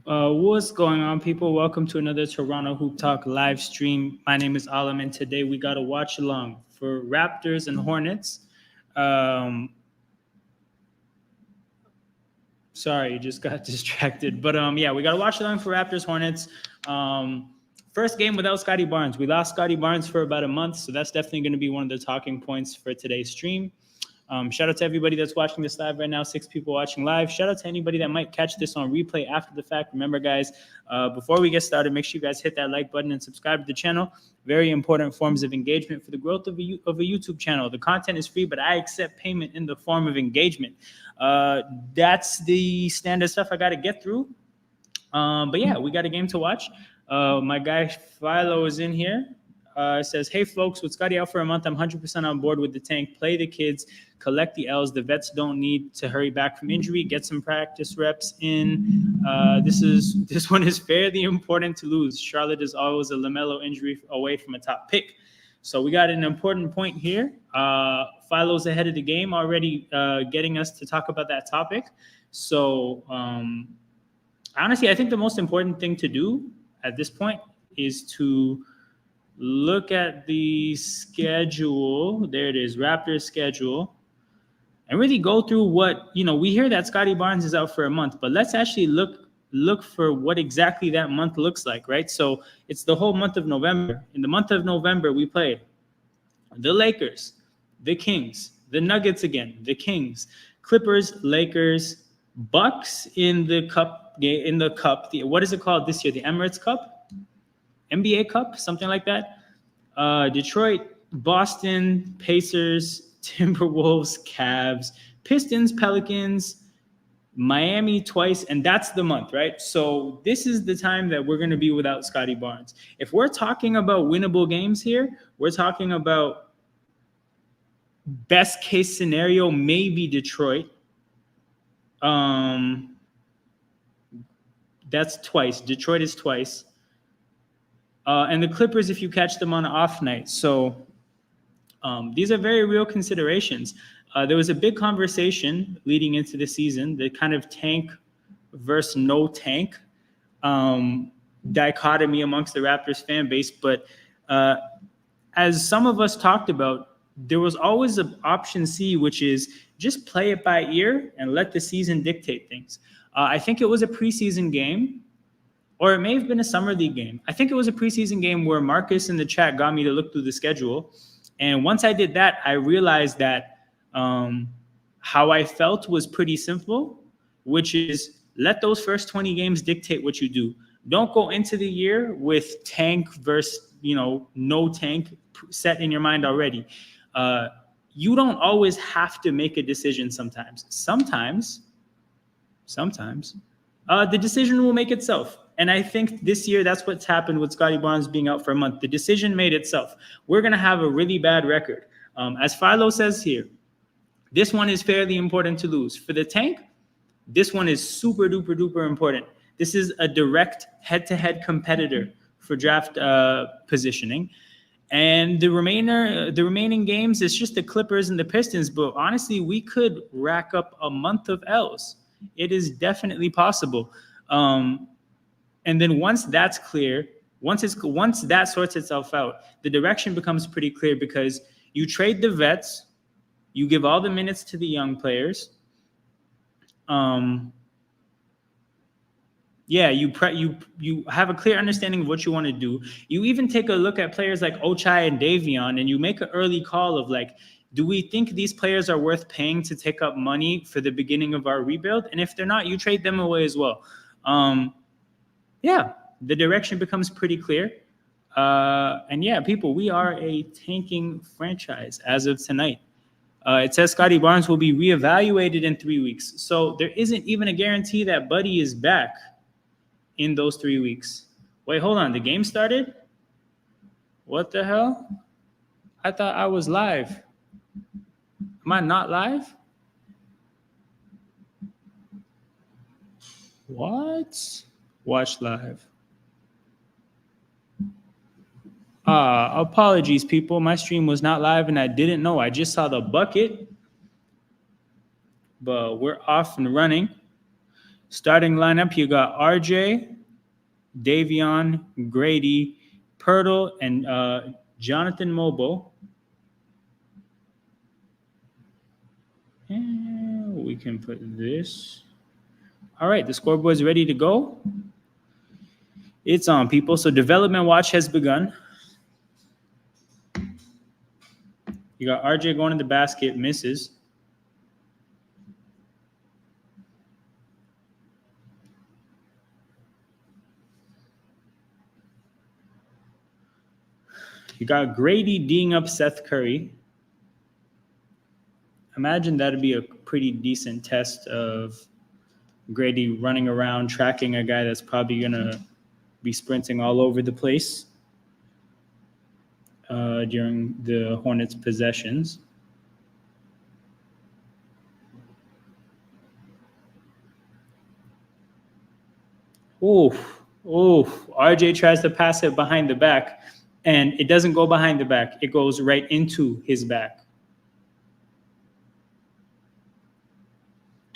What's going on, people? Welcome to another Toronto Hoop Talk live stream. My name is Alam, and today we got a watch along for Raptors and Hornets. Sorry, just got distracted. But yeah, we got to watch along for Raptors Hornets. First game without Scotty Barnes. We lost Scotty Barnes for about a month, so that's definitely going to be one of the talking points for today's stream. Shout out to everybody that's watching this live right now. 6 people watching live. Shout out to anybody that might catch this on replay after the fact. Remember, guys, before we get started, make sure you guys hit that like button and subscribe to the channel. Very important forms of engagement for the growth of a YouTube channel. The content is free, but I accept payment in the form of engagement. That's the standard stuff I got to get through. But yeah, we got a game to watch. My guy Philo is in here. Says, hey, folks, with Scotty out for a month, I'm 100% on board with the tank. Play the kids, collect the L's. The vets don't need to hurry back from injury. Get some practice reps in. This one is fairly important to lose. Charlotte is always a LaMelo injury away from a top pick. So we got an important point here. Philo's ahead of the game already, getting us to talk about that topic. So honestly, I think the most important thing to do at this point is to look at the schedule. There it is, Raptors schedule, and really go through what, we hear that Scotty Barnes is out for a month, but let's actually look for what exactly that month looks like, right? So it's the whole month of November. In the month of November, we played the Lakers, the Kings, the Nuggets again, the Kings, Clippers, Lakers, Bucks in the cup. What is it called this year? The Emirates Cup? NBA Cup, something like that. Detroit, Boston, Pacers, Timberwolves, Cavs, Pistons, Pelicans, Miami twice, and that's the month, right? So this is the time that we're going to be without Scotty Barnes. If we're talking about winnable games here, we're talking about best case scenario, maybe Detroit. That's twice. Detroit is twice. And the Clippers, if you catch them on an off night. So these are very real considerations. There was a big conversation leading into the season, the kind of tank versus no tank dichotomy amongst the Raptors fan base. But as some of us talked about, there was always an option C, which is just play it by ear and let the season dictate things. I think it was a preseason game, or it may have been a summer league game. I think it was a preseason game where Marcus in the chat got me to look through the schedule. And once I did that, I realized that how I felt was pretty simple, which is let those first 20 games dictate what you do. Don't go into the year with tank versus, no tank set in your mind already. You don't always have to make a decision sometimes. Sometimes the decision will make itself. And I think this year, that's what's happened with Scotty Barnes being out for a month. The decision made itself. We're going to have a really bad record. As Philo says here, this one is fairly important to lose. For the tank, this one is super duper duper important. This is a direct head-to-head competitor for draft positioning. And the remaining games, it's just the Clippers and the Pistons. But honestly, we could rack up a month of L's. It is definitely possible. And then once that's clear, once that sorts itself out, the direction becomes pretty clear because you trade the vets, you give all the minutes to the young players. You have a clear understanding of what you want to do. You even take a look at players like Ochai and Davion, and you make an early call of like, do we think these players are worth paying to take up money for the beginning of our rebuild? And if they're not, you trade them away as well. The direction becomes pretty clear. And yeah, people, we are a tanking franchise as of tonight. It says Scotty Barnes will be reevaluated in 3 weeks. So there isn't even a guarantee that Buddy is back in those 3 weeks. Wait, hold on. The game started? What the hell? I thought I was live. Am I not live? What? Watch live. Apologies, people. My stream was not live and I didn't know. I just saw the bucket. But we're off and running. Starting lineup, you got RJ, Davion, Grady, Pirtle, and Jonathan Mobo. And we can put this. All right, the scoreboard's ready to go. It's on, people. So development watch has begun. You got RJ going to the basket, misses. You got Grady D'ing up Seth Curry. Imagine that'd be a pretty decent test of Grady running around, tracking a guy that's probably going to be sprinting all over the place during the Hornets' possessions. RJ tries to pass it behind the back, and it doesn't go behind the back. It goes right into his back.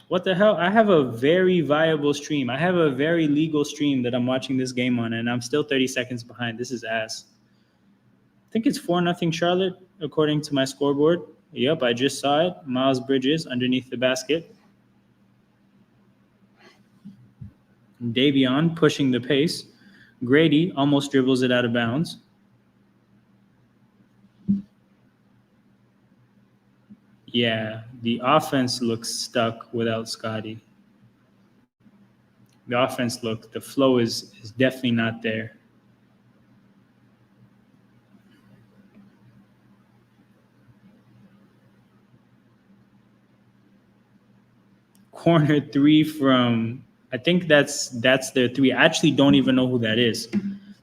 What the hell? I have a very viable stream. I have a very legal stream that I'm watching this game on, and I'm still 30 seconds behind. This is ass. I think it's 4-0 Charlotte, according to my scoreboard. Yep, I just saw it. Miles Bridges underneath the basket. Davion pushing the pace. Grady almost dribbles it out of bounds. Yeah, the offense looks stuck without Scotty. The flow is definitely not there. Corner three from, I think that's their three. I actually don't even know who that is.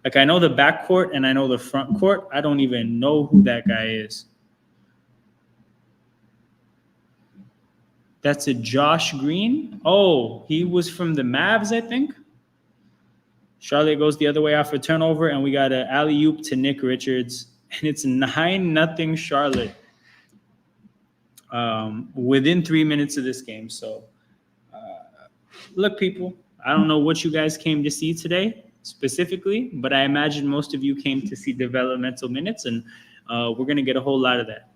Like, I know the backcourt and I know the front court. I don't even know who that guy is. That's a Josh Green. Oh, he was from the Mavs, I think. Charlotte goes the other way off a turnover, and we got an alley-oop to Nick Richards. And it's 9-0 Charlotte within 3 minutes of this game. So, look, people, I don't know what you guys came to see today specifically, but I imagine most of you came to see developmental minutes, and we're going to get a whole lot of that.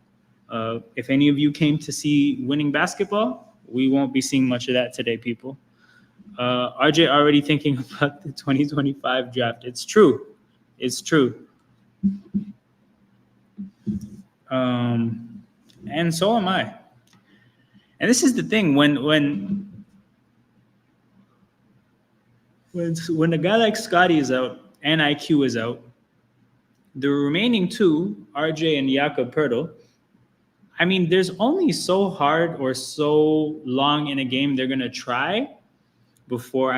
If any of you came to see winning basketball, we won't be seeing much of that today, people. RJ already thinking about the 2025 draft. It's true. It's true. And so am I. And this is the thing, when a guy like Scotty is out and IQ is out, the remaining two, RJ and Jakob Poeltl, I mean, there's only so hard or so long in a game they're going to try before,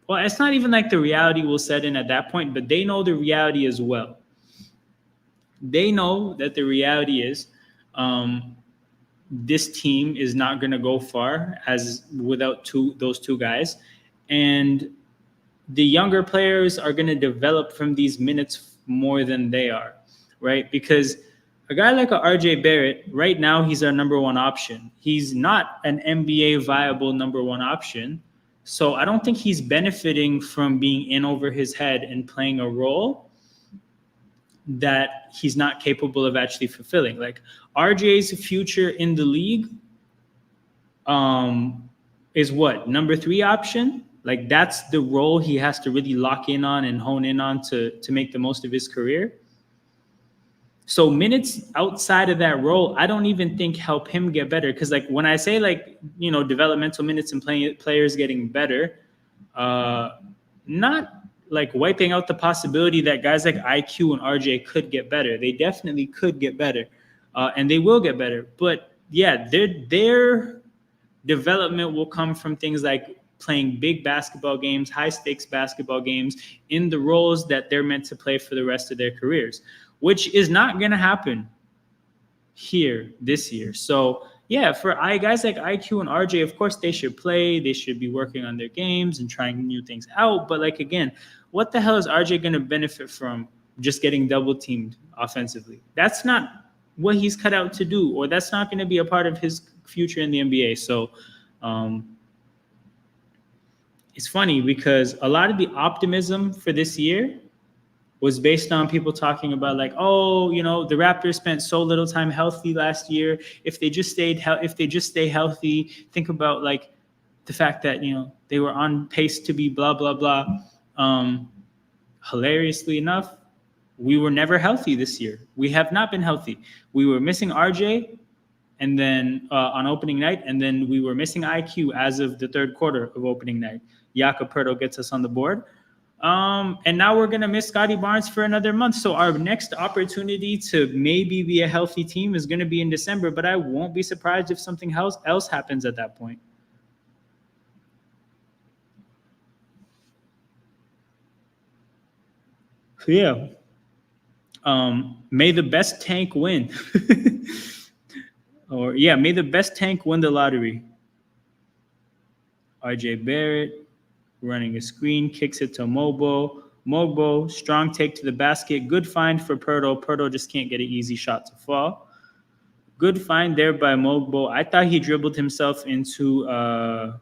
well, it's not even like the reality will set in at that point, but they know the reality as well. They know that the reality is this team is not going to go far without those two guys. And the younger players are going to develop from these minutes more than they are, right? Because a guy like a RJ Barrett, right now, he's our number one option. He's not an NBA viable number one option. So I don't think he's benefiting from being in over his head and playing a role that he's not capable of actually fulfilling. Like, RJ's future in the league is what? Number 3 option? Like, that's the role he has to really lock in on and hone in on to make the most of his career. So minutes outside of that role, I don't even think help him get better. Because, like, when I say, like, you know, developmental minutes and players getting better, not like wiping out the possibility that guys like IQ and RJ could get better. They definitely could get better, and they will get better. But yeah, their development will come from things like playing big basketball games, high stakes basketball games in the roles that they're meant to play for the rest of their careers, which is not going to happen here this year. So yeah, for guys like IQ and RJ, of course they should play. They should be working on their games and trying new things out. But, like, again, what the hell is RJ going to benefit from just getting double teamed offensively? That's not what he's cut out to do, or that's not going to be a part of his future in the NBA. So it's funny because a lot of the optimism for this year was based on people talking about like, oh, the Raptors spent so little time healthy last year. If they just stay healthy, think about like the fact that they were on pace to be blah blah blah. Hilariously enough, we were never healthy this year. We have not been healthy. We were missing RJ, and then on opening night, and then we were missing IQ as of the third quarter of opening night. Jakob Poeltl gets us on the board. And now we're going to miss Scotty Barnes for another month. So our next opportunity to maybe be a healthy team is going to be in December, but I won't be surprised if something else happens at that point. So yeah. May the best tank win. May the best tank win the lottery. RJ Barrett running a screen, kicks it to Mogbo. Mogbo, strong take to the basket. Good find for Poeltl. Poeltl just can't get an easy shot to fall. Good find there by Mogbo. I thought he dribbled himself into a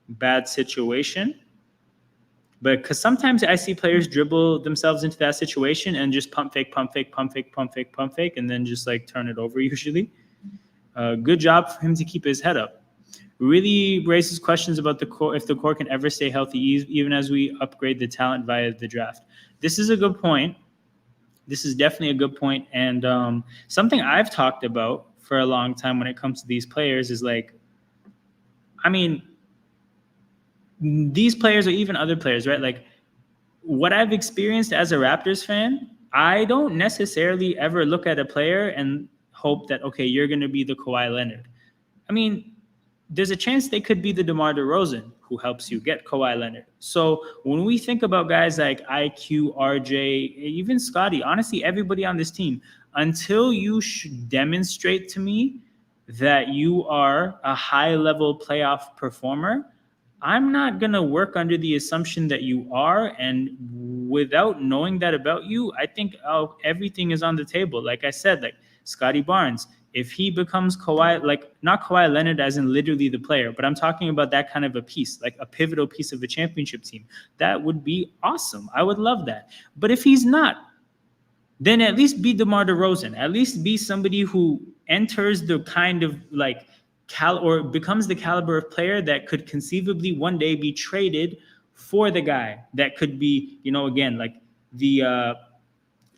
bad situation. But because sometimes I see players dribble themselves into that situation and just pump fake, and then just like turn it over usually. Good job for him to keep his head up. Really raises questions about the core, if the core can ever stay healthy, even as we upgrade the talent via the draft. This is a good point. This is definitely a good point. And something I've talked about for a long time when it comes to these players is like, I mean, these players or even other players, right? Like what I've experienced as a Raptors fan, I don't necessarily ever look at a player and hope that, okay, you're going to be the Kawhi Leonard. I mean, there's a chance they could be the DeMar DeRozan who helps you get Kawhi Leonard. So when we think about guys like IQ, RJ, even Scotty, honestly, everybody on this team, until you demonstrate to me that you are a high-level playoff performer, I'm not going to work under the assumption that you are. And without knowing that about you, I think everything is on the table. Like I said, like Scotty Barnes, if he becomes Kawhi, like not Kawhi Leonard as in literally the player, but I'm talking about that kind of a piece, like a pivotal piece of a championship team, that would be awesome. I would love that. But if he's not, then at least be DeMar DeRozan. At least be somebody who enters the kind of like or becomes the caliber of player that could conceivably one day be traded for the guy that could be, again, like the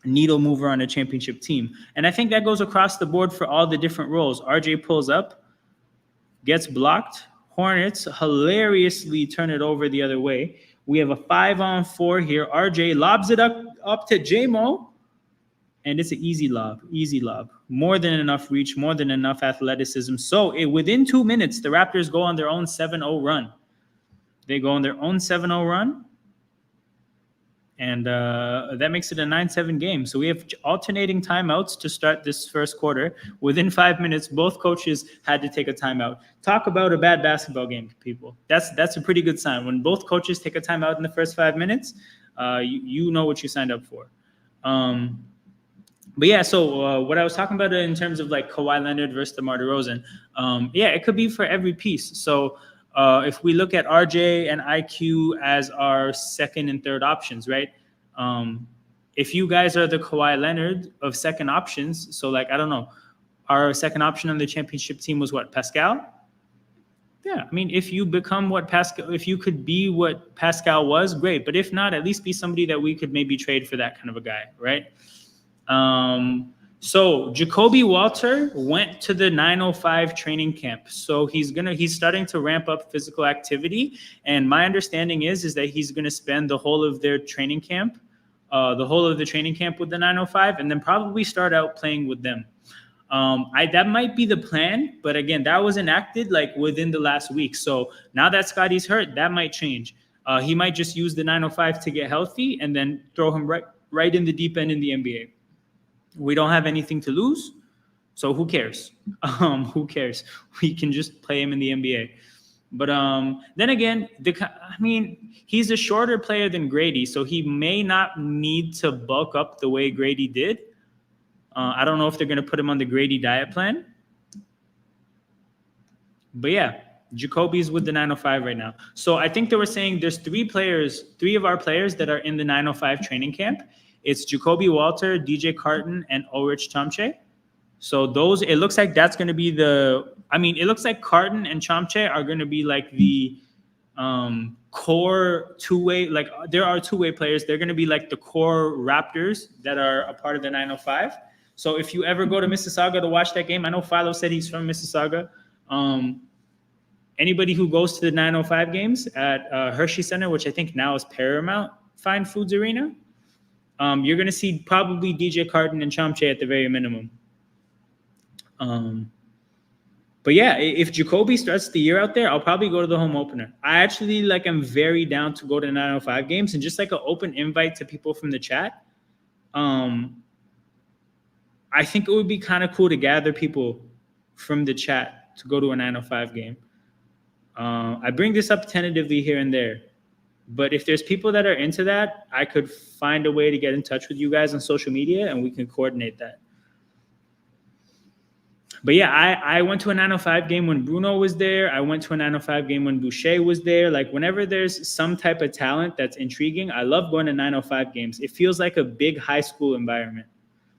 needle mover on a championship team. And I think that goes across the board for all the different roles. RJ pulls up, gets blocked. Hornets hilariously turn it over the other way. We have a 5-on-4 here. RJ lobs it up to J-Mo. And it's an easy lob. More than enough reach, more than enough athleticism. So within 2 minutes, the Raptors go on their own 7-0 run. They go on their own 7-0 run. And that makes it a 9-7 game. So we have alternating timeouts to start this first quarter. Within 5 minutes, both coaches had to take a timeout. Talk about a bad basketball game, people. That's a pretty good sign. When both coaches take a timeout in the first 5 minutes, you know what you signed up for. But yeah, so what I was talking about in terms of like Kawhi Leonard versus DeMar DeRozan, it could be for every piece. So if we look at RJ and IQ as our second and third options, right? If you guys are the Kawhi Leonard of second options, so like, I don't know, our second option on the championship team was what, Pascal? Yeah, I mean, if you become if you could be what Pascal was, great. But if not, at least be somebody that we could maybe trade for that kind of a guy, right? So Jacoby Walter went to the 905 training camp. So he's starting to ramp up physical activity. And my understanding is that he's going to spend the whole of their training camp, with the 905, and then probably start out playing with them. That might be the plan, but again, that was enacted like within the last week. So now that Scotty's hurt, that might change. He might just use the 905 to get healthy and then throw him right in the deep end in the NBA. We don't have anything to lose, so who cares? Who cares? We can just play him in the NBA. But then again, he's a shorter player than Grady, so he may not need to bulk up the way Grady did. I don't know if they're going to put him on the Grady diet plan. But yeah, Jacoby's with the 905 right now. So I think they were saying there's three of our players that are in the 905 training camp. It's Jacoby Walter, DJ Carton, and Ulrich Chomche. So those, it looks like that's going to be it looks like Carton and Chomche are going to be like the core two-way, like there are two-way players. They're going to be like the core Raptors that are a part of the 905. So if you ever go to Mississauga to watch that game, I know Philo said he's from Mississauga. Anybody who goes to the 905 games at Hershey Center, which I think now is Paramount Fine Foods Arena, you're going to see probably DJ Carton and Chomche at the very minimum. But yeah, if Jacoby starts the year out there, I'll probably go to the home opener. I actually am very down to go to 905 games, and just like an open invite to people from the chat. I think it would be kind of cool to gather people from the chat to go to a 905 game. I bring this up tentatively here and there, but if there's people that are into that, I could find a way to get in touch with you guys on social media and we can coordinate that. But yeah, I went to a 905 game when Bruno was there. I went to a 905 game when Boucher was there. Like whenever there's some type of talent that's intriguing, I love going to 905 games. It feels like a big high school environment.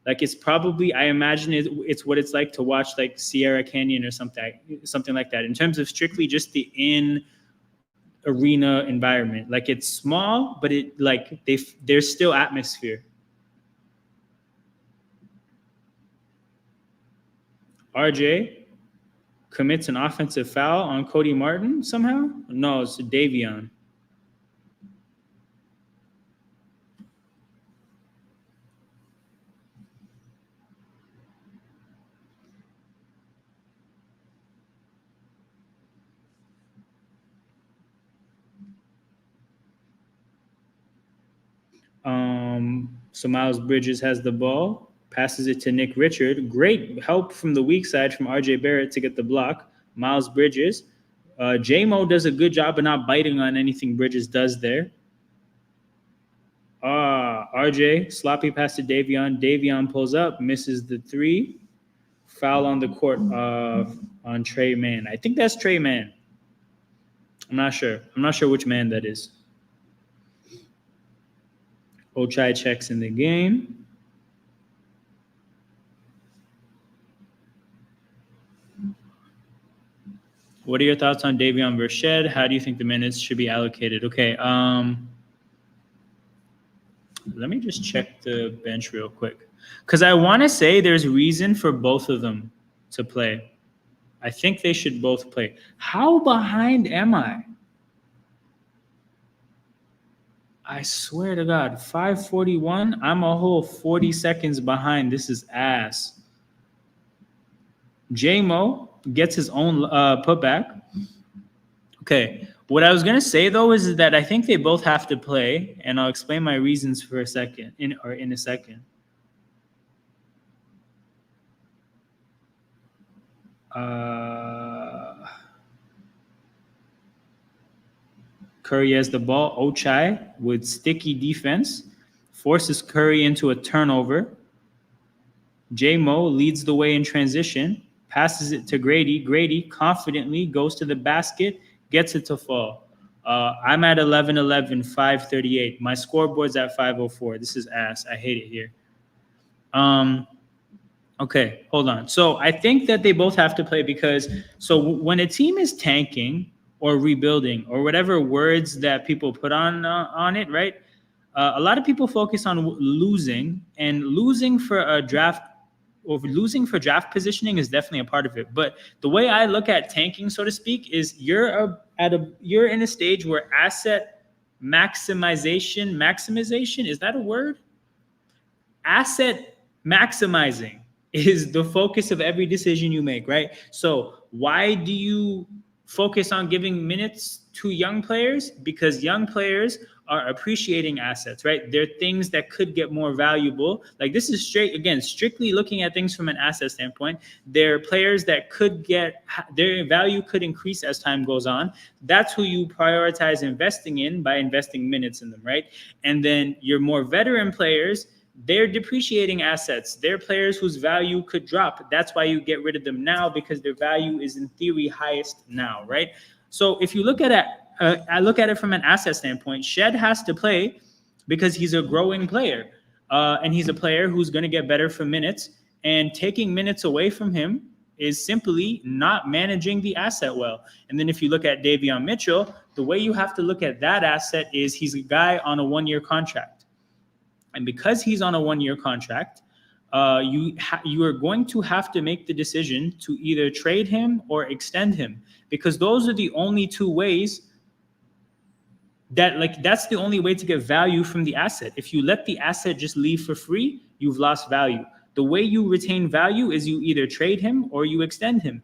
Like it's probably, I imagine it's what it's like to watch like Sierra Canyon or something like that. In terms of strictly just the in-arena environment. Like it's small, but it like there's still atmosphere. RJ commits an offensive foul on Cody Martin somehow? No, it's Davion. So Miles Bridges has the ball. Passes it to Nick Richard. Great help from the weak side from RJ Barrett to get the block. Miles Bridges. J-Mo does a good job of not biting on anything Bridges does there. RJ, sloppy pass to Davion. Davion pulls up, misses the three. Foul on the court on Trey Mann. I think that's Trey Mann. I'm not sure. I'm not sure which man that is. Ochai checks in the game. What are your thoughts on Davion versus Shed? How do you think the minutes should be allocated? Okay, let me just check the bench real quick. Because I want to say there's reason for both of them to play. I think they should both play. How behind am I? I swear to God, 5:41. I'm a whole 40 seconds behind. This is ass. J-Mo gets his own putback. Okay. What I was going to say, though, is that I think they both have to play, and I'll explain my reasons for a second, in a second. Curry has the ball. Ochai with sticky defense forces Curry into a turnover. J-Mo leads the way in transition, passes it to Grady. Grady confidently goes to the basket, gets it to fall. I'm at 11-11, 5:38. My scoreboard's at 5:04. This is ass. I hate it here. Okay, hold on. So I think that they both have to play because when a team is tanking or rebuilding or whatever words that people put on it, right? A lot of people focus on losing, and losing for a draft or losing for draft positioning is definitely a part of it. But the way I look at tanking, so to speak, is you're in a stage where asset maximization, is that a word? Asset maximizing is the focus of every decision you make, right? So why do you focus on giving minutes to young players? Because young players are appreciating assets, right? They're things that could get more valuable. Like this is strictly looking at things from an asset standpoint. They're players that their value could increase as time goes on. That's who you prioritize investing in by investing minutes in them, right? And then your more veteran players, they're depreciating assets. They're players whose value could drop. That's why you get rid of them now, because their value is in theory highest now, right? So if you look at it, I look at it from an asset standpoint. Shed has to play because he's a growing player, and he's a player who's going to get better for minutes. And taking minutes away from him is simply not managing the asset well. And then if you look at Davion Mitchell, the way you have to look at that asset is he's a guy on a one-year contract. And because he's on a one-year contract, you are going to have to make the decision to either trade him or extend him, because those are the only two ways that's the only way to get value from the asset. If you let the asset just leave for free, you've lost value. The way you retain value is you either trade him or you extend him.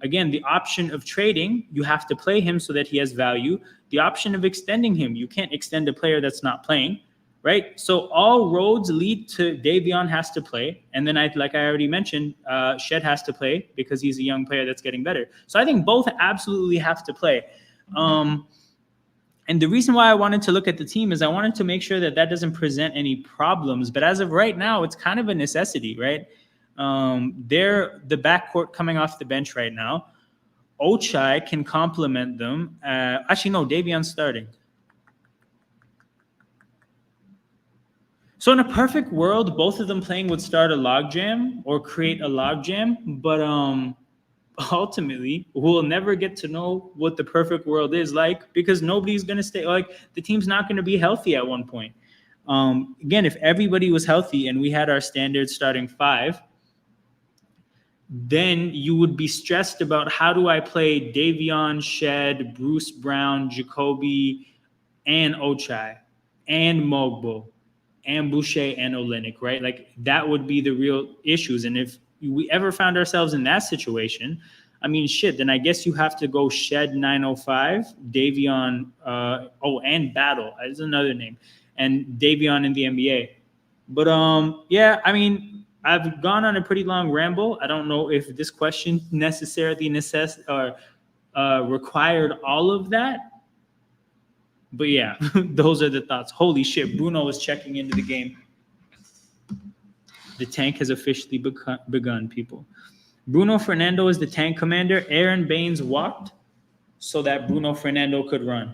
Again, the option of trading, you have to play him so that he has value. The option of extending him, you can't extend a player that's not playing, right? So all roads lead to Davion has to play. And then like I already mentioned, Shed has to play because he's a young player that's getting better. So I think both absolutely have to play. And the reason why I wanted to look at the team is I wanted to make sure that doesn't present any problems. But as of right now, it's kind of a necessity, right? They're the backcourt coming off the bench right now. Ochai can complement them. Actually, no, Davion's starting. So in a perfect world, both of them playing would start a logjam or create a logjam. But ultimately, we'll never get to know what the perfect world is like, because nobody's going to stay. Like, the team's not going to be healthy at one point. Again, if everybody was healthy and we had our standard starting five, then you would be stressed about how do I play Davion, Shed, Bruce Brown, Jacoby, and Ochai, and Mogbo, and Boucher, and Olynyk, right? Like, that would be the real issues. And if we ever found ourselves in that situation, I mean, shit, then I guess you have to go Shed 905, Davion, and Battle is another name, and Davion in the NBA. But yeah, I mean, I've gone on a pretty long ramble. I don't know if this question necessarily required all of that. But yeah, those are the thoughts. Holy shit, Bruno is checking into the game. The tank has officially begun, people. Bruno Fernando is the tank commander. Aaron Baines walked so that Bruno Fernando could run.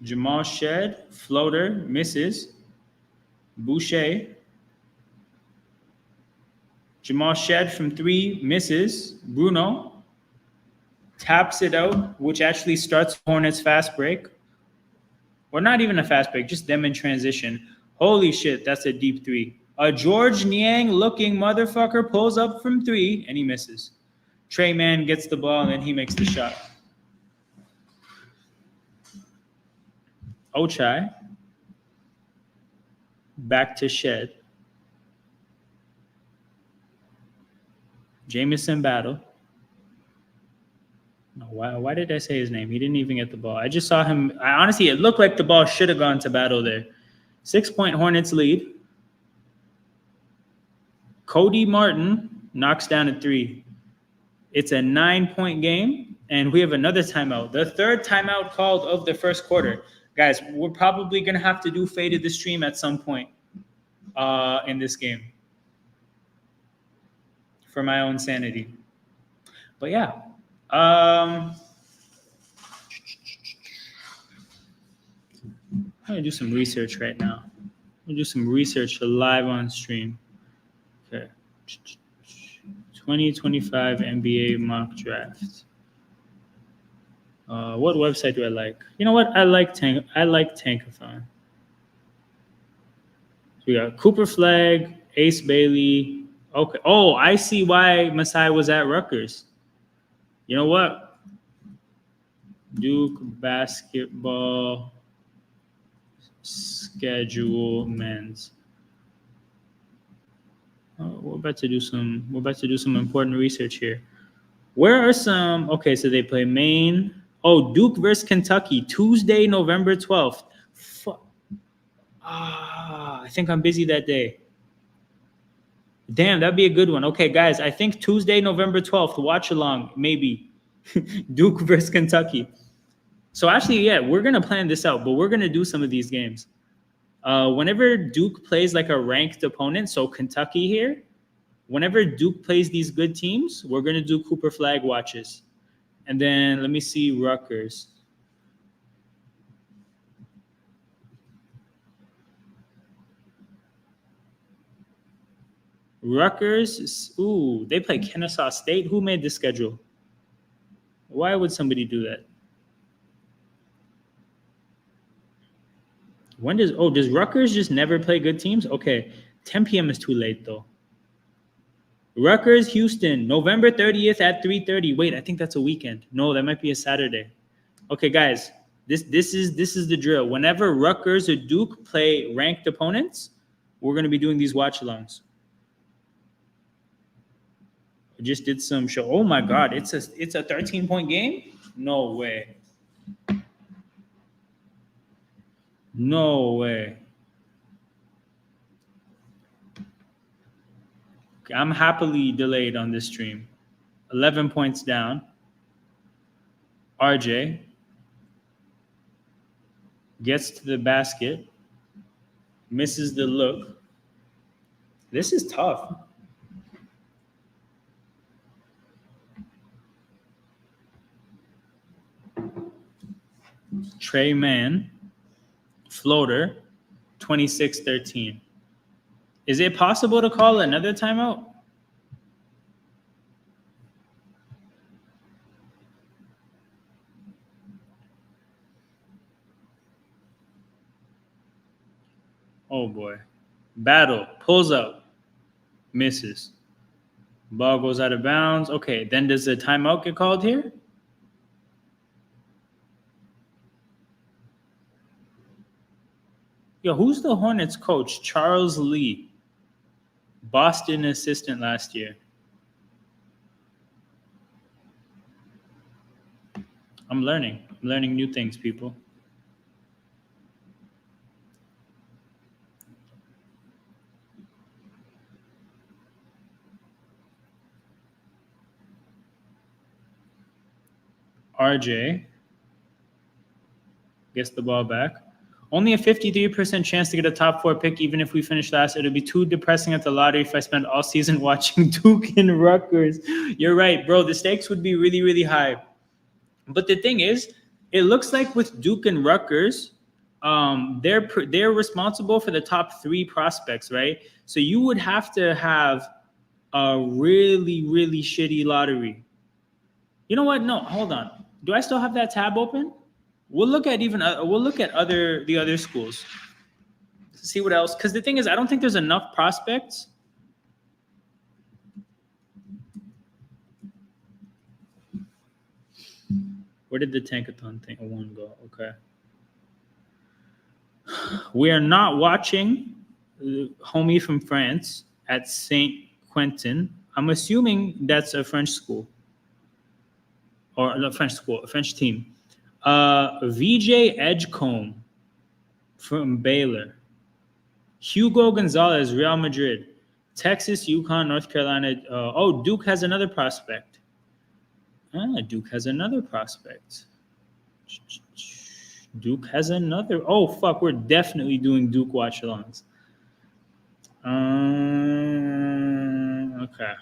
Jamal Shed, floater, misses. Boucher. Jamal Shed from three, misses. Bruno taps it out, which actually starts Hornets fast break. Or not even a fast break, just them in transition. Holy shit, that's a deep three. A George Niang looking motherfucker pulls up from three, and he misses. Trey Mann gets the ball, and then he makes the shot. Ochai. Back to Shed. Jamison Battle. Why did I say his name? He didn't even get the ball. I just saw him. Honestly, it looked like the ball should have gone to Battle there. 6-point Hornets lead. Cody Martin knocks down a three. It's a 9-point game, and we have another timeout. The third timeout called of the first quarter. Guys, we're probably going to have to do fade of the stream at some point in this game for my own sanity. But yeah. I'm going to do some research right now. I'm going to do some research live on stream. Okay. 2025 NBA mock draft. What website do I like? You know what? I like Tankathon. So we got Cooper Flag, Ace Bailey. Okay. Oh, I see why Masai was at Rutgers. You know what? Duke basketball schedule men's. Oh, we're about to do some important research here. Where are some? Okay, so they play Maine. Oh, Duke versus Kentucky, Tuesday, November 12th. I think I'm busy that day. Damn, that'd be a good one. Okay, guys, I think Tuesday, November 12th, Watchalong, maybe. Duke versus Kentucky. So actually, yeah, we're gonna plan this out, but we're gonna do some of these games. Whenever Duke plays like a ranked opponent, so Kentucky here, whenever Duke plays these good teams, we're gonna do Cooper flag watches. And then let me see Rutgers. Rutgers, ooh, they play Kennesaw State. Who made this schedule? Why would somebody do that? Does Rutgers just never play good teams? Okay, 10 p.m. is too late though. Rutgers, Houston, November 30th at 3:30. Wait, I think that's a weekend. No, that might be a Saturday. Okay, guys, this is the drill. Whenever Rutgers or Duke play ranked opponents, we're gonna be doing these watch-alongs. I just did some show. Oh my God, it's a 13-point game? No way. No way. Okay, I'm happily delayed on this stream. 11 points down. RJ gets to the basket, misses the look. This is tough. Trey Mann, floater, 26-13. Is it possible to call another timeout? Oh boy. Battle, pulls up, misses. Ball goes out of bounds. Okay, then does the timeout get called here? Yo, who's the Hornets coach? Charles Lee. Boston assistant last year. I'm learning new things, people. RJ gets the ball back. Only a 53% chance to get a top 4 pick, even if we finish last. It'll be too depressing at the lottery if I spend all season watching Duke and Rutgers. You're right, bro. The stakes would be really, really high. But the thing is, it looks like with Duke and Rutgers, they're responsible for the top 3 prospects, right? So you would have to have a really, really shitty lottery. You know what? No, hold on. Do I still have that tab open? We'll look at the other schools. See what else? Because the thing is, I don't think there's enough prospects. Where did the Tankathon thing one go? Okay. We are not watching homie from France at Saint Quentin. I'm assuming that's a French school. Or a French school, a French team. VJ Edgecombe from Baylor. Hugo Gonzalez, Real Madrid. Texas, UConn, North Carolina. Duke has another prospect. Duke has another prospect. Duke has another. Oh, fuck. We're definitely doing Duke watch-alongs. Okay.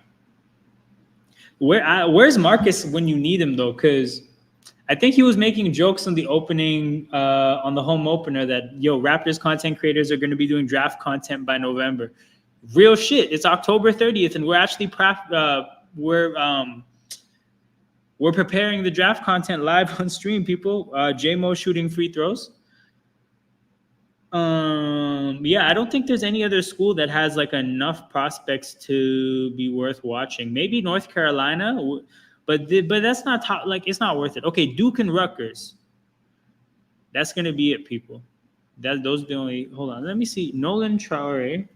Where's Marcus when you need him, though? Because I think he was making jokes on the opening, on the home opener that, Raptors content creators are going to be doing draft content by November. Real shit. It's October 30th, and we're actually we're preparing the draft content live on stream, people. J-Mo shooting free throws. I don't think there's any other school that has like enough prospects to be worth watching. Maybe North Carolina, but that's not top. Like, it's not worth it. Okay, Duke and Rutgers. That's gonna be it, people. Those are the only. Hold on, let me see. Nolan Traore.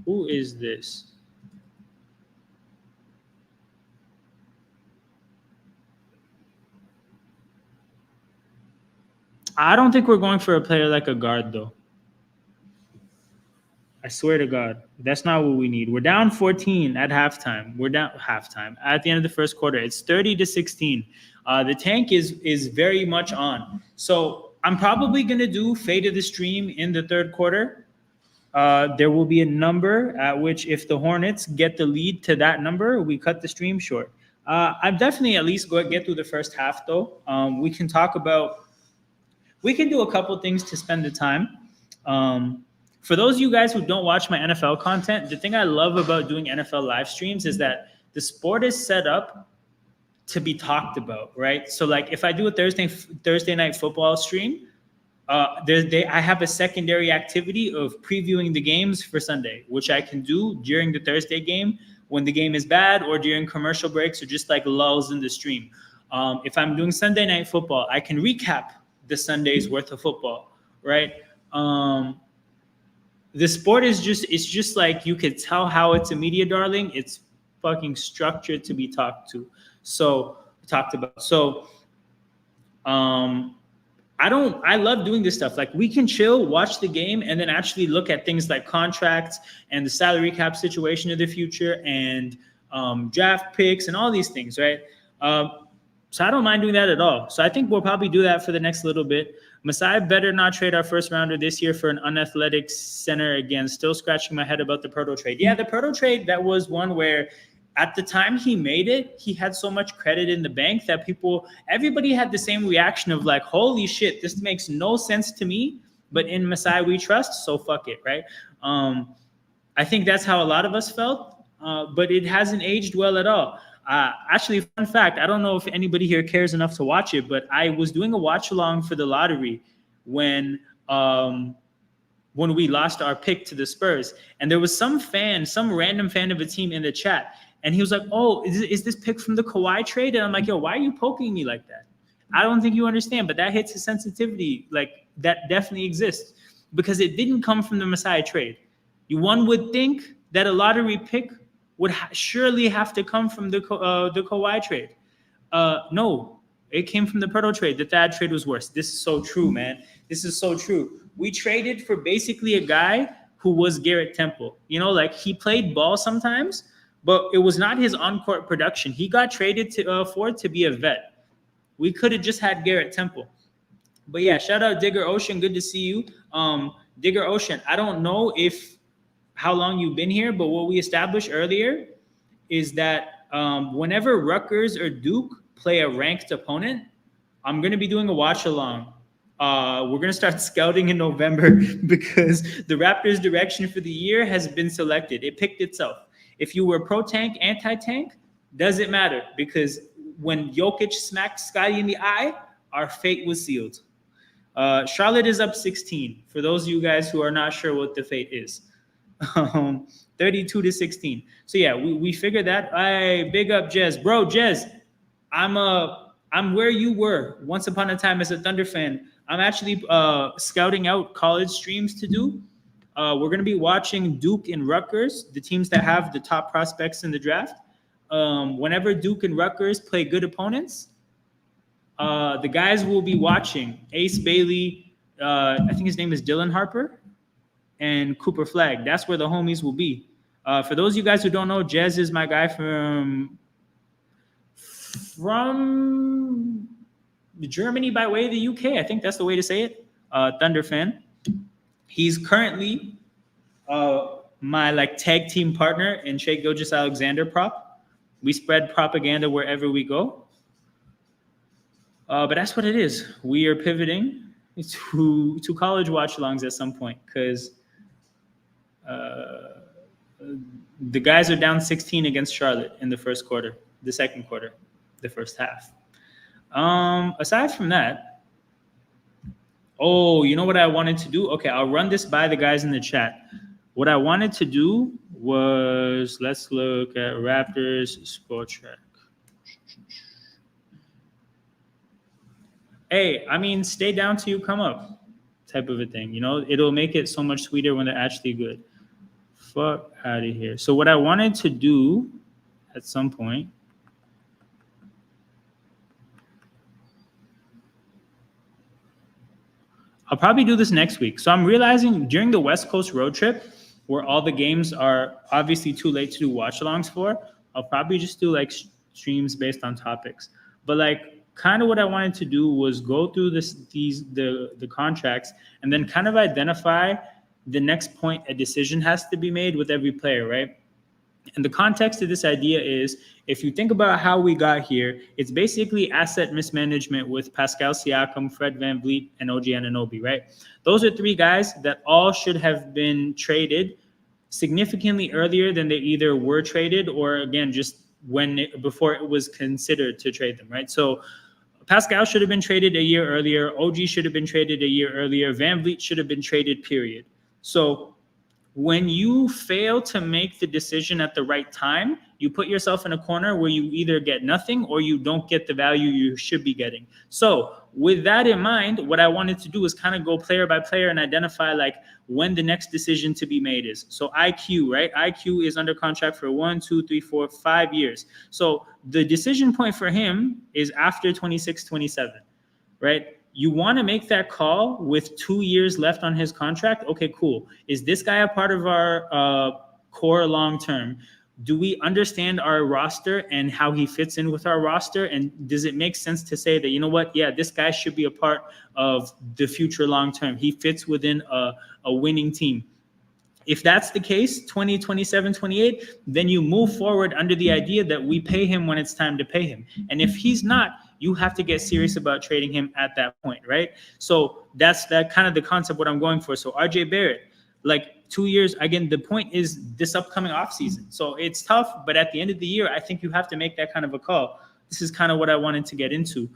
Who is this? I don't think we're going for a player like a guard, though. I swear to God, that's not what we need. We're down 14 at halftime. We're down halftime at the end of the first quarter. It's 30-16. The tank is very much on. So I'm probably gonna do fade of the stream in the third quarter. There will be a number at which, if the Hornets get the lead to that number, we cut the stream short. I'm definitely at least go get through the first half, though. We can do a couple things to spend the time. For those of you guys who don't watch my NFL content, the thing I love about doing NFL live streams is that the sport is set up to be talked about, right? So, like, if I do a Thursday night football stream, I have a secondary activity of previewing the games for Sunday, which I can do during the Thursday game when the game is bad, or during commercial breaks, or just like lulls in the stream. If I'm doing Sunday night football, I can recap the Sunday's worth of football, right? The sport is just like, you could tell how it's a media darling. It's fucking structured to be talked about. So I love doing this stuff. Like, we can chill, watch the game, and then actually look at things like contracts and the salary cap situation of the future, and draft picks and all these things, right? So I don't mind doing that at all. So I think we'll probably do that for the next little bit. Masai better not trade our first rounder this year for an unathletic center again. Still scratching my head about the Proto trade. Yeah, the Proto trade, that was one where at the time he made it, he had so much credit in the bank that everybody had the same reaction of like, holy shit, this makes no sense to me, but in Masai we trust, so fuck it, right? I think that's how a lot of us felt, but it hasn't aged well at all. Actually, fun fact, I don't know if anybody here cares enough to watch it, but I was doing a watch along for the lottery when we lost our pick to the Spurs. And there was some random fan of a team in the chat. And he was like, oh, is this pick from the Kawhi trade? And I'm like, yo, why are you poking me like that? I don't think you understand, but that hits a sensitivity. Like, that definitely exists, because it didn't come from the Masai trade. One would think that a lottery pick would surely have to come from the Kawhi trade. No, it came from the Proto trade. The Thad trade was worse. This is so true, man. This is so true. We traded for basically a guy who was Garrett Temple. You know, like, he played ball sometimes, but it was not his on-court production. He got traded to be a vet. We could have just had Garrett Temple. But yeah, shout out Digger Ocean. Good to see you. Digger Ocean, I don't know how long you've been here, but what we established earlier is that whenever Rutgers or Duke play a ranked opponent, I'm going to be doing a watch along. We're going to start scouting in November because the Raptors' direction for the year has been selected. It picked itself. If you were pro-tank, anti-tank, doesn't matter, because when Jokic smacked Scotty in the eye, our fate was sealed. Charlotte is up 16, for those of you guys who are not sure what the fate is. 32-16. So yeah, we figured that. Hey, big up Jez. Bro, Jez, I'm where you were once upon a time as a Thunder fan. I'm actually scouting out college streams to do. We're going to be watching Duke and Rutgers, the teams that have the top prospects in the draft. Whenever Duke and Rutgers play good opponents, the guys will be watching Ace Bailey, I think his name is Dylan Harper, and Cooper Flagg. That's where the homies will be. For those of you guys who don't know, Jez is my guy from Germany by way of the UK. I think that's the way to say it. Thunder fan. He's currently my tag team partner in Shea Gilgeous-Alexander prop. We spread propaganda wherever we go. But that's what it is. We are pivoting to college watch-alongs at some point, because the guys are down 16 against Charlotte in the second quarter, the first half. Aside from that, you know what I wanted to do? Okay, I'll run this by the guys in the chat. What I wanted to do was, let's look at Raptors Sport Track. Hey, I mean, stay down till you come up type of a thing. You know, it'll make it so much sweeter when they're actually good. Fuck out of here. So what I wanted to do at some point, I'll probably do this next week. So I'm realizing during the West Coast road trip, where all the games are obviously too late to do watch-alongs for, I'll probably just do like streams based on topics. But like kind of what I wanted to do was go through the contracts and then kind of identify the next point a decision has to be made with every player, right? And the context of this idea is, if you think about how we got here, it's basically asset mismanagement with Pascal Siakam, Fred VanVleet, and OG Anunoby, right? Those are three guys that all should have been traded significantly earlier than they either were traded or, again, just before it was considered to trade them, right? So Pascal should have been traded a year earlier. OG should have been traded a year earlier. VanVleet should have been traded, period. So when you fail to make the decision at the right time, you put yourself in a corner where you either get nothing or you don't get the value you should be getting. So with that in mind, what I wanted to do is kind of go player by player and identify like when the next decision to be made is. So IQ, right? IQ is under contract for 1, 2, 3, 4, 5 years. So the decision point for him is after 26, 27, right? You want to make that call with 2 years left on his contract. Okay, cool. Is this guy a part of our core long term? Do we understand our roster and how he fits in with our roster? And does it make sense to say that, you know what? Yeah, this guy should be a part of the future long term. He fits within a winning team. If that's the case, 20, 27, 28, then you move forward under the idea that we pay him when it's time to pay him. And if he's not, you have to get serious about trading him at that point, right? So that's that kind of the concept what I'm going for. So RJ Barrett, like 2 years, again, the point is this upcoming offseason. So it's tough, but at the end of the year, I think you have to make that kind of a call. This is kind of what I wanted to get into.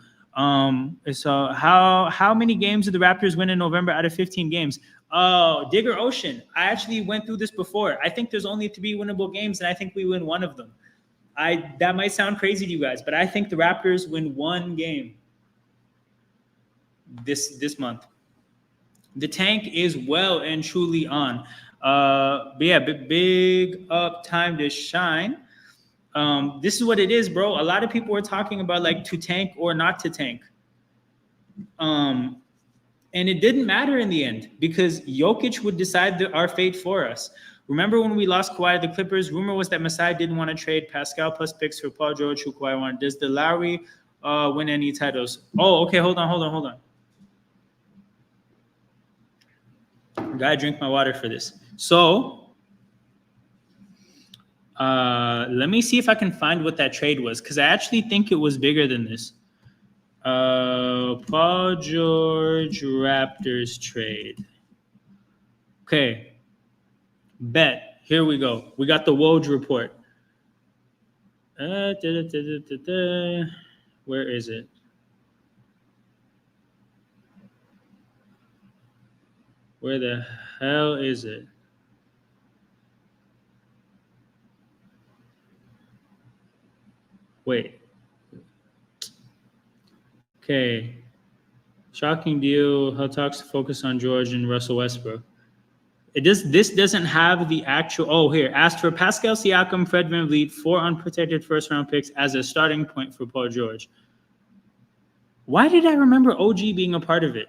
So how many games did the Raptors win in November out of 15 games? Oh, Digger Ocean. I actually went through this before. I think there's only 3 winnable games, and I think we win one of them. That might sound crazy to you guys, but I think the Raptors win 1 game this month. The tank is well and truly on. But yeah, big up, time to shine. This is what it is, bro. A lot of people are talking about like to tank or not to tank. And it didn't matter in the end because Jokic would decide our fate for us. Remember when we lost Kawhi to the Clippers? Rumor was that Masai didn't want to trade Pascal plus picks for Paul George, who Kawhi wanted. Does the Lowry win any titles? Oh, okay. Hold on. Gotta drink my water for this. So let me see if I can find what that trade was because I actually think it was bigger than this. Paul George Raptors trade. Okay. Bet. Here we go. We got the Woj report. Where is it? Where the hell is it? Wait. Okay. Shocking deal. How talks focus on George and Russell Westbrook. This doesn't have the actual. Oh, here. Asked for Pascal Siakam, Fred VanVleet, 4 unprotected first-round picks as a starting point for Paul George. Why did I remember OG being a part of it?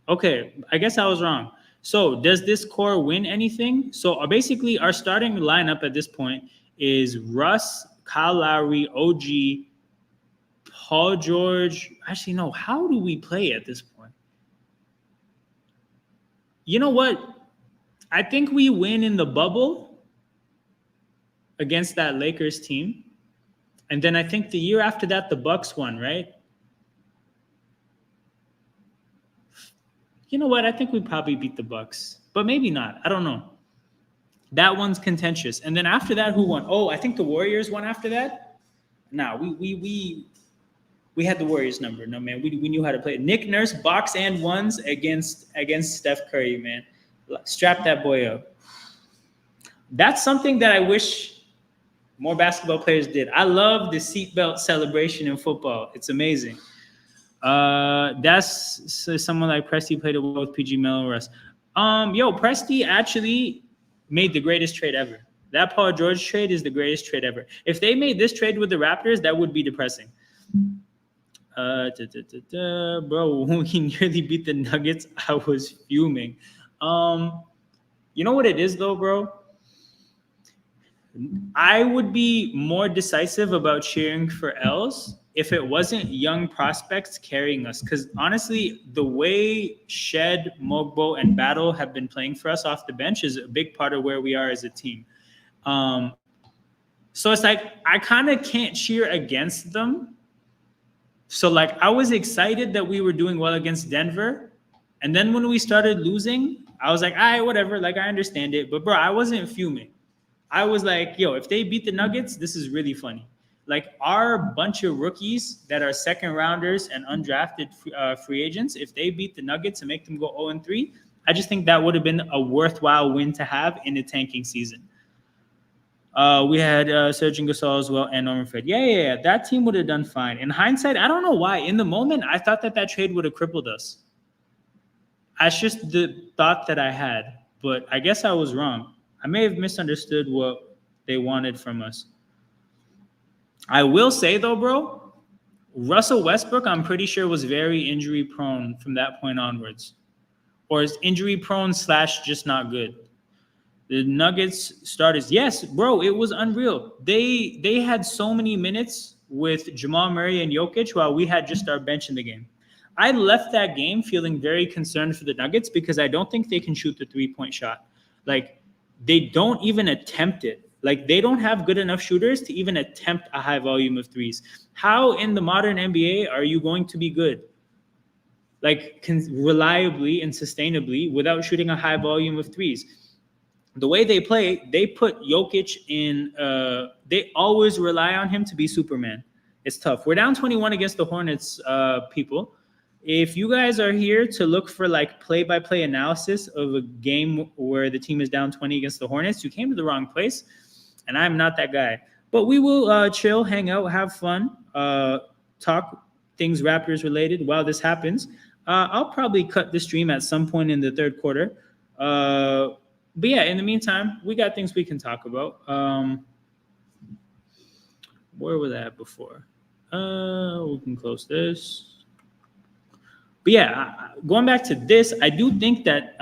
Okay, I guess I was wrong. So does this core win anything? So basically, our starting lineup at this point is Russ, Kyle Lowry, OG, Paul George. Actually, no. How do we play at this point? You know what? I think we win in the bubble against that Lakers team. And then I think the year after that, the Bucks won, right? You know what? I think we probably beat the Bucks, but maybe not. I don't know. That one's contentious. And then after that, who won? Oh, I think the Warriors won after that. No, we had the Warriors number. No, man, we knew how to play. Nick Nurse box and ones against Steph Curry, man. Strap that boy up. That's something that I wish more basketball players did. I love the seatbelt celebration in football. It's amazing. That's someone like Presti played it well with PG Melo Russ. Presti actually made the greatest trade ever. That Paul George trade is the greatest trade ever. If they made this trade with the Raptors, that would be depressing. Bro, when we nearly beat the Nuggets, I was fuming. You know what it is though, bro? I would be more decisive about cheering for L's if it wasn't young prospects carrying us. Because honestly, the way Shed, Mogbo, and Battle have been playing for us off the bench is a big part of where we are as a team. So it's like I kind of can't cheer against them. So like I was excited that we were doing well against Denver. And then when we started losing, I was like, all right, whatever. Like I understand it. But bro, I wasn't fuming. I was like, yo, if they beat the Nuggets, this is really funny. Like our bunch of rookies that are second rounders and undrafted free agents, if they beat the Nuggets and make them go 0-3, I just think that would have been a worthwhile win to have in a tanking season. We had Sergio Gasol as well and Norman Fred. Yeah. That team would have done fine. In hindsight, I don't know why. In the moment, I thought that trade would have crippled us. That's just the thought that I had. But I guess I was wrong. I may have misunderstood what they wanted from us. I will say, though, bro, Russell Westbrook, I'm pretty sure, was very injury prone from that point onwards. Or is injury prone / just not good. The Nuggets starters, yes, bro, it was unreal. They had so many minutes with Jamal Murray and Jokic while we had just our bench in the game. I left that game feeling very concerned for the Nuggets because I don't think they can shoot the three-point shot. Like, they don't even attempt it. Like, they don't have good enough shooters to even attempt a high volume of threes. How in the modern NBA are you going to be good? Like, reliably and sustainably without shooting a high volume of threes. The way they play, they put Jokic in, they always rely on him to be Superman. It's tough. We're down 21 against the Hornets, people. If you guys are here to look for like play-by-play analysis of a game where the team is down 20 against the Hornets, you came to the wrong place, and I'm not that guy. But we will chill, hang out, have fun, talk things Raptors related while this happens. I'll probably cut the stream at some point in the third quarter. But yeah, in the meantime, we got things we can talk about. Where was that before? We can close this. But yeah, going back to this, I do think that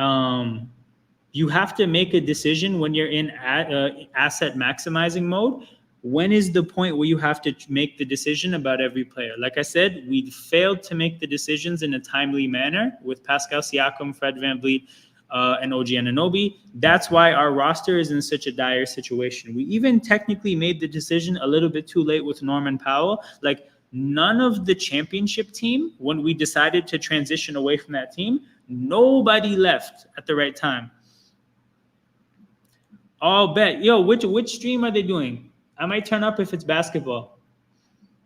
you have to make a decision when you're in asset maximizing mode. When is the point where you have to make the decision about every player? Like I said, we failed to make the decisions in a timely manner with Pascal Siakam, Fred VanVleet, and OG Anunoby. That's why our roster is in such a dire situation. We even technically made the decision a little bit too late with Norman Powell. Like, none of the championship team, when we decided to transition away from that team, nobody left at the right time. I'll bet. Yo, which stream are they doing? I might turn up if it's basketball.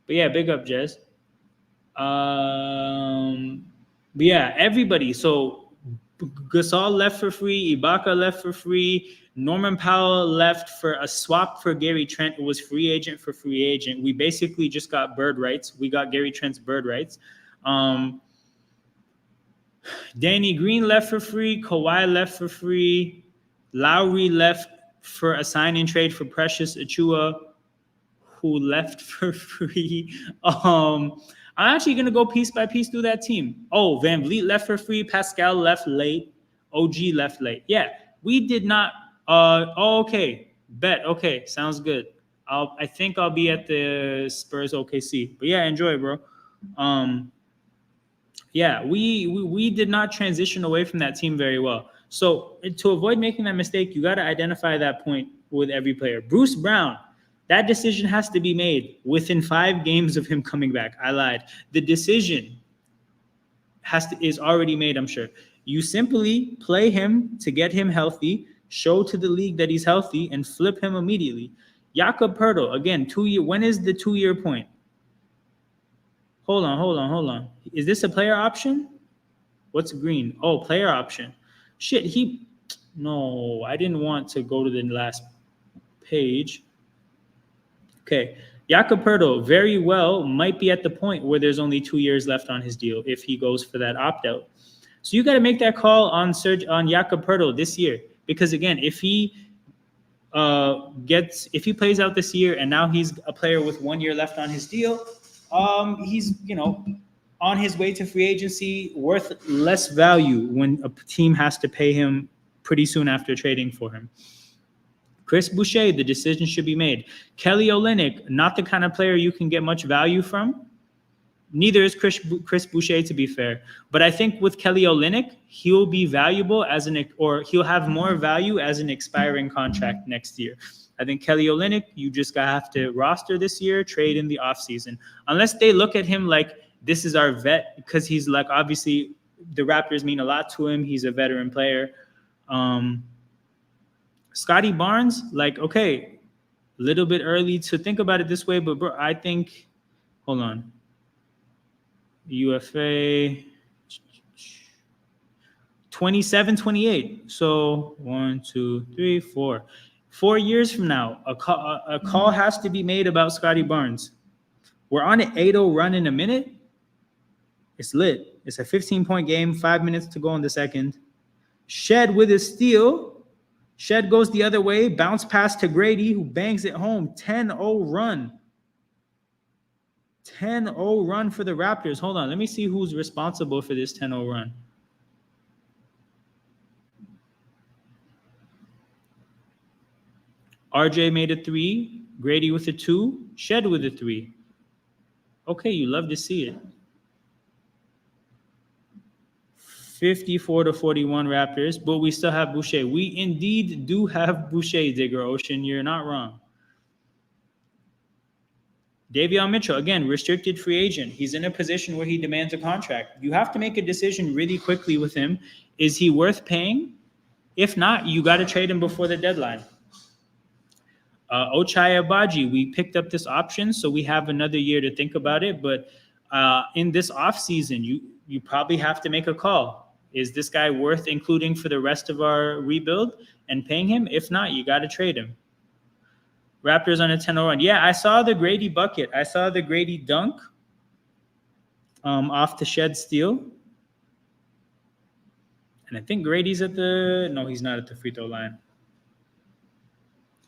But yeah, big up, Jez. But yeah, everybody. So Gasol left for free. Ibaka left for free. Norman Powell left for a swap for Gary Trent. It was free agent for free agent. We basically just got bird rights. We got Gary Trent's bird rights. Danny Green left for free. Kawhi left for free. Lowry left for a sign-in trade for Precious Achiuwa, who left for free. I'm actually going to go piece by piece through that team. Oh, VanVleet left for free. Pascal left late. OG left late. Yeah, we did not. Okay. Bet. Okay. Sounds good. I think I'll be at the Spurs OKC. But yeah, enjoy, bro. Yeah, we did not transition away from that team very well. So to avoid making that mistake, you got to identify that point with every player. Bruce Brown, that decision has to be made within 5 games of him coming back. I lied. The decision is already made, I'm sure. You simply play him to get him healthy, show to the league that he's healthy, and flip him immediately. Jakob Poeltl, again, 2 year. When is the 2-year point? Hold on. Is this a player option? What's green? Oh, player option. Shit, no, I didn't want to go to the last page. Okay, Jakob Poeltl very well might be at the point where there's only 2 years left on his deal if he goes for that opt-out. So you got to make that call on Jakob Poeltl this year, because again, if he plays out this year and now he's a player with 1 year left on his deal, he's on his way to free agency, worth less value when a team has to pay him pretty soon after trading for him. Chris Boucher, the decision should be made. Kelly Olynyk, not the kind of player you can get much value from. Neither is Chris Boucher, to be fair. But I think with Kelly Olynyk, he'll be valuable or he'll have more value as an expiring contract next year. I think Kelly Olynyk, you just have to roster this year, trade in the offseason. Unless they look at him like this is our vet, because he's like, obviously, the Raptors mean a lot to him. He's a veteran player. Scotty Barnes, like, okay, a little bit early to think about it this way, but bro, I think, hold on. UFA 27, 28. So 1, 2, 3, 4. 4 years from now, a call has to be made about Scotty Barnes. We're on an 8-0 run in a minute. It's lit. It's a 15-point game, 5 minutes to go in the second. Shed with a steal. Shed goes the other way, bounce pass to Grady, who bangs it home. 10-0 run. 10-0 run for the Raptors. Hold on. Let me see who's responsible for this 10-0 run. RJ made a 3. Grady with a 2. Shed with a 3. Okay, you love to see it. 54-41 Raptors, but we still have Boucher. We indeed do have Boucher, Digger Ocean. You're not wrong. Davion Mitchell, again, restricted free agent. He's in a position where he demands a contract. You have to make a decision really quickly with him. Is he worth paying? If not, you got to trade him before the deadline. Ochai Agbaji, we picked up this option, so we have another year to think about it. But in this offseason, you probably have to make a call. Is this guy worth including for the rest of our rebuild and paying him? If not, you got to trade him. Raptors on a 10-0 run. Yeah, I saw the Grady bucket. I saw the Grady dunk off the Shed steal. And I think Grady's no, he's not at the free throw line.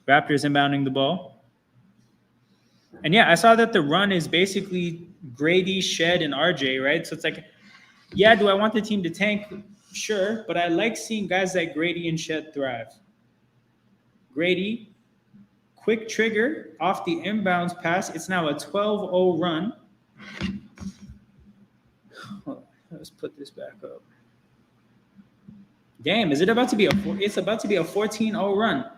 Raptors inbounding the ball. And yeah, I saw that the run is basically Grady, Shed, and RJ, right? So it's like, yeah, do I want the team to tank? Sure, but I like seeing guys like Grady and Shed thrive. Grady, quick trigger off the inbounds pass. It's now a 12-0 run. Let's put this back up. Damn, is it about to be it's about to be a 14-0 run.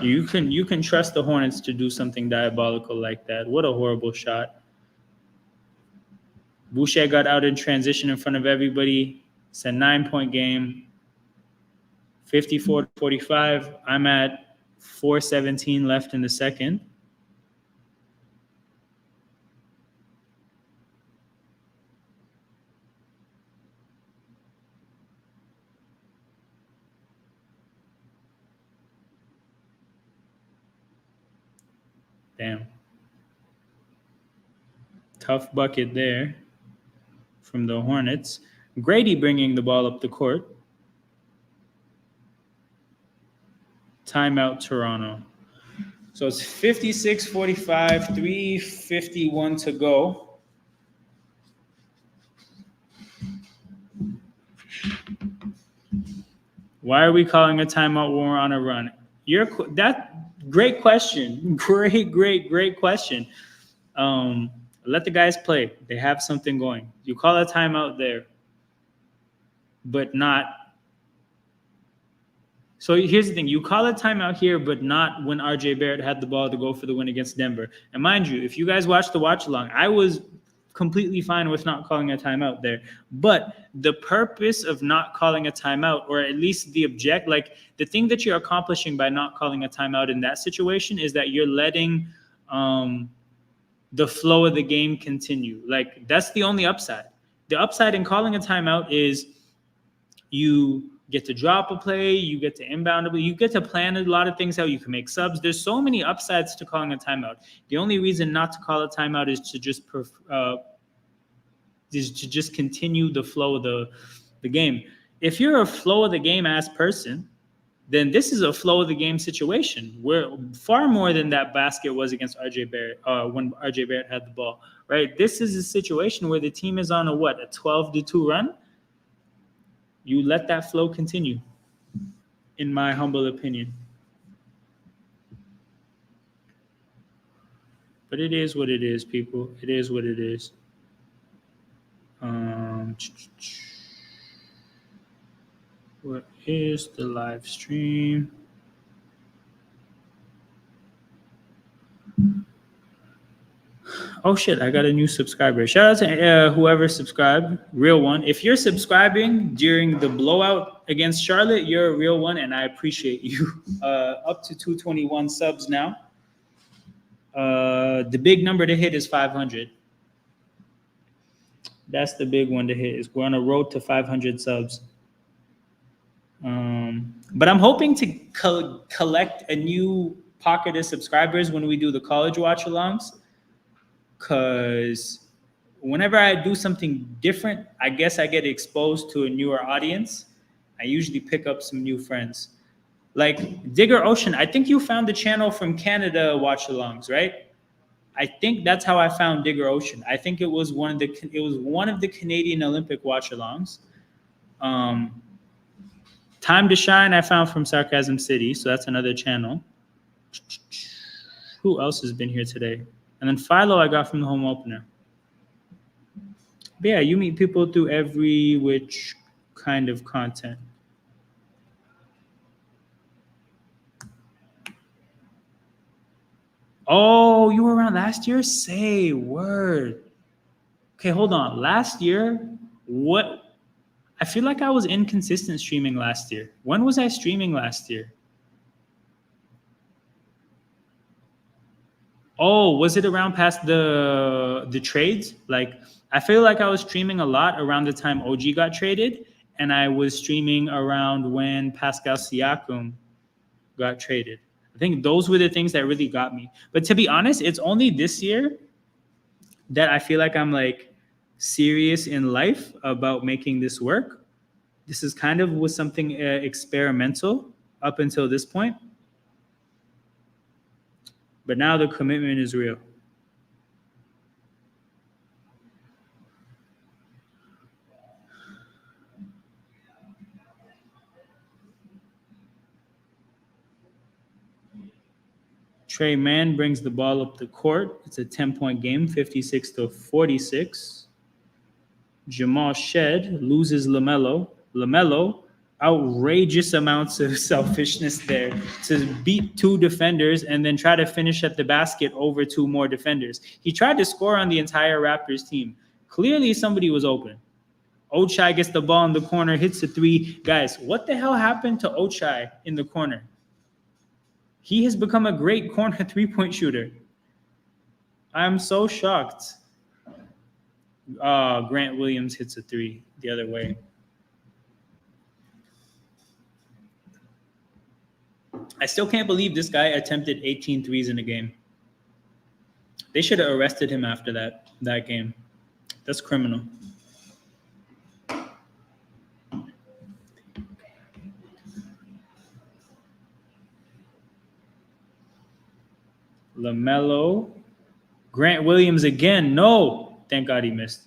You can trust the Hornets to do something diabolical like that. What a horrible shot. Boucher got out in transition in front of everybody. It's a 9-point game. 54-45. I'm at 4:17 left in the second. Damn. Tough bucket there from the Hornets. Grady bringing the ball up the court. Timeout, Toronto. So it's 56-45, 3:51 to go. Why are we calling a timeout when we're on a run? Great question. Great question. Let the guys play. They have something going. You call a timeout there, but not. So here's the thing. You call a timeout here, but not when RJ Barrett had the ball to go for the win against Denver. And mind you, if you guys watched the watch-along, I was completely fine with not calling a timeout there. But the purpose of not calling a timeout, or at least the thing that you're accomplishing by not calling a timeout in that situation is that you're letting the flow of the game continue. Like, that's the only upside. The upside in calling a timeout is you get to drop a play, you get to inbound a play, you get to plan a lot of things out, you can make subs. There's so many upsides to calling a timeout. The only reason not to call a timeout is to just continue the flow of the game. If you're a flow of the game ass person, then this is a flow of the game situation where far more than that basket was against RJ Barrett when RJ Barrett had the ball, right? This is a situation where the team is on a 12-2 run. You let that flow continue, in my humble opinion. But it is what it is, people. It is what it is. What is the live stream? Oh shit, I got a new subscriber. Shout out to whoever subscribed, real one. If you're subscribing during the blowout against Charlotte, you're a real one, and I appreciate you. Up to 221 subs now. The big number to hit is 500. That's the big one to hit. Is we're on a road to 500 subs. But I'm hoping to collect a new pocket of subscribers when we do the college watch-alongs. Because whenever I do something different, I guess I get exposed to a newer audience. I usually pick up some new friends. Like Digger Ocean, I think you found the channel from Canada watch-alongs, right? I think that's how I found Digger Ocean. I think it was one of the Canadian Olympic watch-alongs. Time to Shine I found from Sarcasm City, so that's another channel. Who else has been here today? And then Philo I got from the home opener. But yeah, you meet people through every which kind of content. Oh, you were around last year? Say word. Okay, hold on. Last year, what? I feel like I was inconsistent streaming last year. When was I streaming last year? Oh, was it around past the trades? Like, I feel like I was streaming a lot around the time OG got traded, and I was streaming around when Pascal Siakam got traded. I think those were the things that really got me. But to be honest, it's only this year that I feel like I'm like serious in life about making this work. This is kind of was something experimental up until this point. But now the commitment is real. Trey Mann brings the ball up the court. It's a 10-point game, 56-46. Jamal Shed loses LaMelo. LaMelo, outrageous amounts of selfishness there to beat two defenders and then try to finish at the basket over two more defenders. He tried to score on the entire Raptors team. Clearly somebody was open. Ochai gets the ball in the corner, hits a three. Guys, what the hell happened to Ochai in the corner? He has become a great corner three-point shooter. I'm so shocked. Grant Williams hits a three the other way. I still can't believe this guy attempted 18 threes in a game. They should have arrested him after that game. That's criminal. LaMelo. Grant Williams again. No. Thank God he missed.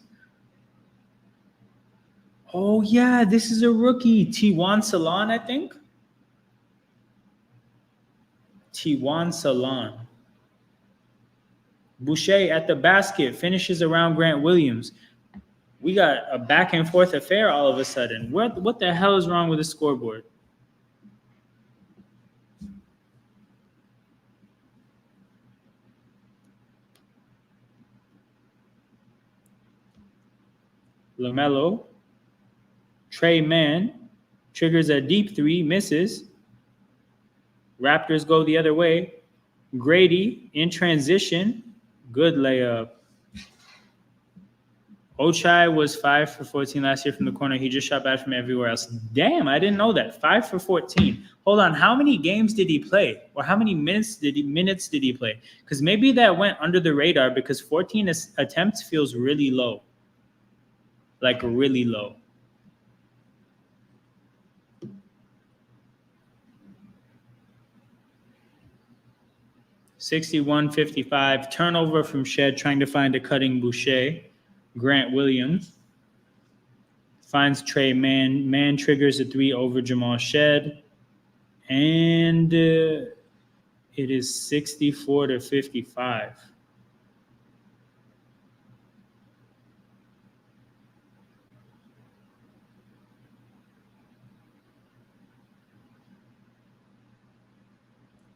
Oh, yeah. This is a rookie. T1 Salon, I think. T1 Salon. Boucher at the basket. Finishes around Grant Williams. We got a back and forth affair all of a sudden. What the hell is wrong with the scoreboard? LaMelo, Trey Mann triggers a deep three, misses. Raptors go the other way. Grady in transition, good layup. Ochai was 5 for 14 last year from the corner. He just shot bad from everywhere else. Damn, I didn't know that. 5 for 14. Hold on, how many games did he play? Or how many minutes did he play? Because maybe that went under the radar because 14 attempts feels really low. Like really low. 61-55. Turnover from Shed trying to find a cutting Boucher. Grant Williams finds Trey Mann. Mann triggers a 3 over Jamal Shed. And it is 64-55.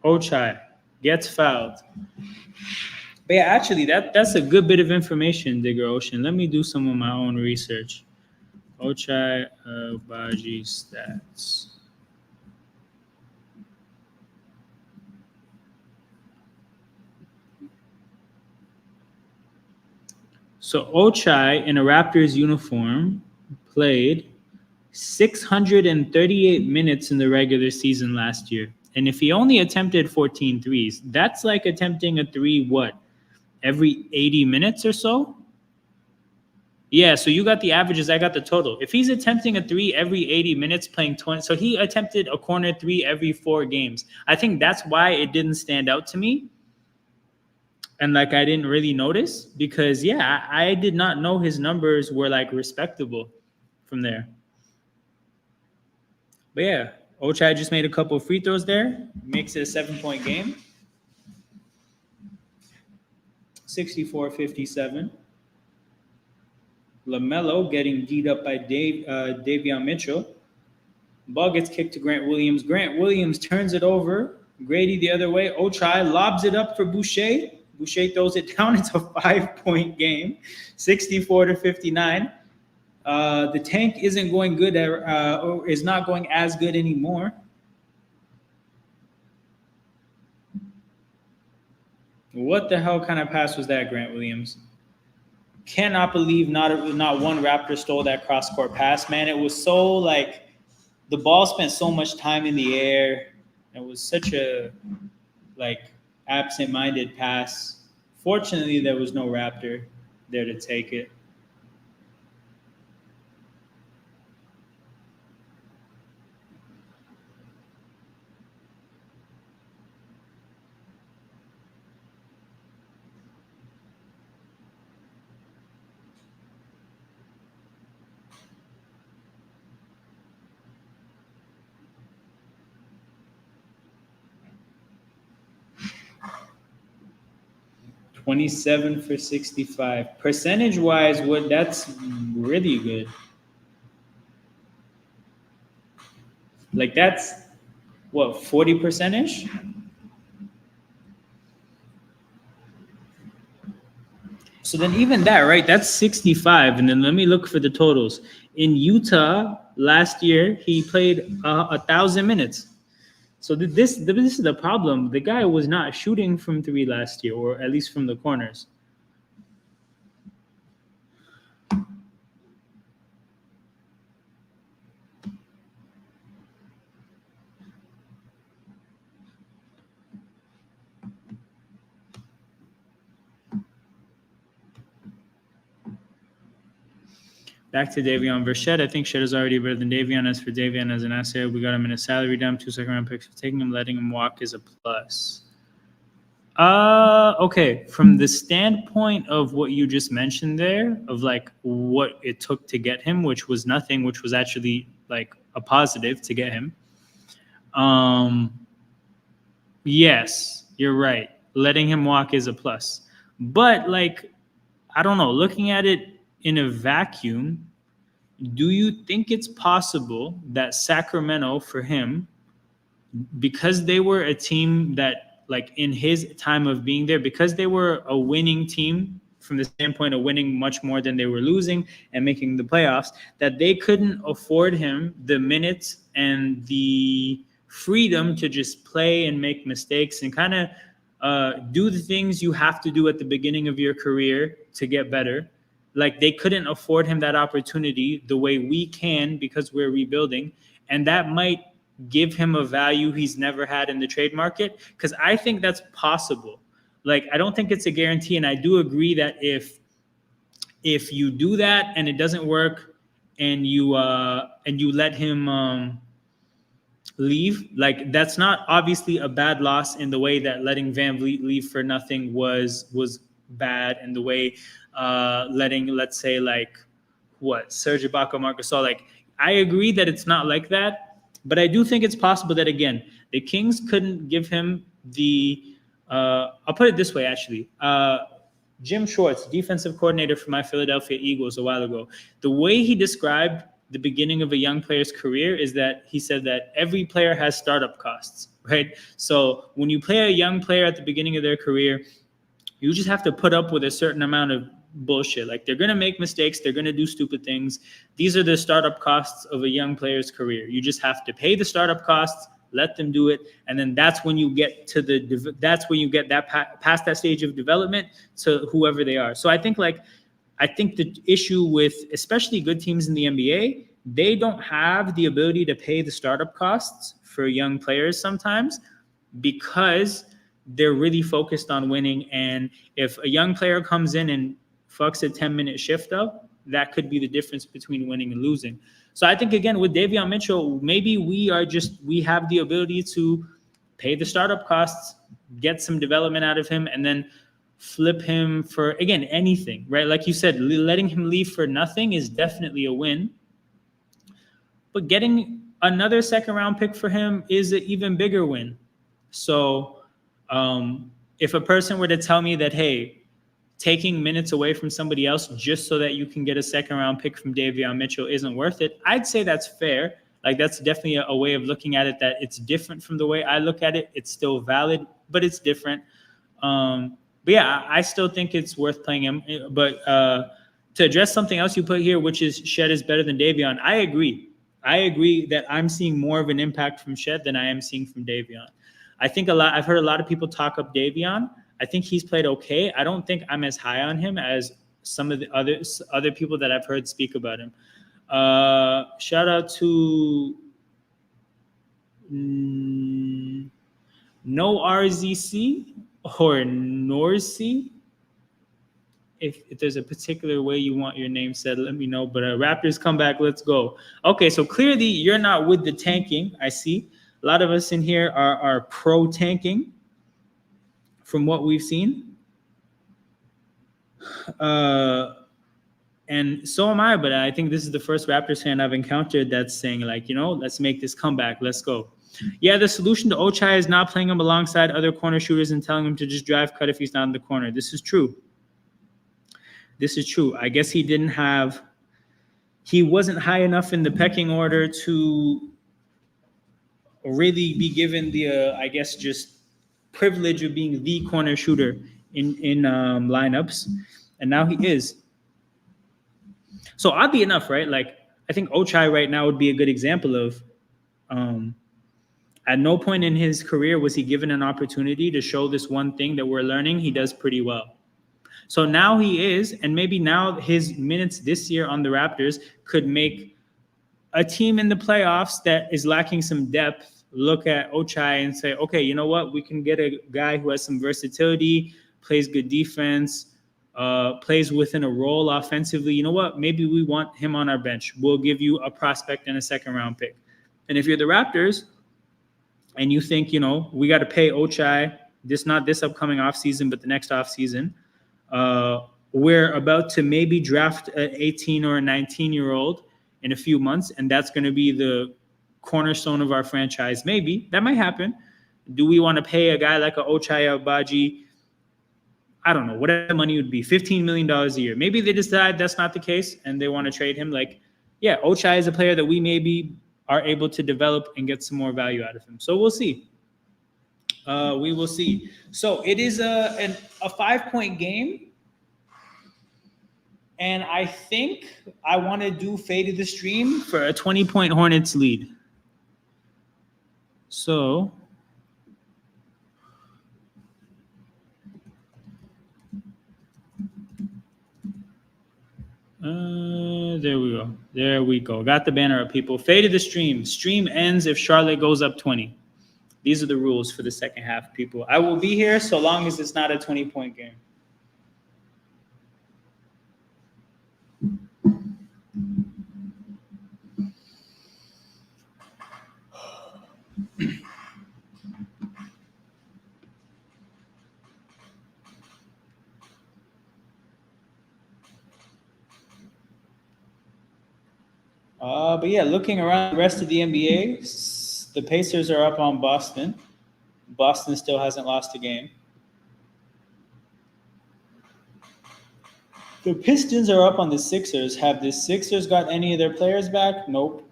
Ochai gets fouled. But yeah, actually, that's a good bit of information, Digger Ocean. Let me do some of my own research. Ochai Baji stats. So Ochai in a Raptors uniform played 638 minutes in the regular season last year. And if he only attempted 14 threes, that's like attempting a three, what, every 80 minutes or so? Yeah, so you got the averages, I got the total. If he's attempting a three every 80 minutes playing 20, so he attempted a corner three every 4 games. I think that's why it didn't stand out to me. And like I didn't really notice because, yeah, I did not know his numbers were like respectable from there. But yeah, Ochai just made a couple of free throws there. Makes it a 7-point game. 64-57. LaMelo getting D'd up by Davion Mitchell. Ball gets kicked to Grant Williams. Grant Williams turns it over. Grady the other way. Ochai lobs it up for Boucher. Boucher throws it down. It's a 5-point game. 64-59. The tank isn't going good or is not going as good anymore. What the hell kind of pass was that, Grant Williams? Cannot believe not one Raptor stole that cross-court pass, man. It was so like the ball spent so much time in the air. It was such a like absent-minded pass. Fortunately, there was no Raptor there to take it. $27 for 65. Percentage-wise, that's really good. Like that's what, 40%-ish? So then even that, right? That's 65. And then let me look for the totals. In Utah last year, he played 1,000 minutes. So this is the problem. The guy was not shooting from three last year, or at least from the corners. Back to Davion versus Shed. I think Shed is already better than Davion. As for Davion as an asset, we got him in a salary dump, 2 second-round picks. For taking him, letting him walk is a plus. Okay. From the standpoint of what you just mentioned there, of like what it took to get him, which was nothing, which was actually like a positive to get him. Yes, you're right. Letting him walk is a plus. But like, I don't know, looking at it in a vacuum, do you think it's possible that Sacramento, for him, because they were a team that, like in his time of being there, because they were a winning team from the standpoint of winning much more than they were losing and making the playoffs, that they couldn't afford him the minutes and the freedom to just play and make mistakes and kind of do the things you have to do at the beginning of your career to get better. Like they couldn't afford him that opportunity the way we can because we're rebuilding. And that might give him a value he's never had in the trade market, because I think that's possible. Like, I don't think it's a guarantee. And I do agree that if you do that and it doesn't work and you let him leave. Like, that's not obviously a bad loss in the way that letting Van Vliet leave for nothing was bad, and the way letting, let's say, like, Serge Ibaka, Marc Gasol, like, I agree that it's not like that, but I do think it's possible that, again, the Kings couldn't give him the I'll put it this way, actually. Jim Schwartz, defensive coordinator for my Philadelphia Eagles a while ago, the way he described the beginning of a young player's career is that he said that every player has startup costs, right? So when you play a young player at the beginning of their career, you just have to put up with a certain amount of bullshit. Like, they're going to make mistakes. They're going to do stupid things. These are the startup costs of a young player's career. You just have to pay the startup costs, let them do it. And then that's when you get to past that stage of development to whoever they are. So I think the issue with especially good teams in the NBA, they don't have the ability to pay the startup costs for young players sometimes, because they're really focused on winning. And if a young player comes in and fucks a 10-minute shift up, that could be the difference between winning and losing. So I think, again, with Davion Mitchell, maybe we have the ability to pay the startup costs, get some development out of him, and then flip him for, again, anything, right? Like you said, letting him leave for nothing is definitely a win. But getting another second-round pick for him is an even bigger win. So if a person were to tell me that, hey, taking minutes away from somebody else just so that you can get a second-round pick from Davion Mitchell isn't worth it, I'd say that's fair. Like, that's definitely a way of looking at it that it's different from the way I look at it. It's still valid, but it's different. But yeah, I still think it's worth playing him. But to address something else you put here, which is Shed is better than Davion, I agree. I agree that I'm seeing more of an impact from Shed than I am seeing from Davion. I've heard a lot of people talk up Davion. I think he's played okay. I don't think I'm as high on him as some of the other people that I've heard speak about him. Shout out to No RZC or Norc. If there's a particular way you want your name said, let me know. But Raptors come back. Let's go. Okay, so clearly you're not with the tanking. I see. A lot of us in here are pro tanking from what we've seen. And so am I, but I think this is the first Raptors fan I've encountered that's saying, like, let's make this comeback. Let's go. Yeah, the solution to Ochai is not playing him alongside other corner shooters and telling him to just drive cut if he's not in the corner. This is true. I guess he wasn't high enough in the pecking order to really be given the, I guess, just privilege of being the corner shooter in lineups. And now he is. So oddly enough, right? Like, I think Ochai right now would be a good example of, at no point in his career was he given an opportunity to show this one thing that we're learning he does pretty well. So now he is, and maybe now his minutes this year on the Raptors could make a team in the playoffs that is lacking some depth look at Ochai and say, okay, you know what? We can get a guy who has some versatility, plays good defense, plays within a role offensively. You know what? Maybe we want him on our bench. We'll give you a prospect and a second-round pick. And if you're the Raptors and you think, we got to pay Ochai, not this upcoming offseason, but the next offseason, we're about to maybe draft an 18 or a 19-year-old in a few months, and that's going to be the cornerstone of our franchise. Maybe that might happen. Do we want to pay a guy like a Ochai Agbaji, I don't know, whatever the money would be, $15 million a year? Maybe they decide that's not the case and they want to trade him. Like, yeah, Ochai is a player that we maybe are able to develop and get some more value out of him. So we'll see. We will see. So it is a 5-point game. And I think I want to do fade of the stream for a 20-point Hornets lead. So there we go. Got the banner up, people. Fade of the stream. Stream ends if Charlotte goes up 20. These are the rules for the second half, people. I will be here so long as it's not a 20-point game. But yeah, looking around the rest of the NBA, the Pacers are up on Boston. Boston still hasn't lost a game. The Pistons are up on the Sixers. Have the Sixers got any of their players back? Nope.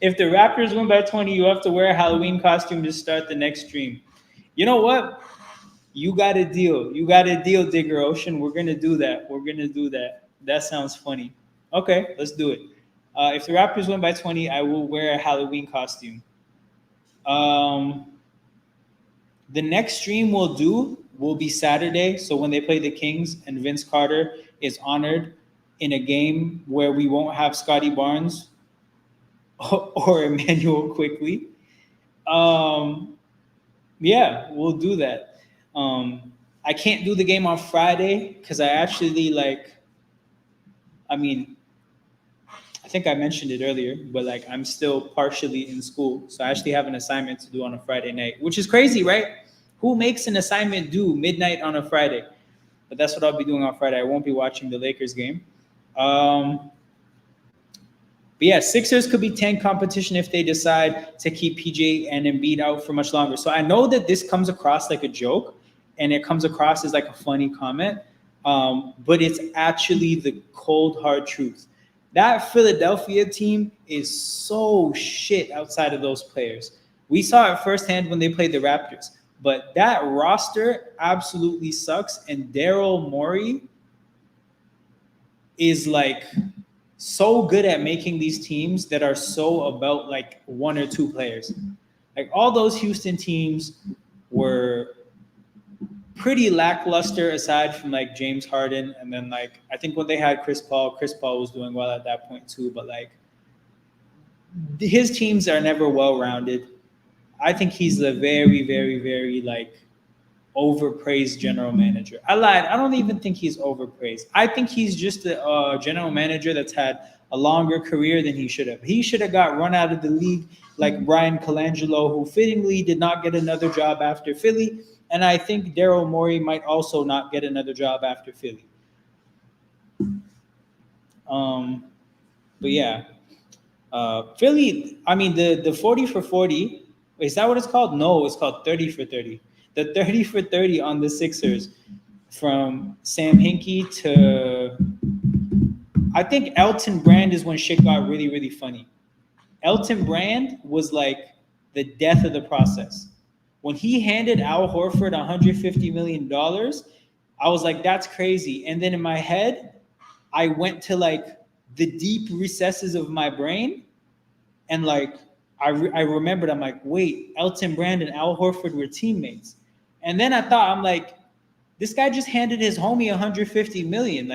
If the Raptors win by 20, you have to wear a Halloween costume to start the next stream. You know what? You got a deal. You got a deal, Digger Ocean. We're going to do that. We're going to do that. That sounds funny. Okay, let's do it. If the Raptors win by 20, I will wear a Halloween costume. The next stream we'll do will be Saturday. So when they play the Kings and Vince Carter is honored in a game where we won't have Scotty Barnes or Emmanuel Quickly. Yeah, we'll do that. I can't do the game on Friday because I actually I think I mentioned it earlier, but I'm still partially in school. So I actually have an assignment to do on a Friday night, which is crazy, right? Who makes an assignment due midnight on a Friday? But that's what I'll be doing on Friday. I won't be watching the Lakers game. But yeah, Sixers could be tank competition if they decide to keep PJ and Embiid out for much longer. So I know that this comes across like a joke and it comes across as like a funny comment, but it's actually the cold, hard truth. That Philadelphia team is so shit outside of those players. We saw it firsthand when they played the Raptors. But that roster absolutely sucks. And Daryl Morey is so good at making these teams that are so about one or two players. All those Houston teams were pretty lackluster aside from James Harden. And then I think when they had Chris Paul was doing well at that point too. But his teams are never well-rounded. I think he's a very, very, very overpraised general manager. I lied. I don't even think he's overpraised. I think he's just a general manager that's had a longer career than he should have. He should have got run out of the league like Brian Colangelo, who fittingly did not get another job after Philly. And I think Daryl Morey might also not get another job after Philly. But yeah, Philly, the 40 for 40, is that what it's called? No, it's called 30 for 30. The 30 for 30 on the Sixers from Sam Hinkie to, I think Elton Brand is when shit got really, really funny. Elton Brand was the death of the process. When he handed Al Horford $150 million, I was like, that's crazy. And then in my head, I went to the deep recesses of my brain and I remembered, I'm like, wait, Elton Brand and Al Horford were teammates. And then I thought, I'm like, this guy just handed his homie $150 million.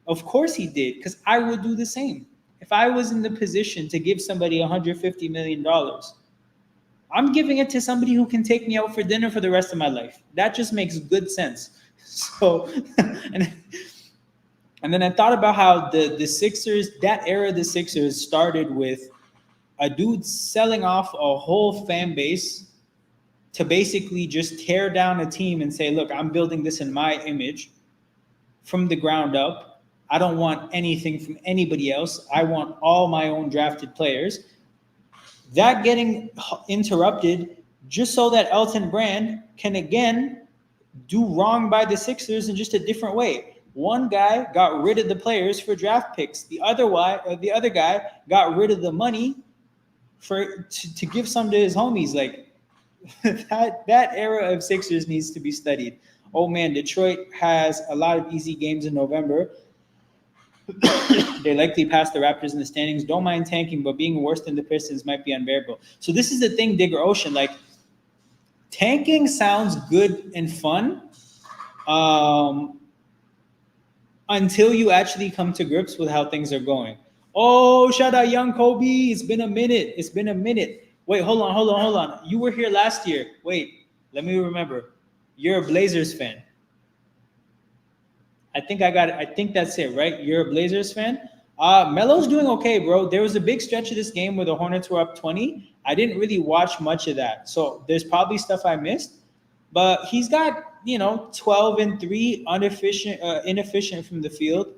Of course he did, because I would do the same. If I was in the position to give somebody $150 million, I'm giving it to somebody who can take me out for dinner for the rest of my life. That just makes good sense. So, and then I thought about how the Sixers, that era of the Sixers started with a dude selling off a whole fan base to basically just tear down a team and say, look, I'm building this in my image from the ground up. I don't want anything from anybody else. I want all my own drafted players. That getting interrupted just so that Elton Brand can again do wrong by the Sixers in just a different way. One guy got rid of the players for draft picks. The other guy got rid of the money to give some to his homies. That era of Sixers needs to be studied. Oh man, Detroit has a lot of easy games in November. They likely passed the Raptors in the standings. Don't mind tanking, but being worse than the Pistons might be unbearable. So this is the thing, Digger Ocean. Tanking sounds good and fun until you actually come to grips with how things are going. Oh, shout out Young Kobe. It's been a minute. Wait, hold on. You were here last year. Wait, let me remember. You're a Blazers fan. I think I got it. I think that's it, right? You're a Blazers fan? Melo's doing okay, bro. There was a big stretch of this game where the Hornets were up 20. I didn't really watch much of that. So there's probably stuff I missed. But he's got 12 and 3, inefficient from the field.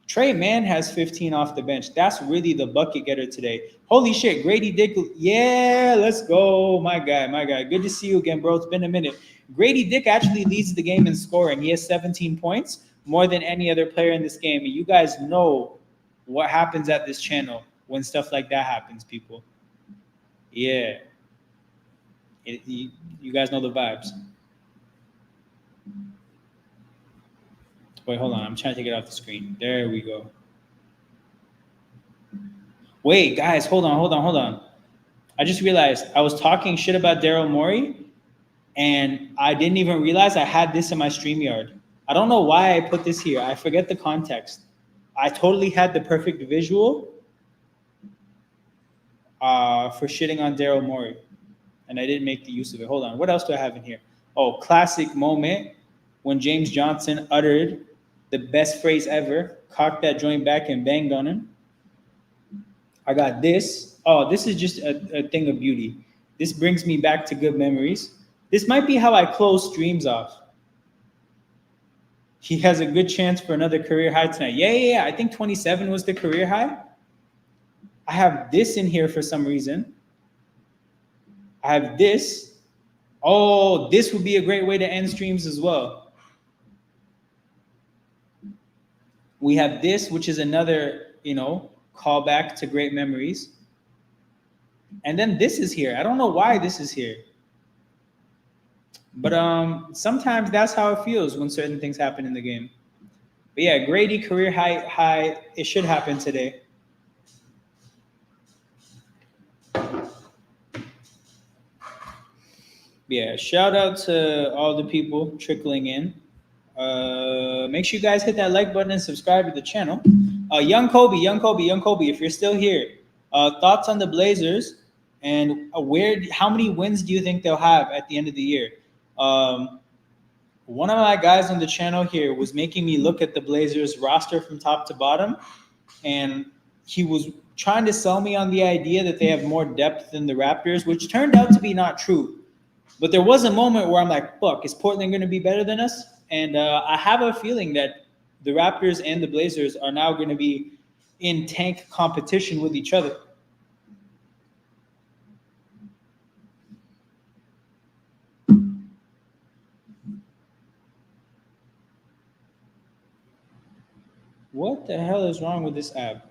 Trey Mann has 15 off the bench. That's really the bucket getter today. Holy shit, Grady Dick. Yeah, let's go. My guy. Good to see you again, bro. It's been a minute. Grady Dick actually leads the game in scoring. He has 17 points, more than any other player in this game. And you guys know what happens at this channel when stuff like that happens, people. Yeah. You guys know the vibes. Wait, hold on. I'm trying to take it off the screen. There we go. Wait, guys, hold on. I just realized I was talking shit about Daryl Morey, and I didn't even realize I had this in my StreamYard. I don't know why I put this here. I forget the context. I totally had the perfect visual for shitting on Daryl Morey, and I didn't make the use of it. Hold on. What else do I have in here? Oh, classic moment when James Johnson uttered the best phrase ever, cocked that joint back and banged on him. I got this. Oh, this is just a thing of beauty. This brings me back to good memories. This might be how I close streams off. He has a good chance for another career high tonight. Yeah. I think 27 was the career high. I have this in here for some reason. I have this. Oh, this would be a great way to end streams as well. We have this, which is another, callback to great memories. And then this is here. I don't know why this is here. But sometimes that's how it feels when certain things happen in the game. But yeah, Grady career high. It should happen today. Yeah, shout out to all the people trickling in. Make sure you guys hit that like button and subscribe to the channel. Young Kobe, if you're still here, thoughts on the Blazers and how many wins do you think they'll have at the end of the year? One of my guys on the channel here was making me look at the Blazers roster from top to bottom, and he was trying to sell me on the idea that they have more depth than the Raptors, which turned out to be not true. But there was a moment where I'm like, fuck, is Portland going to be better than us? And I have a feeling that the Raptors and the Blazers are now going to be in tank competition with each other. What the hell is wrong with this app?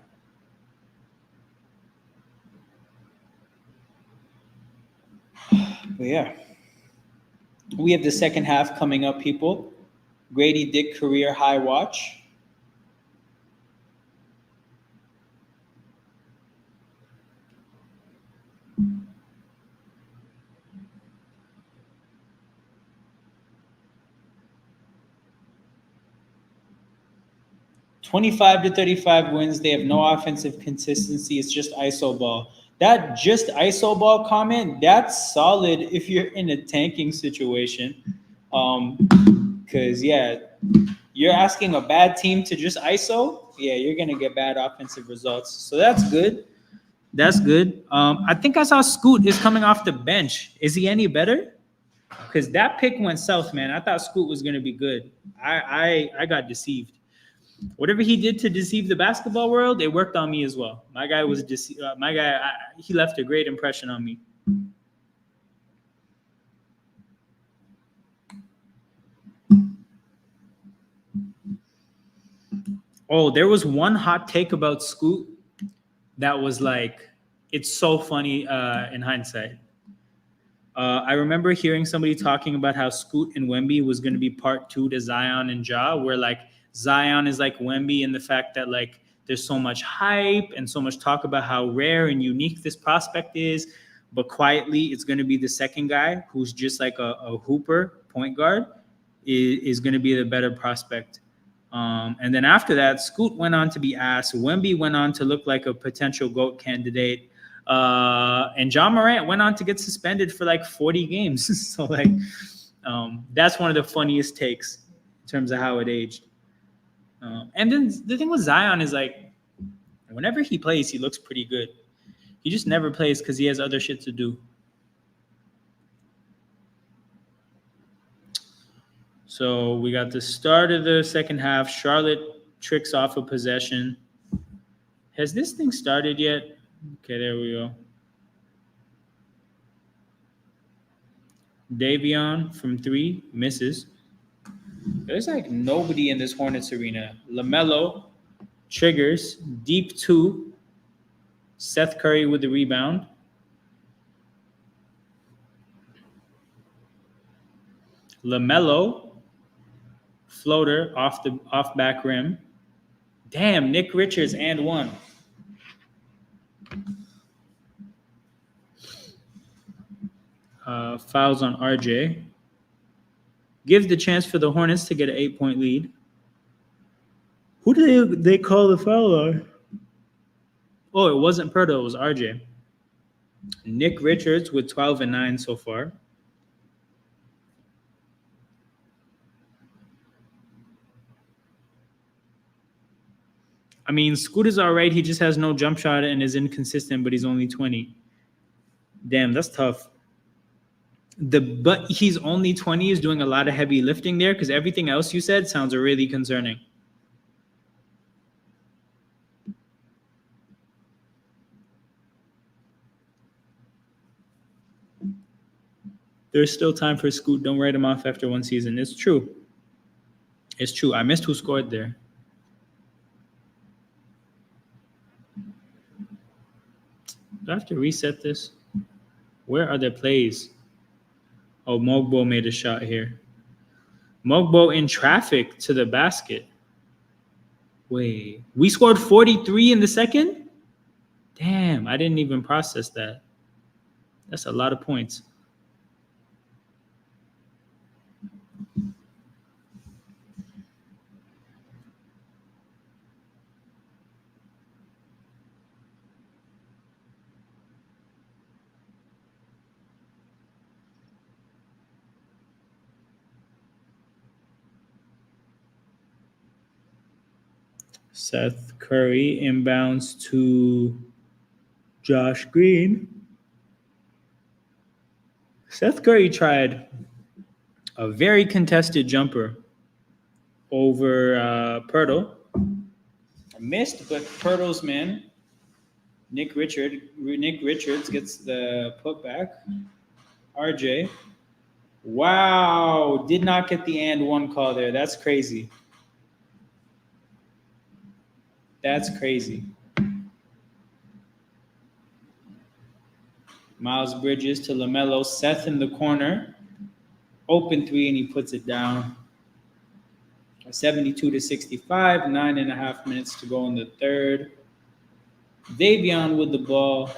But yeah. We have the second half coming up, people. Grady Dick career high watch. $25 to $35 wins. They have no offensive consistency. It's just ISO ball. That just ISO ball comment, that's solid if you're in a tanking situation. Because, yeah, you're asking a bad team to just ISO. Yeah, you're going to get bad offensive results. So that's good. That's good. I think I saw Scoot is coming off the bench. Is he any better? Because that pick went south, man. I thought Scoot was going to be good. I got deceived. Whatever he did to deceive the basketball world, it worked on me as well. My guy was he left a great impression on me. Oh, there was one hot take about Scoot that was like, it's so funny in hindsight. I remember hearing somebody talking about how Scoot and Wemby was going to be part 2 to Zion and Ja, where like Zion is like Wemby, and the fact that like there's so much hype and so much talk about how rare and unique this prospect is, but quietly it's going to be the second guy who's just like a hooper point guard is going to be the better prospect. And then after that, Scoot went on to be ass. Wemby went on to look like a potential GOAT candidate. And John Morant went on to get suspended for like 40 games. So like that's one of the funniest takes in terms of how it aged. And then the thing with Zion is like, whenever he plays, he looks pretty good. He just never plays because he has other shit to do. So we got the start of the second half. Charlotte tricks off a possession. Has this thing started yet? Okay, there we go. Davion from 3 misses. There's like nobody in this Hornets arena. LaMelo triggers deep 2. Seth Curry with the rebound. LaMelo floater off back rim. Damn, Nick Richards and 1. Fouls on RJ. Gives the chance for the Hornets to get an 8-point lead. Who do they call the foul on? Oh, it wasn't Perdo, it was RJ. Nick Richards with 12 and 9 so far. I mean, Scoot is all right. He just has no jump shot and is inconsistent, but he's only 20. Damn, that's tough. But he's only 20 is doing a lot of heavy lifting there because everything else you said sounds really concerning. There's still time for Scoot. Don't write him off after 1 season. It's true. It's true. I missed who scored there. Do I have to reset this? Where are the plays? Oh, Mogbo made a shot here. Mogbo in traffic to the basket. Wait, we scored 43 in the second? Damn, I didn't even process that. That's a lot of points. Seth Curry inbounds to Josh Green. Seth Curry tried a very contested jumper over Pirtle. Missed, but Pirtle's man, Nick Richards gets the putback. RJ. Wow, did not get the and 1 call there. That's crazy. That's crazy. Miles Bridges to LaMelo. Seth in the corner. Open 3, and he puts it down. 72-65. 9.5 minutes to go in the third. Davion with the ball.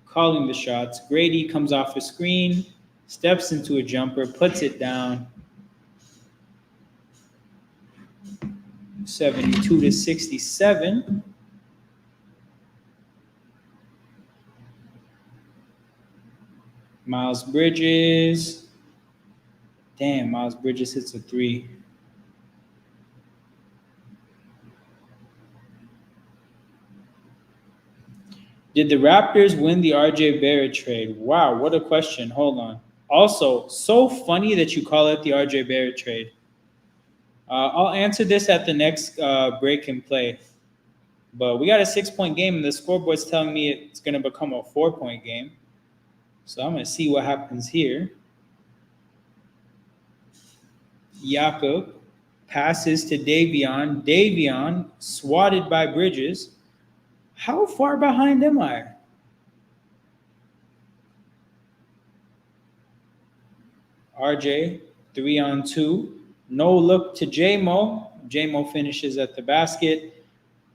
Calling the shots. Grady comes off a screen. Steps into a jumper. Puts it down. 72-67. Miles Bridges. Damn, Miles Bridges hits a 3. Did the Raptors win the RJ Barrett trade? Wow, what a question. Hold on. Also, so funny that you call it the RJ Barrett trade. I'll answer this at the next break and play. But we got a 6-point game, and the scoreboard's telling me it's going to become a 4-point game. So I'm going to see what happens here. Jakob passes to Davion. Davion swatted by Bridges. How far behind am I? RJ, 3-on-2. No look to J-Mo. J-Mo finishes at the basket.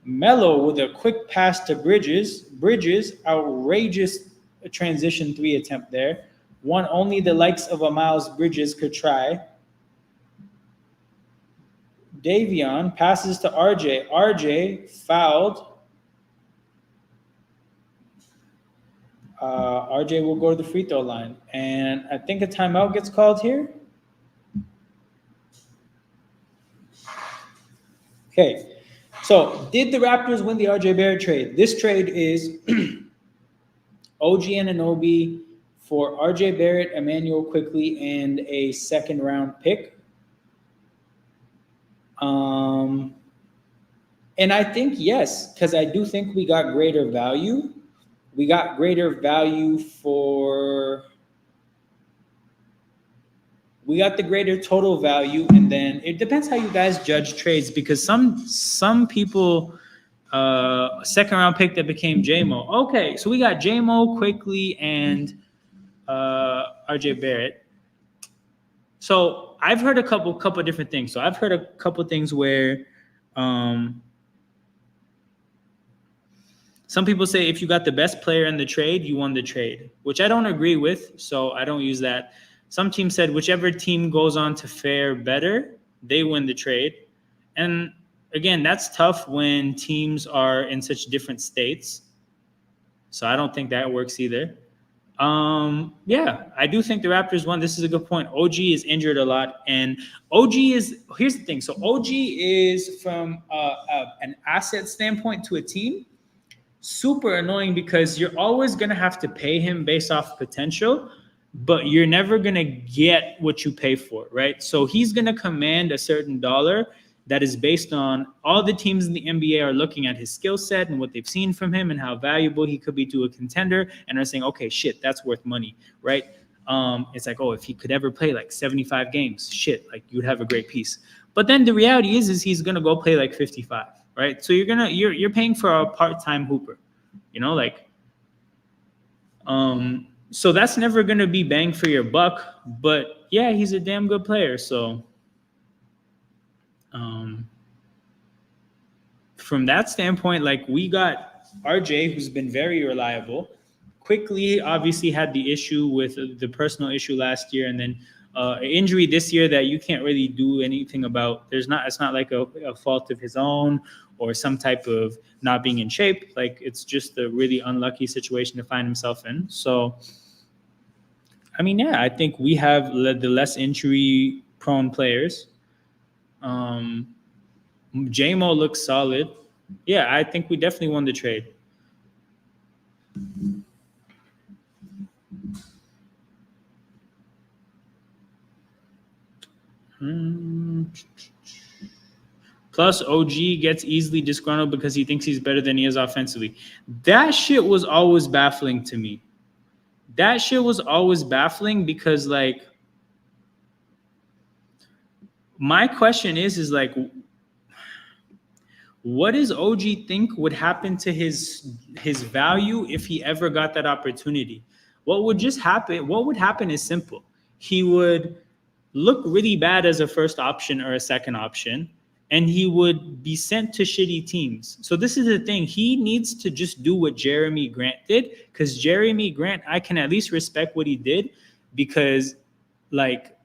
Melo with a quick pass to Bridges. Bridges, outrageous transition 3 attempt there. One only the likes of a Miles Bridges could try. Davion passes to RJ. RJ fouled. RJ will go to the free throw line. And I think a timeout gets called here. Okay, so did the Raptors win the RJ Barrett trade? This trade is OG Anunoby for RJ Barrett, Emmanuel Quickley, and a 2nd-round pick. And I think, yes, because I do think we got greater value. We got greater value for... We got the greater total value, and then it depends how you guys judge trades, because some people second round pick that became JMO. Okay, so we got JMO quickly and RJ Barrett. So I've heard a couple different things. So I've heard a couple things where some people say if you got the best player in the trade, you won the trade, which I don't agree with. So I don't use that. Some teams said whichever team goes on to fare better, they win the trade. And again, that's tough when teams are in such different states. So I don't think that works either. Yeah, I do think the Raptors won. This is a good point. OG is injured a lot, and here's the thing. So OG is, from an asset standpoint to a team, super annoying, because you're always going to have to pay him based off potential, but you're never going to get what you pay for, right? So he's going to command a certain dollar that is based on all the teams in the NBA are looking at his skill set and what they've seen from him and how valuable he could be to a contender, and are saying, okay, shit, that's worth money, right? It's like, oh, if he could ever play like 75 games, shit, like you'd have a great piece. But then the reality is he's gonna go play like 55, right? So you're paying for a part-time hooper, like, so that's never gonna be bang for your buck. But yeah, he's a damn good player. So from that standpoint, like, we got RJ, who's been very reliable. Quickly, obviously, had the issue with the personal issue last year, and then injury this year that you can't really do anything about. It's not like a fault of his own or some type of not being in shape. Like, it's just a really unlucky situation to find himself in. So, I mean, yeah, I think we have the less injury-prone players. JMO looks solid. Yeah, I think we definitely won the trade. Plus, OG gets easily disgruntled because he thinks he's better than he is offensively. That shit was always baffling to me. That shit was always baffling because, like, my question is like, what does OG think would happen to his value if he ever got that opportunity? What would happen is simple. He would look really bad as a first option or a second option, and he would be sent to shitty teams. So this is the thing. He needs to just do what Jeremy Grant did, because Jeremy Grant, I can at least respect what he did, because, like,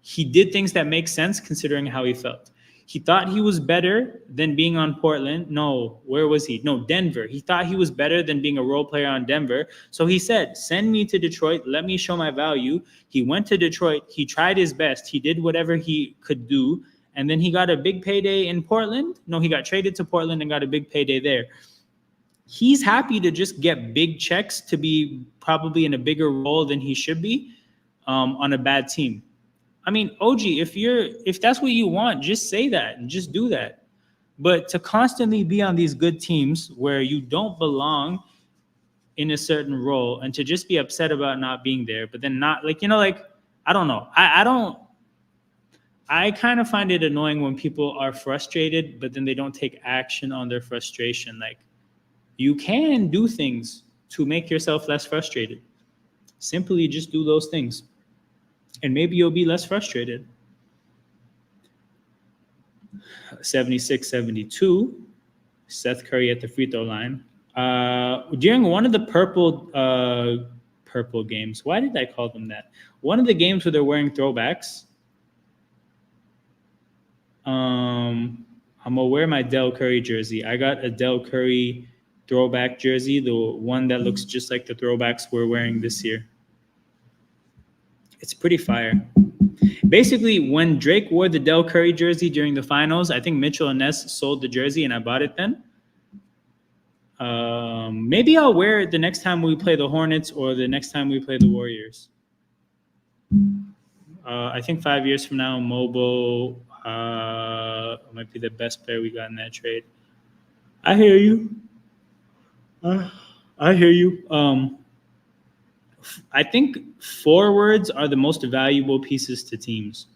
he did things that make sense considering how he felt. He thought he was better than being on Portland. No, where was he? No, Denver. He thought he was better than being a role player on Denver. So he said, send me to Detroit. Let me show my value. He went to Detroit. He tried his best. He did whatever he could do. And then he got a big payday in Portland. No, he got traded to Portland and got a big payday there. He's happy to just get big checks to be probably in a bigger role than he should be on a bad team. I mean, OG, if that's what you want, just say that and just do that. But to constantly be on these good teams where you don't belong in a certain role, and to just be upset about not being there, but then not, like, I don't know. I kind of find it annoying when people are frustrated, but then they don't take action on their frustration. Like, you can do things to make yourself less frustrated. Simply just do those things, and maybe you'll be less frustrated. 76-72, Seth Curry at the free throw line. During one of the purple games, why did I call them that? One of the games where they're wearing throwbacks, I'm gonna wear my Del Curry jersey. I got a Del Curry throwback jersey, the one that looks just like the throwbacks we're wearing this year. It's pretty fire. Basically, when Drake wore the Del Curry jersey during the finals, I think Mitchell and Ness sold the jersey and I bought it then. Maybe I'll wear it the next time we play the Hornets or the next time we play the Warriors. I think 5 years from now, Mobo, Might be the best player we got in that trade. I hear you. I hear you. I think forwards are the most valuable pieces to teams.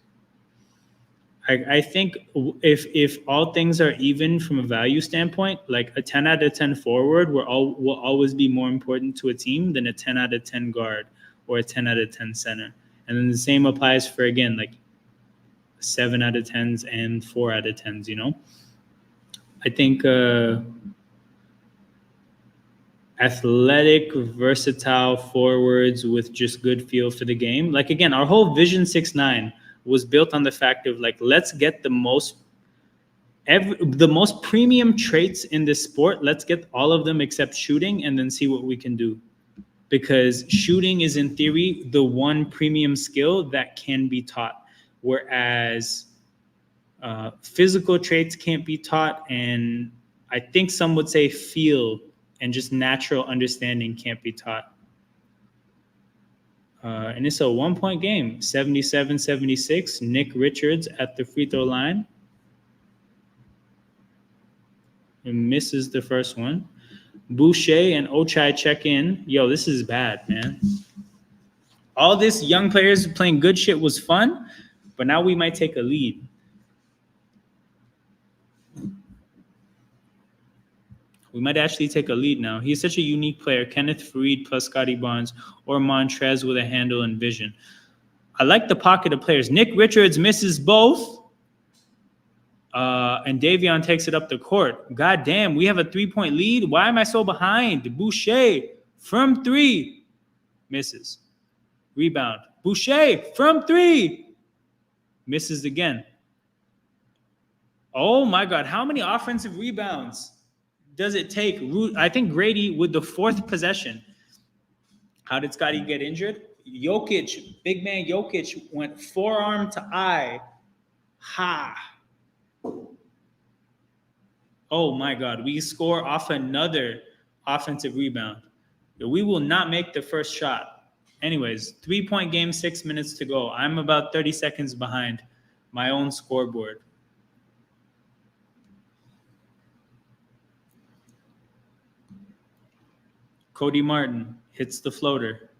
I think if all things are even from a value standpoint, like a 10 out of 10 forward will always be more important to a team than a 10 out of 10 guard or a 10 out of 10 center. And then the same applies for, again, like 7 out of 10s and 4 out of 10s, you know? I think athletic, versatile forwards with just good feel for the game. Like, again, our whole Vision 6-9 was built on the fact of, like, let's get the most premium traits in this sport. Let's get all of them except shooting and then see what we can do. Because shooting is, in theory, the one premium skill that can be taught, whereas physical traits can't be taught, and I think some would say feel and just natural understanding can't be taught. And it's a 1-point game, 77-76. Nick Richards at the free throw line. And misses the first one. Boucher and Ochai check in. Yo, this is bad, man. All this young players playing good shit was fun, but now we might take a lead. We might actually take a lead now. He's such a unique player. Kenneth Faried plus Scotty Barnes or Montrez with a handle and vision. I like the pocket of players. Nick Richards misses both. And Davion takes it up the court. God damn, we have a 3-point lead. Why am I so behind? Boucher from 3. Misses. Rebound. Boucher from 3. Misses again. Oh my God. How many offensive rebounds does it take? I think Grady with the 4th possession. How did Scotty get injured? Jokic, big man Jokic went forearm to eye. Ha. Oh my God. We score off another offensive rebound. We will not make the first shot. Anyways, 3-point game, 6 minutes to go. I'm about 30 seconds behind my own scoreboard. Cody Martin hits the floater.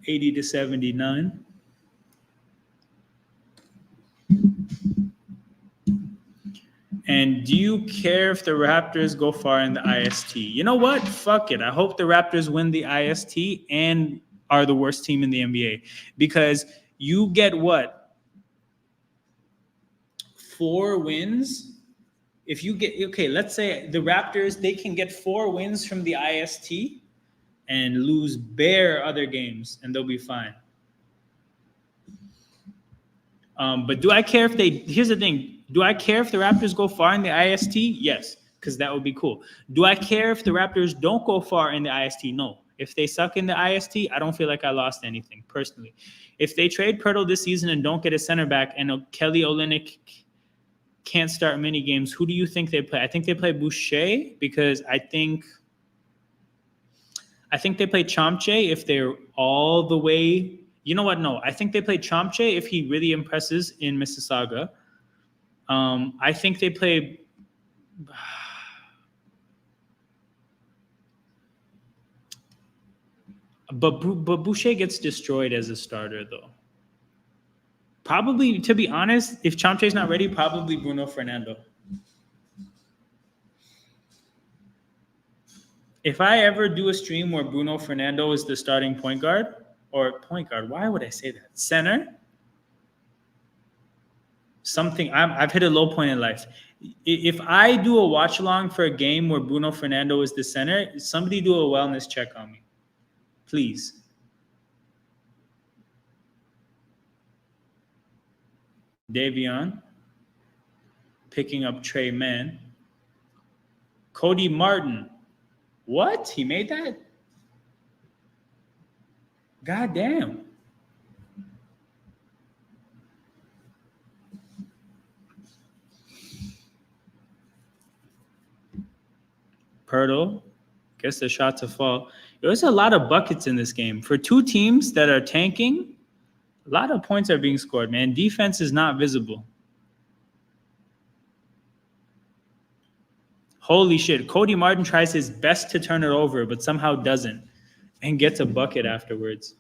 80-79. And do you care if the Raptors go far in the IST? You know what? Fuck it. I hope the Raptors win the IST and are the worst team in the NBA. Because you get what? 4 wins? If you get, okay, let's say the Raptors, they can get 4 wins from the IST and lose bare other games, and they'll be fine. But do I care if here's the thing. Do I care if the Raptors go far in the IST? Yes, because that would be cool. Do I care if the Raptors don't go far in the IST? No. If they suck in the IST, I don't feel like I lost anything, personally. If they trade Pirtle this season and don't get a center back and Kelly Olynyk can't start many games, who do you think they play? I think they play Boucher because I think they play Chomche if they're all the way. You know what? No, I think they play Chomche if he really impresses in Mississauga. I think they play. But Boucher gets destroyed as a starter, though. Probably, to be honest, if Chomche's not ready, probably Bruno Fernando. If I ever do a stream where Bruno Fernando is the starting point guard, why would I say that? Center? I've hit a low point in life. If I do a watch along for a game where Bruno Fernando is the center, somebody do a wellness check on me. Please. Davion picking up Trey Mann. Cody Martin. What? He made that? God damn. Pirtle gets the shot to fall. There's a lot of buckets in this game. For 2 teams that are tanking, A lot of points are being scored, man. Defense is not visible. Holy shit. Cody Martin tries his best to turn it over, but somehow doesn't and gets a bucket afterwards.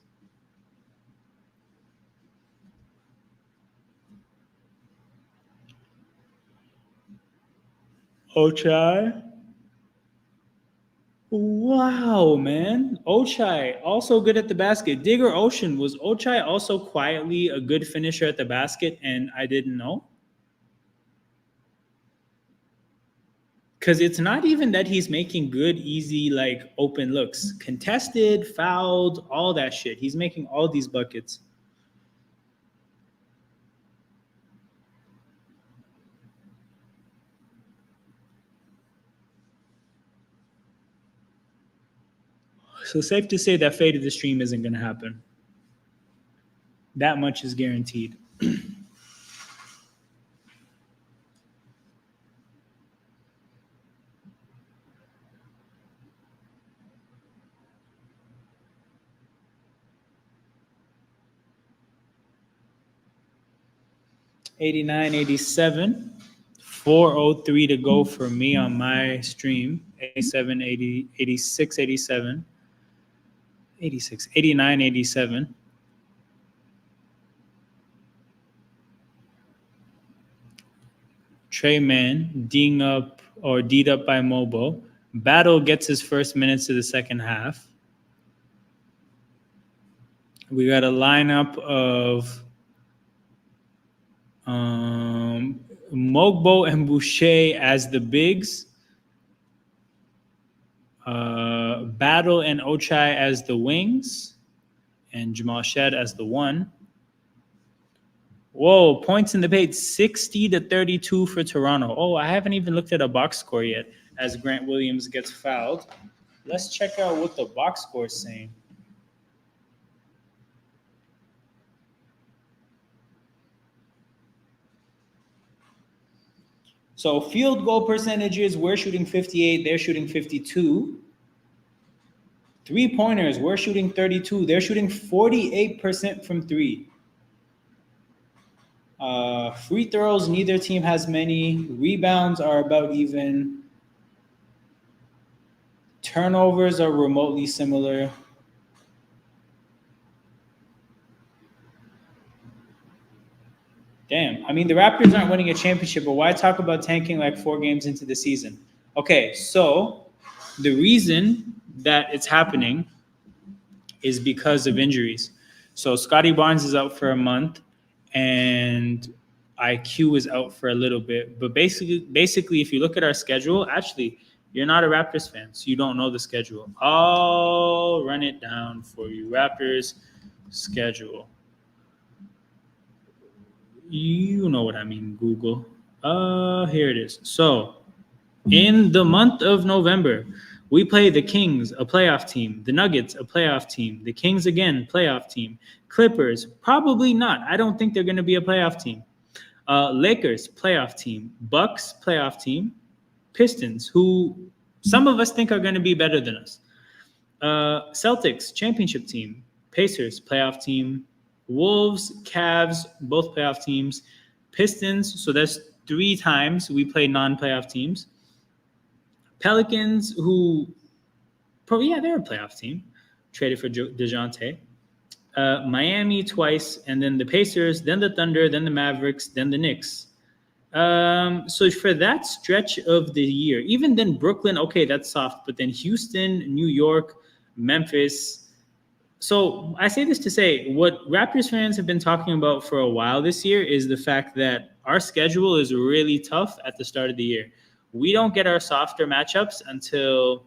Ochai. Wow, man. Ochai, also good at the basket. Digger Ocean, was Ochai also quietly a good finisher at the basket and I didn't know? Because it's not even that he's making good, easy, like open looks. Contested, fouled, all that shit. He's making all these buckets. So safe to say that fade of the stream isn't going to happen. That much is guaranteed. $89, $87. 4:03 to go for me on my stream. 87, 80, 86, 87. 86, 89, 87. Trey Man, D'd up by Mobo. Battle gets his first minutes of the second half. We got a lineup of Mogbo and Boucher as the bigs. Battle and Ochai as the wings. And Jamal Shed as the one. Whoa, points in the paint, 60-32 for Toronto. Oh, I haven't even looked at a box score yet as Grant Williams gets fouled. Let's check out what the box score is saying. So field goal percentages, we're shooting 58, they're shooting 52. Three-pointers, we're shooting 32, they're shooting 48% from three. Free throws, neither team has many. Rebounds are about even. Turnovers are remotely similar. Damn. I mean, the Raptors aren't winning a championship, but why talk about tanking like 4 games into the season? Okay, so the reason that it's happening is because of injuries. So Scotty Barnes is out for a month, and IQ is out for a little bit. But basically, if you look at our schedule, actually, you're not a Raptors fan, so you don't know the schedule. I'll run it down for you. Raptors schedule. You know what I mean, Google. Here it is. So, in the month of November, we play the Kings, a playoff team. The Nuggets, a playoff team. The Kings again, playoff team. Clippers, probably not. I don't think they're going to be a playoff team. Lakers, playoff team. Bucks, playoff team. Pistons, who some of us think are going to be better than us. Celtics, championship team. Pacers, playoff team. Wolves, Cavs, both playoff teams. Pistons, so that's 3 times we play non-playoff teams. Pelicans, who, they're a playoff team. Traded for DeJounte. Miami twice, and then the Pacers, then the Thunder, then the Mavericks, then the Knicks. So for that stretch of the year, even then Brooklyn, okay, that's soft, but then Houston, New York, Memphis. So I say this to say what Raptors fans have been talking about for a while this year is the fact that our schedule is really tough at the start of the year. We don't get our softer matchups until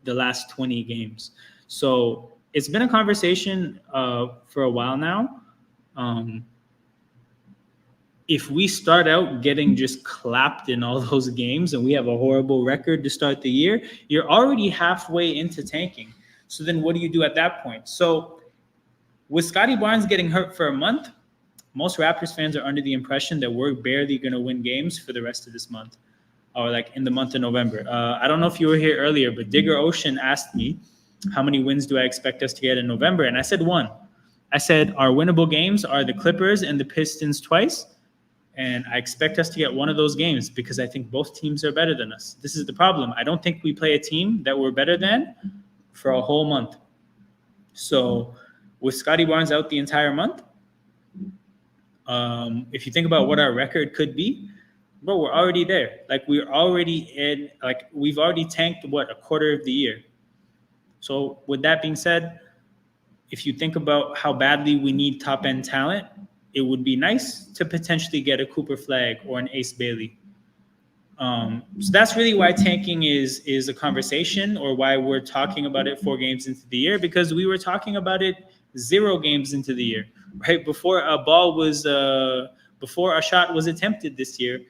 the last 20 games. So it's been a conversation for a while now. If we start out getting just clapped in all those games and we have a horrible record to start the year, you're already halfway into tanking. So then what do you do at that point? So with Scotty Barnes getting hurt for a month, most Raptors fans are under the impression that we're barely going to win games for the rest of this month, or like in the month of November. I don't know if you were here earlier, but Digger Ocean asked me, how many wins do I expect us to get in November? And I said 1. I said our winnable games are the Clippers and the Pistons twice. And I expect us to get one of those games because I think both teams are better than us. This is the problem. I don't think we play a team that we're better than for a whole month. So with Scotty Barnes out the entire month, if you think about what our record could be, bro, we're already there. Like we're already in, like we've already tanked what, a quarter of the year. So with that being said, if you think about how badly we need top end talent, it would be nice to potentially get a Cooper Flag or an Ace Bailey. So that's really why tanking is a conversation, or why we're talking about it 4 games into the year, because we were talking about it 0 games into the year, right? Before a shot was attempted this year,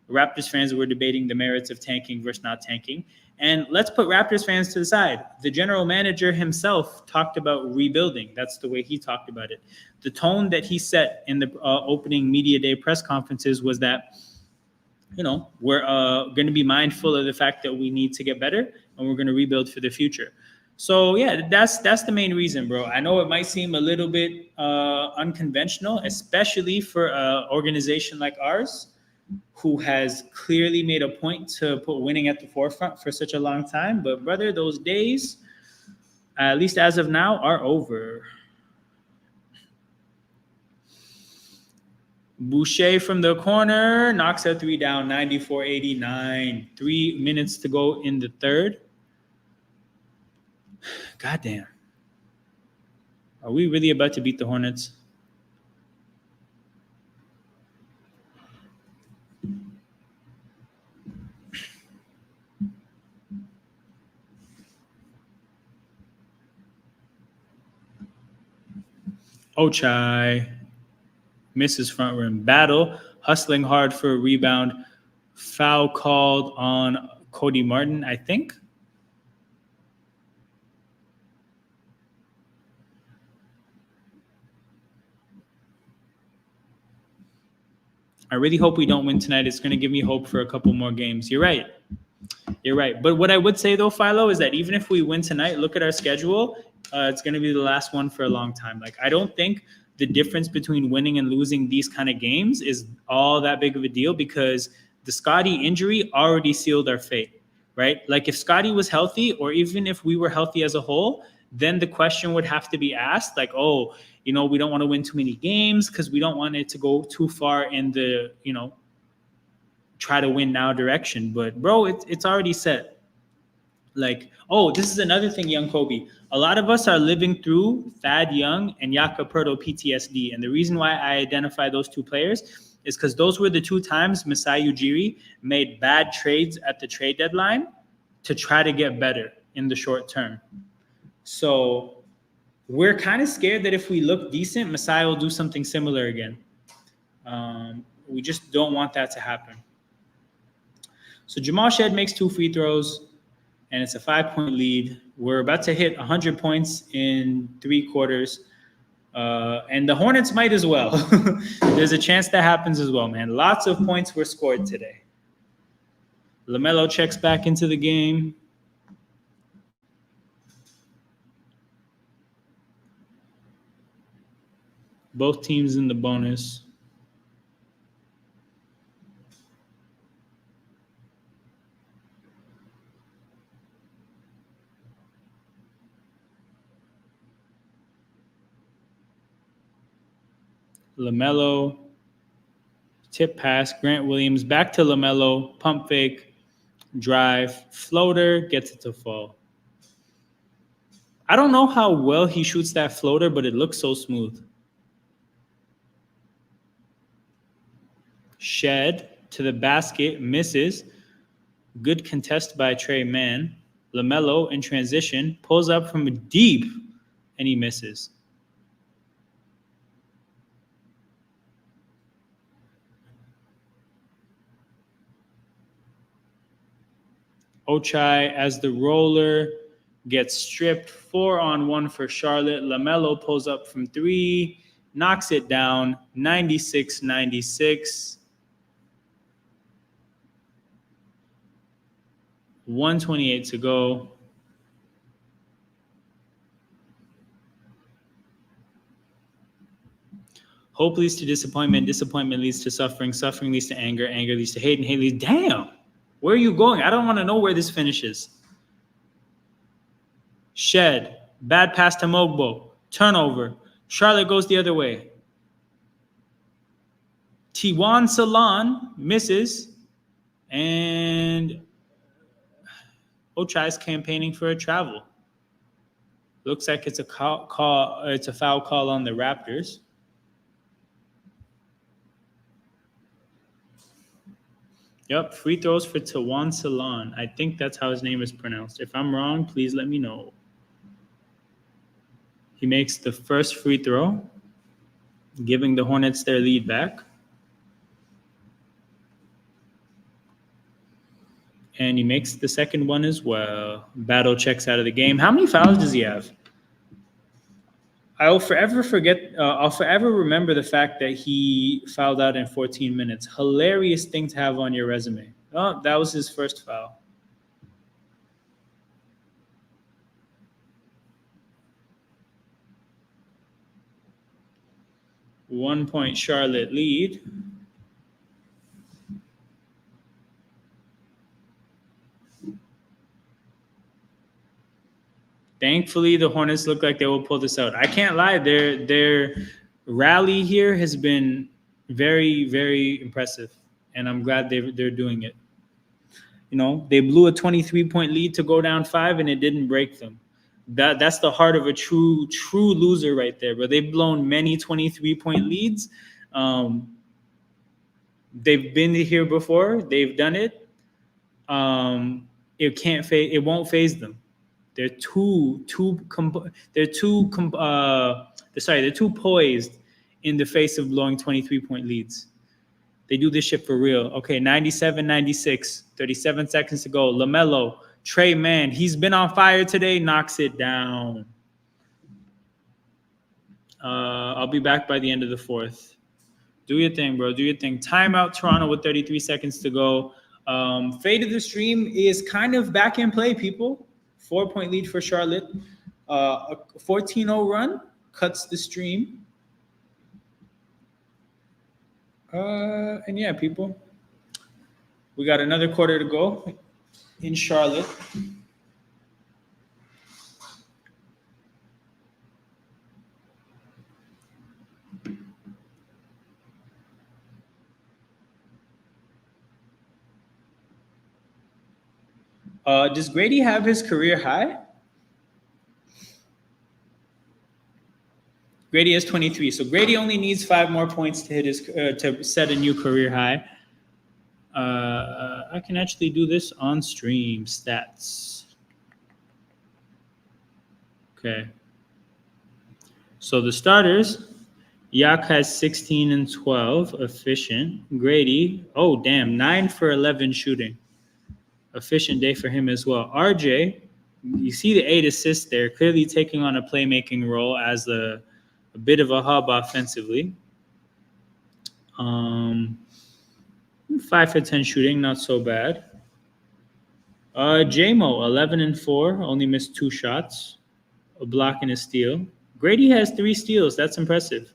Raptors fans were debating the merits of tanking versus not tanking. And let's put Raptors fans to the side. The general manager himself talked about rebuilding. That's the way he talked about it. The tone that he set in the opening media day press conferences was that, you know, we're going to be mindful of the fact that we need to get better and we're going to rebuild for the future. So, yeah, that's the main reason, bro. I know it might seem a little bit unconventional, especially for an organization like ours, who has clearly made a point to put winning at the forefront for such a long time. But, brother, those days, at least as of now, are over. Boucher from the corner knocks a 3 down, 94-89. 3 minutes to go in the third. Goddamn. Are we really about to beat the Hornets? Ochai misses front rim battle, hustling hard for a rebound. Foul called on Cody Martin, I think. I really hope we don't win tonight. It's going to give me hope for a couple more games. You're right. You're right. But what I would say, though, Philo, is that even if we win tonight, look at our schedule. It's going to be the last one for a long time. Like, I don't think the difference between winning and losing these kind of games is all that big of a deal, because the Scotty injury already sealed our fate, right? Like, if Scotty was healthy, or even if we were healthy as a whole, then the question would have to be asked, like, oh, you know, we don't want to win too many games because we don't want it to go too far in the, you know, try to win now direction. But, bro, it's already set. Like, oh, this is another thing, Young Kobe. A lot of us are living through Thad Young and Yaka Perto PTSD. And the reason why I identify those 2 players is because those were the 2 times Masai Ujiri made bad trades at the trade deadline to try to get better in the short term. So we're kind of scared that if we look decent, Masai will do something similar again. We just don't want that to happen. So Jamal Shed makes 2 free throws, and it's a 5-point lead. We're about to hit 100 points in 3 quarters. And the Hornets might as well. There's a chance that happens as well, man. Lots of points were scored today. LaMelo checks back into the game. Both teams in the bonus. LaMelo, tip pass, Grant Williams, back to LaMelo, pump fake, drive, floater, gets it to fall. I don't know how well he shoots that floater, but it looks so smooth. Shed to the basket, misses. Good contest by Trey Mann. LaMelo in transition, pulls up from deep, and he misses. Ochai as the roller gets stripped. 4-on-1 for Charlotte. LaMelo pulls up from 3, knocks it down. 96-96. 1:28 to go. Hope leads to disappointment. Disappointment leads to suffering. Suffering leads to anger. Anger leads to hate. And hate leads. Damn. Where are you going? I don't want to know where this finishes. Shed. Bad pass to Mogbo. Turnover. Charlotte goes the other way. Tiwan Salon misses. And Ochai's campaigning for a travel. Looks like it's a call. It's a foul call on the Raptors. Yep, free throws for Tawan Salon. I think that's how his name is pronounced. If I'm wrong, please let me know. He makes the first free throw, giving the Hornets their lead back. And he makes the second one as well. Battle checks out of the game. How many fouls does he have? I'll forever remember the fact that he fouled out in 14 minutes. Hilarious thing to have on your resume. Oh, that was his first foul. One point Charlotte lead. Thankfully, the Hornets look like they will pull this out. I can't lie. Their rally here has been very, very impressive, and I'm glad they're doing it. You know, they blew a 23-point lead to go down 5, and it didn't break them. That's the heart of a true loser right there. But they've blown many 23-point leads. They've been here before. They've done it. It won't phase them. They're too poised in the face of blowing 23-point leads. They do this shit for real. Okay, 97-96, 37 seconds to go. LaMelo, Trey Mann, he's been on fire today, knocks it down. I'll be back by the end of the fourth. Do your thing, bro. Do your thing. Timeout, Toronto with 33 seconds to go. Fate of the stream is kind of back in play, people. 4-point lead for Charlotte. A 14-0 run cuts the stream. And yeah, people, we got another quarter to go in Charlotte. Does Grady have his career high? Grady has 23, so Grady only needs 5 more points to hit to set a new career high. I can actually do this on stream stats. Okay. So the starters, Yak has 16 and 12, efficient. Grady, oh damn, 9 for 11 shooting. Efficient day for him as well. RJ, you see the 8 assists there, clearly taking on a playmaking role as a bit of a hub offensively. 5 for 10 shooting, not so bad. JMO, 11 and 4, only missed 2 shots, a block and a steal. Grady has 3 steals. That's impressive.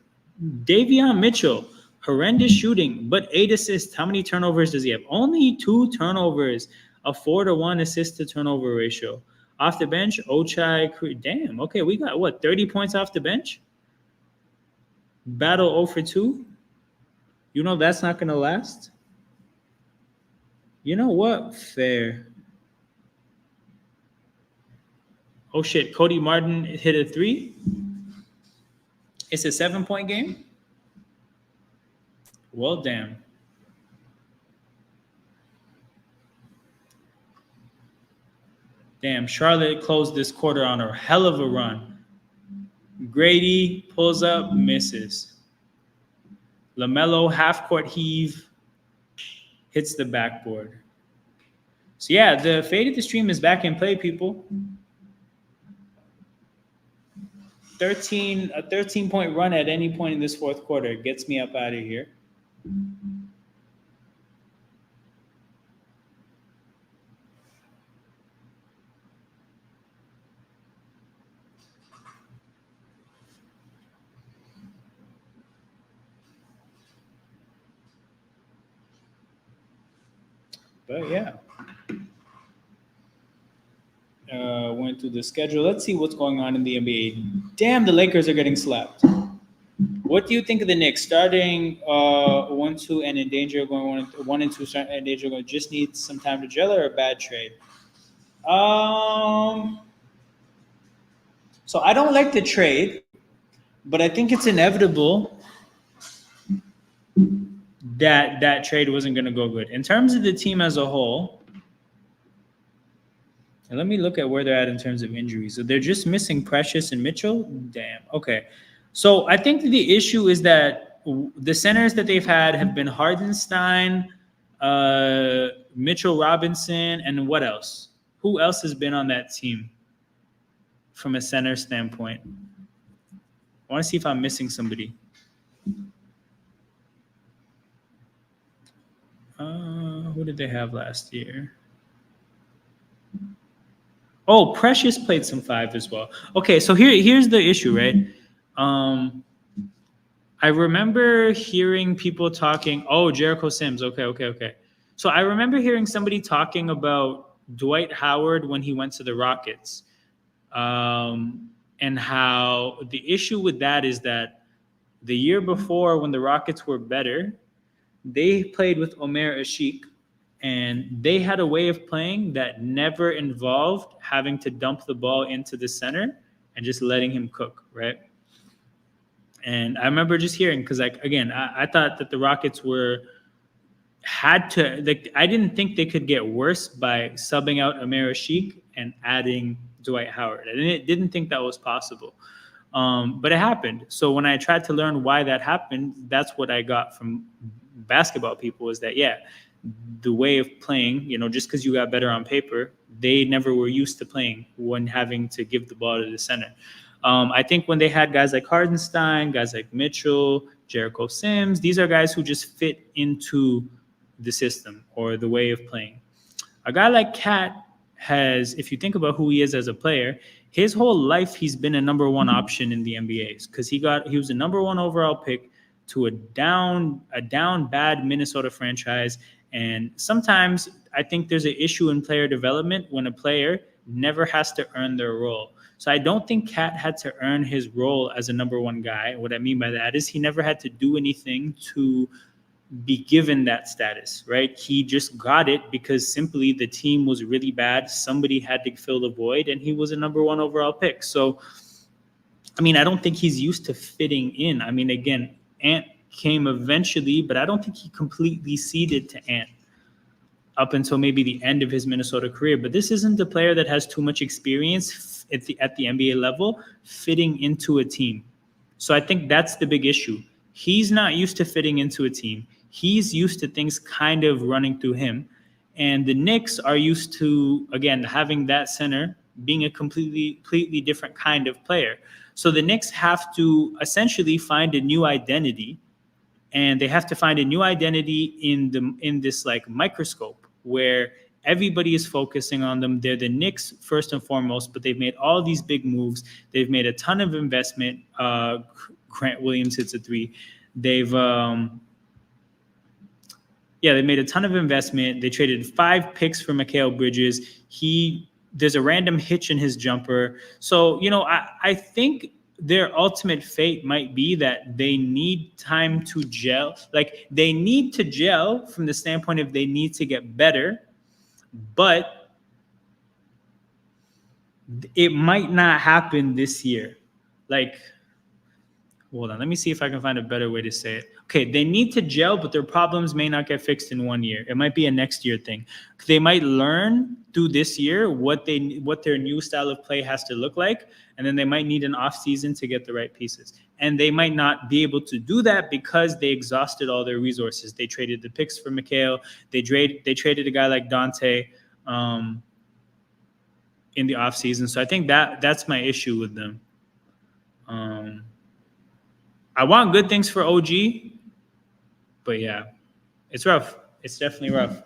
Davion Mitchell, horrendous shooting, but 8 assists. How many turnovers does he have? Only 2 turnovers. A 4-to-1 assist to turnover ratio. Off the bench, Ochai. Damn. Okay, we got 30 points off the bench. Battle 0 for 2. You know that's not gonna last. You know what? Fair. Oh shit! Cody Martin hit a 3. It's a 7-point game. Well, damn. Damn, Charlotte closed this quarter on a hell of a run. Grady pulls up, misses. LaMelo half-court heave, hits the backboard. So yeah, the fade of the stream is back in play, people. A 13-point run at any point in this fourth quarter gets me up out of here. But yeah, went through the schedule. Let's see what's going on in the NBA. Damn, the Lakers are getting slapped. What do you think of the Knicks starting 1-2 and in danger of going 1-2 starting in danger of going? Just need some time to gel or a bad trade? Um, so I don't like the trade, but I think it's inevitable that that trade wasn't going to go good. In terms of the team as a whole, and let me look at where they're at in terms of injuries. So they're just missing Precious and Mitchell. Damn. Okay. So I think the issue is that the centers that they've had have been Hardenstein, Mitchell Robinson, and what else? Who else has been on that team from a center standpoint? I want to see if I'm missing somebody. Who did they have last year? Oh, Precious played some five as well. Okay, so here's the issue, right? I remember hearing people talking. Oh, Jericho Sims. Okay. So I remember hearing somebody talking about Dwight Howard when he went to the Rockets, and how the issue with that is that the year before, when the Rockets were better, they played with Omer Ashik, and they had a way of playing that never involved having to dump the ball into the center and just letting him cook, right? And I remember just hearing, because like again, I thought that the Rockets had to, like, I didn't think they could get worse by subbing out Amir Sheik and adding Dwight Howard. I didn't think that was possible. But it happened. So when I tried to learn why that happened, that's what I got from basketball people, is that, yeah, the way of playing, just because you got better on paper, they never were used to playing when having to give the ball to the center. I think when they had guys like Hardenstein, guys like Mitchell, Jericho Sims, these are guys who just fit into the system or the way of playing. A guy like Cat has, if you think about who he is as a player, his whole life he's been a number one option in the NBA, because he was a number one overall pick to a down bad Minnesota franchise. And sometimes I think there's an issue in player development when a player never has to earn their role. So I don't think Cat had to earn his role as a number one guy. What I mean by that is he never had to do anything to be given that status, right? He just got it because simply the team was really bad. Somebody had to fill the void, and he was a number one overall pick. So, I mean, I don't think he's used to fitting in. I mean, again, Ant came eventually, but I don't think he completely ceded to Ant up until maybe the end of his Minnesota career. But this isn't a player that has too much experience at the NBA level fitting into a team. So I think that's the big issue. He's not used to fitting into a team. He's used to things kind of running through him. And the Knicks are used to, again, having that center being a completely different kind of player. So the Knicks have to essentially find a new identity, and they have to find a new identity in this like microscope where everybody is focusing on them. They're the Knicks first and foremost, but they've made all these big moves. They've made a ton of investment. Grant Williams hits a three. They made a ton of investment. They traded 5 picks for Mikal Bridges. There's a random hitch in his jumper. So, I think their ultimate fate might be that they need time to gel. Like, they need to gel from the standpoint of they need to get better, but it might not happen this year. Like, hold on, let me see if I can find a better way to say it. Okay, they need to gel, but their problems may not get fixed in 1 year. It might be a next year thing. They might learn through this year what their new style of play has to look like, and then they might need an off season to get the right pieces. And they might not be able to do that because they exhausted all their resources. They traded the picks for Mikal. They traded a guy like Dante in the off season. So I think that's my issue with them. I want good things for OG, but yeah, it's rough. It's definitely rough.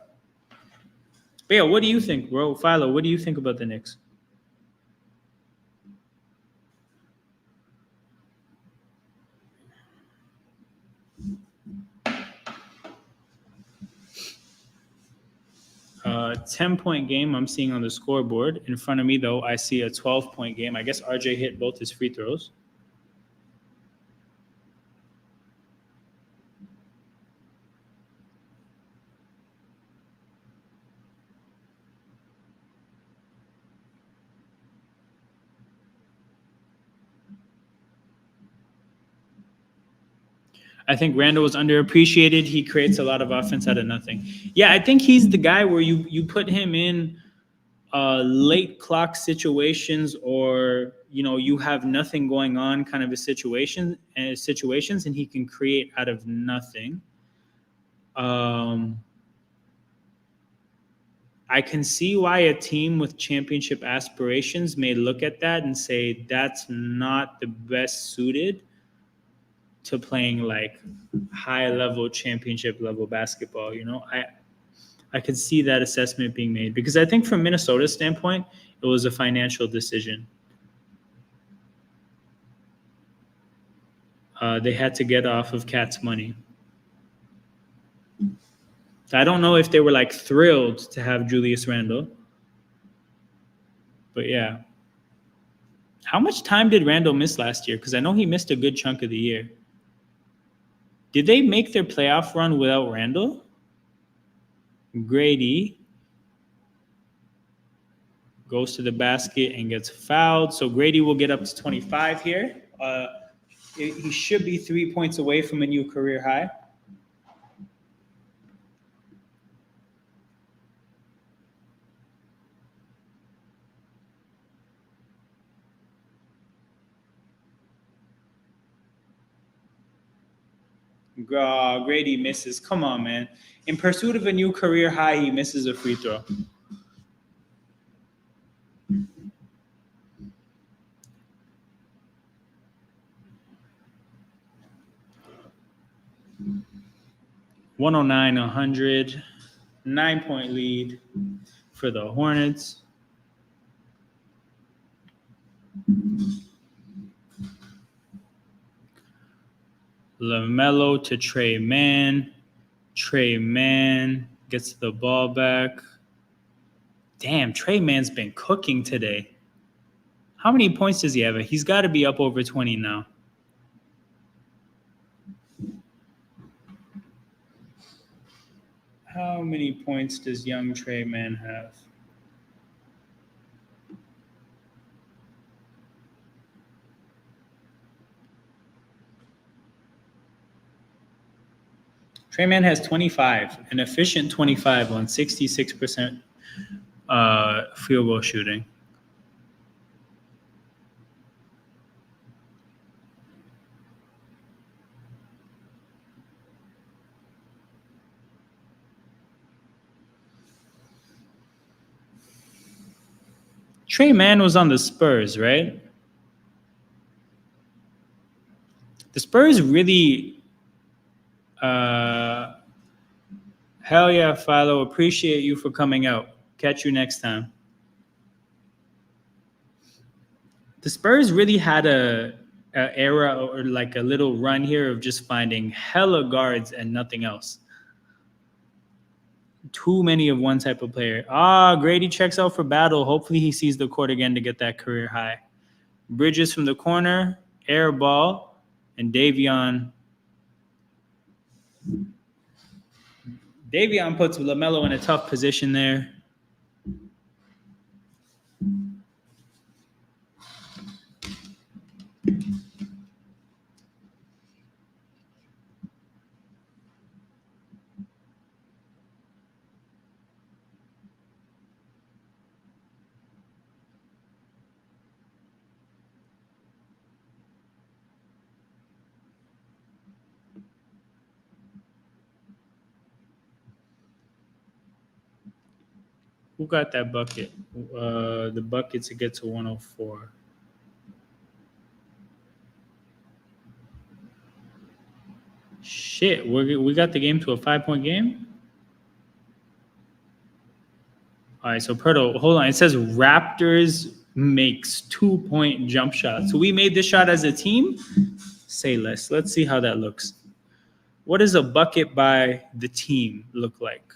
But yeah, what do you think, bro? Philo, what do you think about the Knicks? 10-point game I'm seeing on the scoreboard. In front of me, though, I see a 12-point game. I guess RJ hit both his free throws. I think Randall was underappreciated. He creates a lot of offense out of nothing. Yeah, I think he's the guy where you put him in late clock situations, or you have nothing going on, kind of a situations, and he can create out of nothing. I can see why a team with championship aspirations may look at that and say that's not the best suited to playing like high level championship level basketball. I could see that assessment being made, because I think from Minnesota's standpoint, it was a financial decision. They had to get off of Cat's money. I don't know if they were like thrilled to have Julius Randle, but yeah. How much time did Randle miss last year? Because I know he missed a good chunk of the year. Did they make their playoff run without Randle? Grady goes to the basket and gets fouled. So Grady will get up to 25 here. He should be 3 points away from a new career high. Grady misses. Come on, man. In pursuit of a new career high, he misses a free throw. (109) 100, 9-point lead for the Hornets. LaMelo to Trey Mann. Trey Mann gets the ball back. Damn, Trey Mann's been cooking today. How many points does he have? He's got to be up over 20 now. How many points does young Trey Mann have? Trey Mann has 25, an efficient 25 on 66% field goal shooting. Trey Mann was on the Spurs, right? The Spurs really... hell yeah, Philo. Appreciate you for coming out. Catch you next time. The Spurs really had a era, or like a little run here, of just finding hella guards and nothing else. Too many of one type of player. Grady checks out for Battle. Hopefully he sees the court again to get that career high. Bridges from the corner, air ball, and Davion puts LaMelo in a tough position there. Who got that bucket? The bucket to get to 104. Shit, we got the game to a 5-point game? All right, so Perdo, hold on. It says Raptors makes 2-point jump shot. So we made this shot as a team? Say less. Let's see how that looks. What does a bucket by the team look like?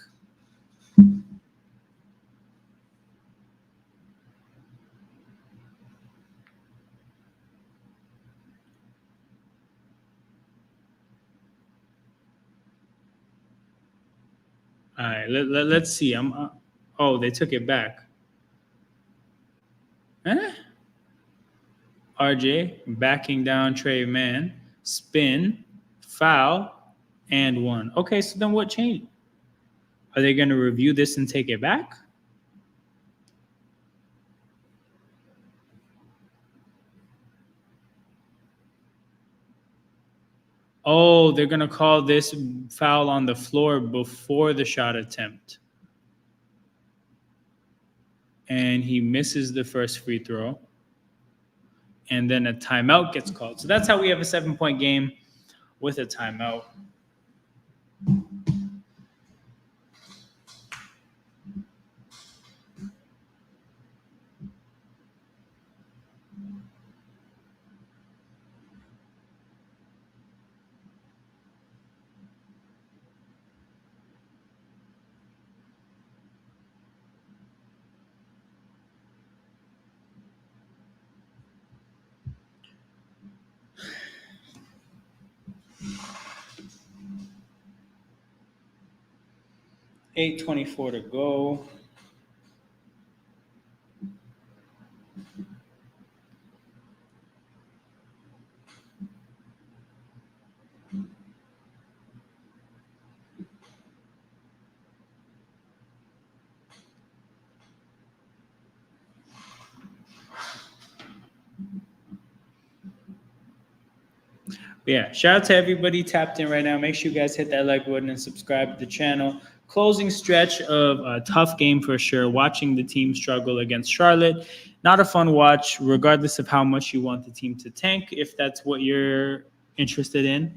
All right, let's see. Oh, they took it back. Eh? RJ backing down Trey Man, spin, foul, and one. Okay, so then what changed? Are they going to review this and take it back? Oh, they're going to call this foul on the floor before the shot attempt. And he misses the first free throw. And then a timeout gets called. So that's how we have a 7-point game with a timeout. $8:24 to go. But yeah, shout out to everybody tapped in right now. Make sure you guys hit that like button and subscribe to the channel. Closing stretch of a tough game for sure. Watching the team struggle against Charlotte. Not a fun watch, regardless of how much you want the team to tank, if that's what you're interested in.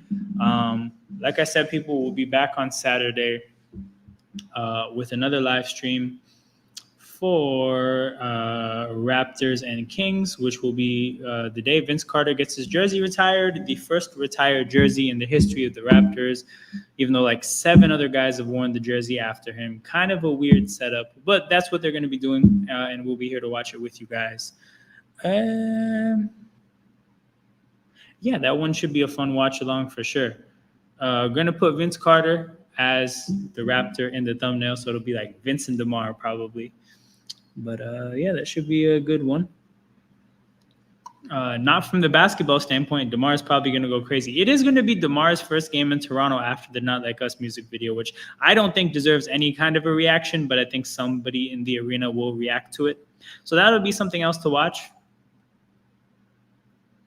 Like I said, people will be back on Saturday with another live stream for Raptors and Kings, which will be the day Vince Carter gets his jersey retired, the first retired jersey in the history of the Raptors, even though like 7 other guys have worn the jersey after him. Kind of a weird setup, but that's what they're going to be doing, and we'll be here to watch it with you guys. Yeah, that one should be a fun watch along for sure. Going to put Vince Carter as the Raptor in the thumbnail, so it'll be like Vince and DeMar probably. But yeah, that should be a good one. Not from the basketball standpoint. DeMar is probably going to go crazy. It is going to be DeMar's first game in Toronto after the Not Like Us music video, which I don't think deserves any kind of a reaction, but I think somebody in the arena will react to it. So that'll be something else to watch.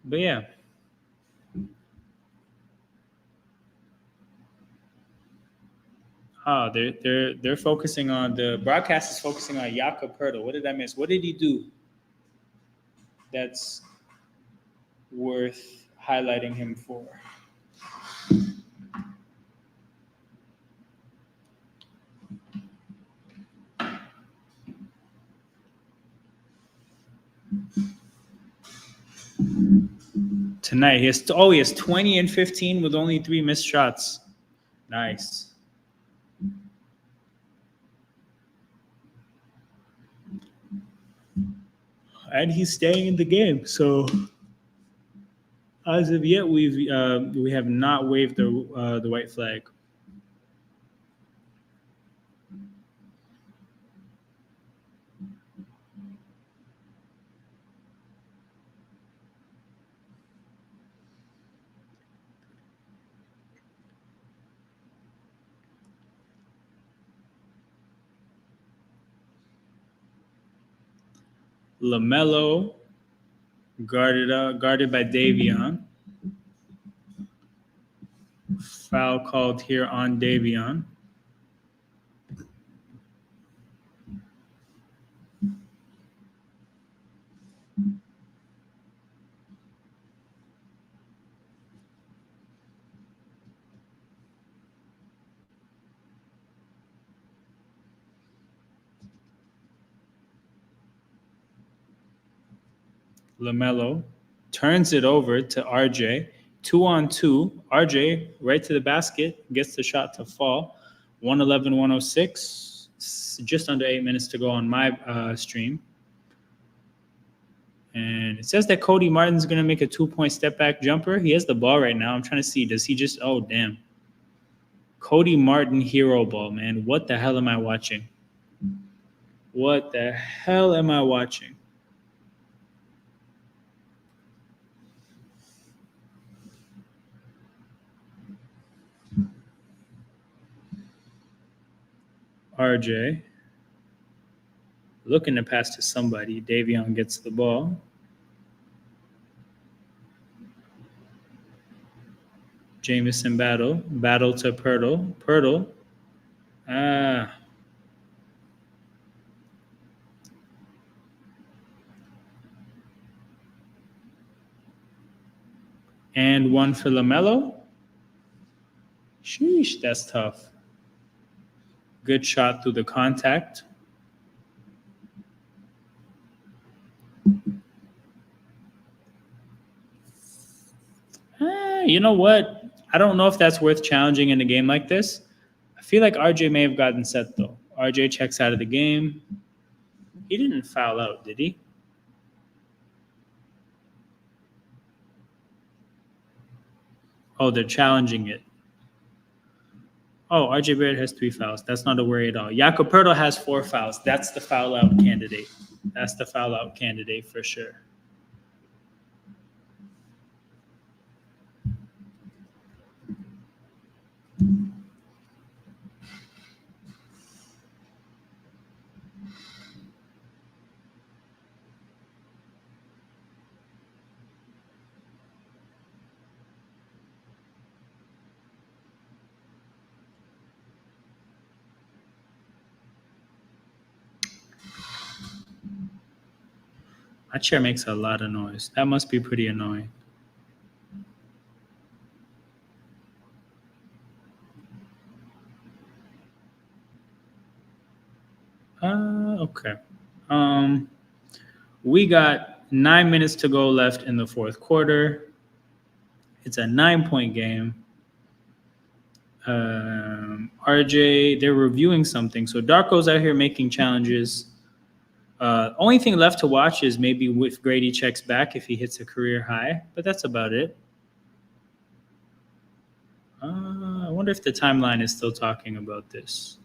But yeah. Oh, they're focusing on the broadcast is focusing on Jakob Poeltl. What did I miss? What did he do that's worth highlighting him for? Tonight, he has 20 and 15 with only 3 missed shots. Nice. And he's staying in the game. So as of yet, we have not waved the white flag. LaMelo guarded by Davion. Foul called here on Davion. LaMelo turns it over to RJ. 2-on-2. RJ right to the basket, gets the shot to fall. 111-106. Just under 8 minutes to go on my stream. And it says that Cody Martin's going to make a 2-point step back jumper. He has the ball right now. I'm trying to see. Does he just – oh, damn. Cody Martin hero ball, man. What the hell am I watching? What the hell am I watching? RJ looking to pass to somebody. Davion gets the ball. Jamison battle to Pirtle. And one for LaMelo. Sheesh, that's tough. Good shot through the contact. You know what? I don't know if that's worth challenging in a game like this. I feel like RJ may have gotten set, though. RJ checks out of the game. He didn't foul out, did he? Oh, they're challenging it. Oh, RJ Barrett has 3 fouls. That's not a worry at all. Jakob Poeltl has 4 fouls. That's the foul out candidate. That's the foul out candidate for sure. My chair makes a lot of noise. That must be pretty annoying. Okay. We got 9 minutes to go left in the fourth quarter. It's a 9-point game. RJ, they're reviewing something. So Darko's out here making challenges. Only thing left to watch is maybe if Grady checks back if he hits a career high, but that's about it. I wonder if the timeline is still talking about this.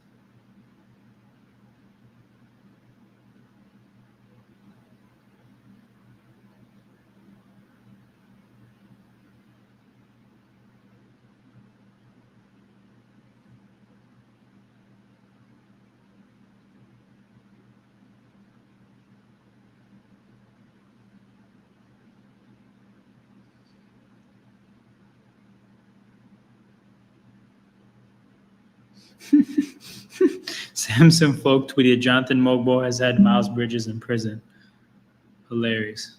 Samson Folk tweeted, Jonathan Mogbo has had Miles Bridges in prison. Hilarious.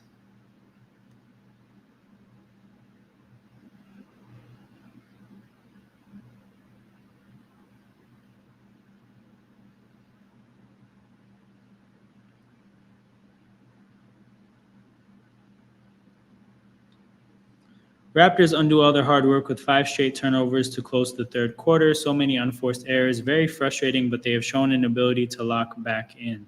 Raptors undo all their hard work with 5 straight turnovers to close the third quarter. So many unforced errors. Very frustrating, but they have shown an ability to lock back in.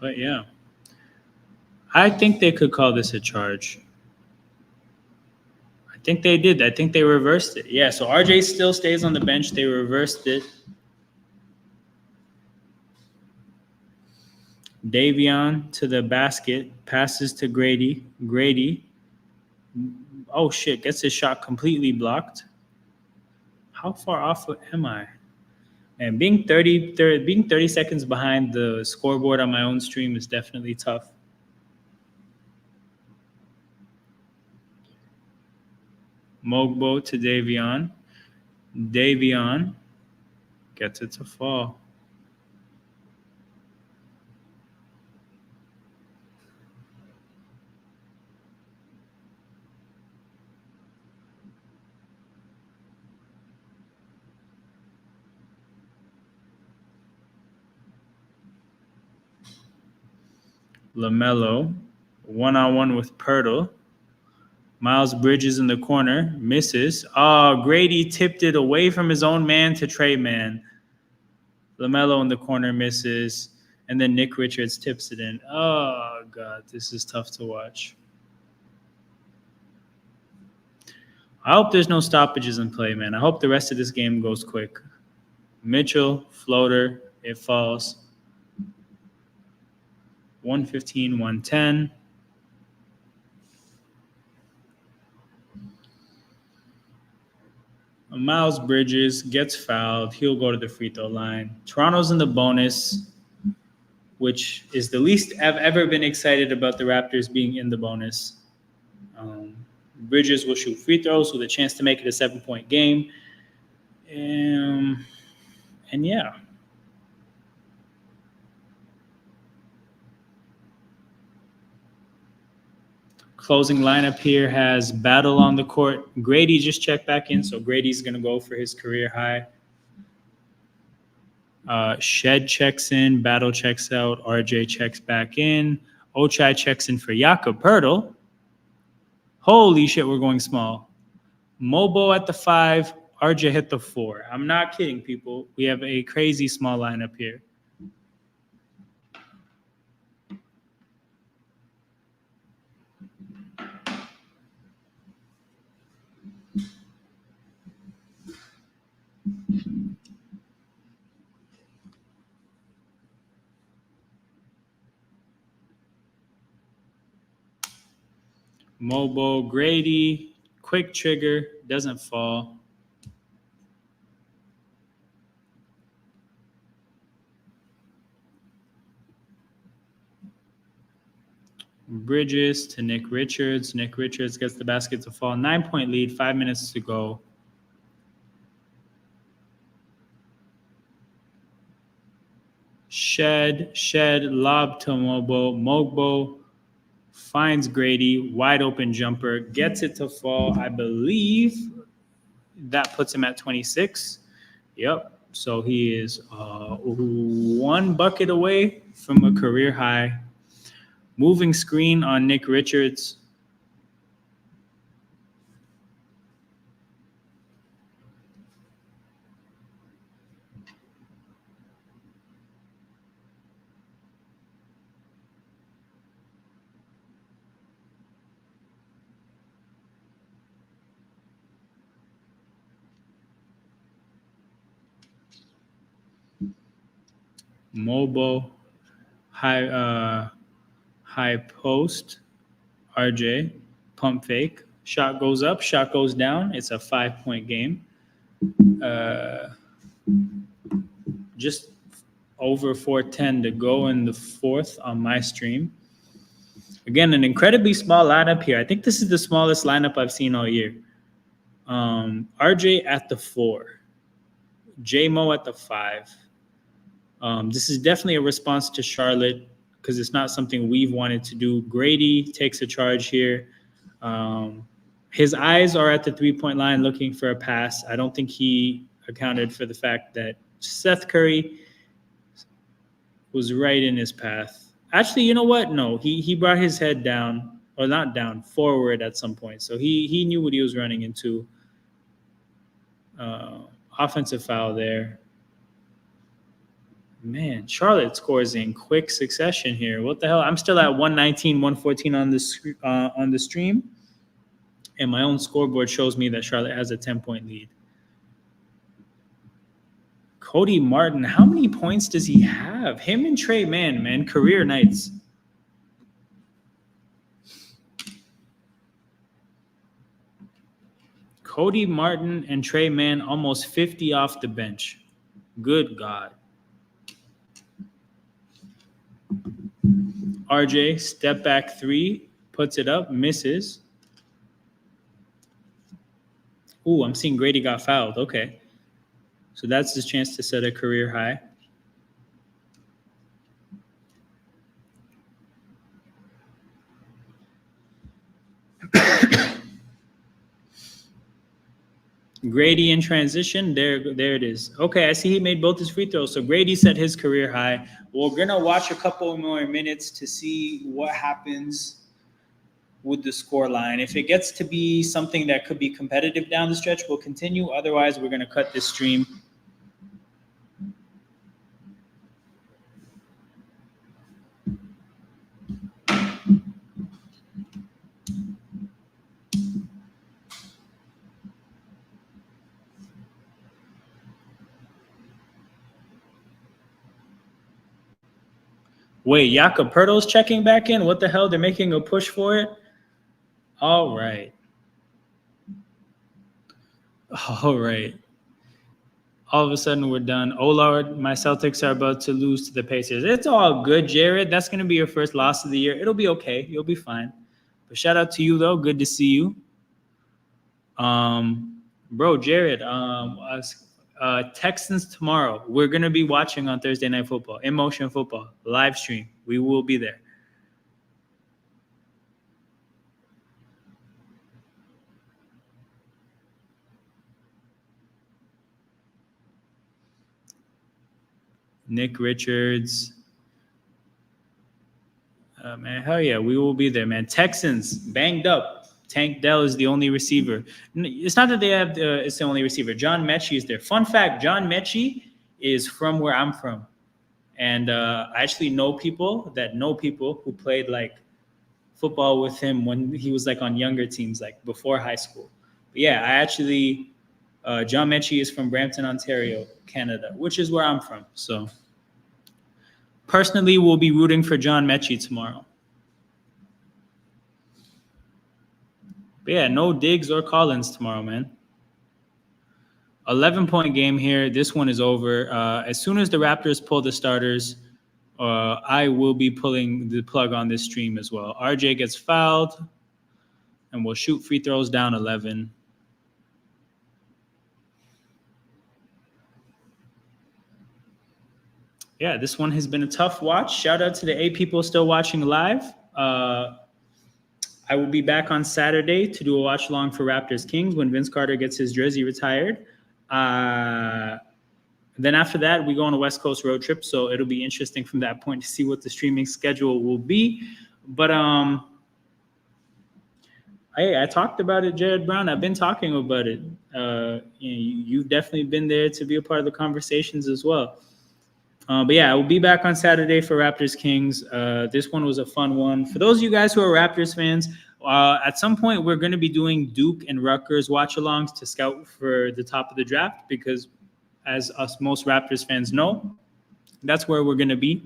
But yeah. I think they could call this a charge. I think they did. I think they reversed it. Yeah, so RJ still stays on the bench. They reversed it. Davion to the basket. Passes to Grady. Grady. Oh, shit. Gets his shot completely blocked. How far off am I? And being 30 seconds behind the scoreboard on my own stream is definitely tough. Mogbo to Davion. Davion gets it to fall. LaMelo, one-on-one with Poeltl. Miles Bridges in the corner, misses. Oh, Grady tipped it away from his own man to Trey Man. LaMelo in the corner misses. And then Nick Richards tips it in. Oh, God, this is tough to watch. I hope there's no stoppages in play, man. I hope the rest of this game goes quick. Mitchell, floater, it falls. 115, 110. Miles Bridges gets fouled. He'll go to the free throw line. Toronto's in the bonus, which is the least I've ever been excited about the Raptors being in the bonus. Bridges will shoot free throws with a chance to make it a 7-point game. And yeah. Closing lineup here has Battle on the court. Grady just checked back in, so Grady's going to go for his career high. Shed checks in. Battle checks out. RJ checks back in. Ochai checks in for Jakob Poeltl. Holy shit, we're going small. Mobo at the 5. RJ hit the 4. I'm not kidding, people. We have a crazy small lineup here. Mobo, Grady, quick trigger, doesn't fall. Bridges to Nick Richards. Nick Richards gets the basket to fall. 9-point lead, 5 minutes to go. Shed, lob to Mobo. Mobo finds Grady, wide open jumper, gets it to fall. I believe that puts him at 26. Yep. So he is 1 bucket away from a career high. Moving screen on Nick Richards. Mobo, high post, RJ, pump fake, shot goes up, shot goes down. It's a 5-point game. Just over 4:10 to go in the fourth on my stream. Again, an incredibly small lineup here. I think this is the smallest lineup I've seen all year. RJ at the 4, J-Mo at the 5. This is definitely a response to Charlotte because it's not something we've wanted to do. Grady takes a charge here. His eyes are at the 3-point line looking for a pass. I don't think he accounted for the fact that Seth Curry was right in his path. Actually, you know what? No, he brought his head down, or not down, forward at some point. So he knew what he was running into. Offensive foul there. Man, Charlotte scores in quick succession here. What the hell? I'm still at 119, 114 on the stream. And my own scoreboard shows me that Charlotte has a 10-point lead. Cody Martin, how many points does he have? Him and Trey Mann, man, career nights. Cody Martin and Trey Mann almost 50 off the bench. Good God. RJ, step back 3, puts it up, misses. Ooh, I'm seeing Grady got fouled. Okay. So that's his chance to set a career high. Grady in transition. There it is. Okay, I see he made both his free throws. So Grady set his career high. We're going to watch a couple more minutes to see what happens with the score line. If it gets to be something that could be competitive down the stretch, we'll continue. Otherwise, we're going to cut this stream. Wait, Jakob Pertl's checking back in? What the hell? They're making a push for it? All right. All right. All of a sudden, we're done. Oh, Lord, my Celtics are about to lose to the Pacers. It's all good, Jared. That's going to be your first loss of the year. It'll be okay. You'll be fine. But shout out to you, though. Good to see you. Bro, Jared, Texans tomorrow. We're going to be watching on Thursday Night Football, In Motion Football, live stream. We will be there. Nick Richards. Man, hell yeah, we will be there, man. Texans, banged up. Tank Dell is the only receiver. It's not that they have it's the only receiver. John Mechie is there. Fun fact, John Mechie is from where I'm from. And I actually know people who played like football with him when he was like on younger teams, like before high school. But yeah, John Mechie is from Brampton, Ontario, Canada, which is where I'm from. So personally, we'll be rooting for John Mechie tomorrow. But yeah, no Diggs or Collins tomorrow, man. 11-point game here. This one is over. As soon as the Raptors pull the starters, I will be pulling the plug on this stream as well. RJ gets fouled, and we'll shoot free throws down 11. Yeah, this one has been a tough watch. Shout out to the 8 people still watching live. I will be back on Saturday to do a watch along for Raptors Kings when Vince Carter gets his jersey retired. Then after that, we go on a West Coast road trip, so it'll be interesting from that point to see what the streaming schedule will be. But I talked about it, Jared Brown. I've been talking about it. You've definitely been there to be a part of the conversations as well. But yeah, I will be back on Saturday for Raptors Kings. This one was a fun one. For those of you guys who are Raptors fans, at some point we're going to be doing Duke and Rutgers watch-alongs to scout for the top of the draft because, as us most Raptors fans know, that's where we're going to be.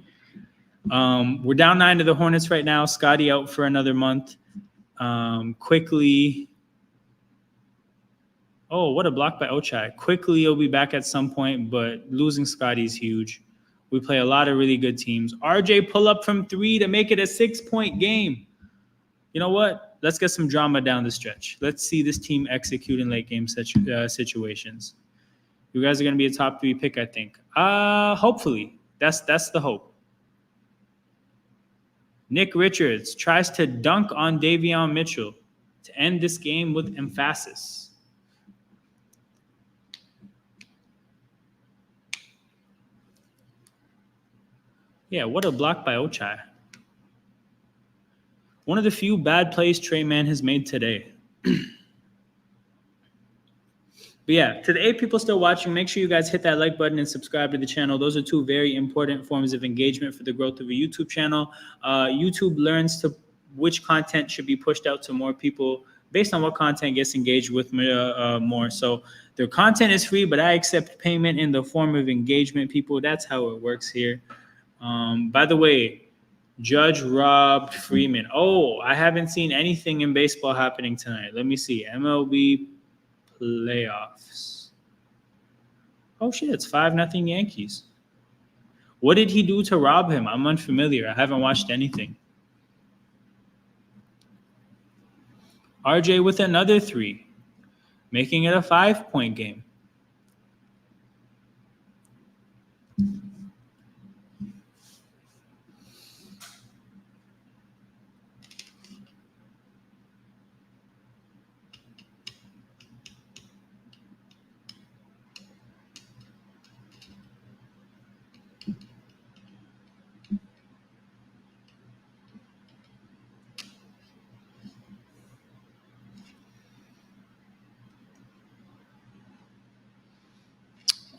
We're down 9 to the Hornets right now. Scotty out for another month. Quickly. Oh, what a block by Ochai. Quickly, he'll be back at some point, but losing Scotty's huge. We play a lot of really good teams. RJ pull up from 3 to make it a 6-point game. You know what? Let's get some drama down the stretch. Let's see this team execute in late game situations. You guys are going to be a top 3 pick, I think. Hopefully. That's the hope. Nick Richards tries to dunk on Davion Mitchell to end this game with emphasis. Yeah, what a block by Ochai. One of the few bad plays Trey Mann has made today. But yeah, to the 8 people still watching, make sure you guys hit that like button and subscribe to the channel. Those are 2 very important forms of engagement for the growth of a YouTube channel. YouTube learns which content should be pushed out to more people based on what content gets engaged with more. So their content is free, but I accept payment in the form of engagement, people. That's how it works here. By the way, Judge robbed Freeman. Oh, I haven't seen anything in baseball happening tonight. Let me see. MLB playoffs. Oh, shit. It's 5-0 Yankees. What did he do to rob him? I'm unfamiliar. I haven't watched anything. RJ with another 3, making it a 5-point game.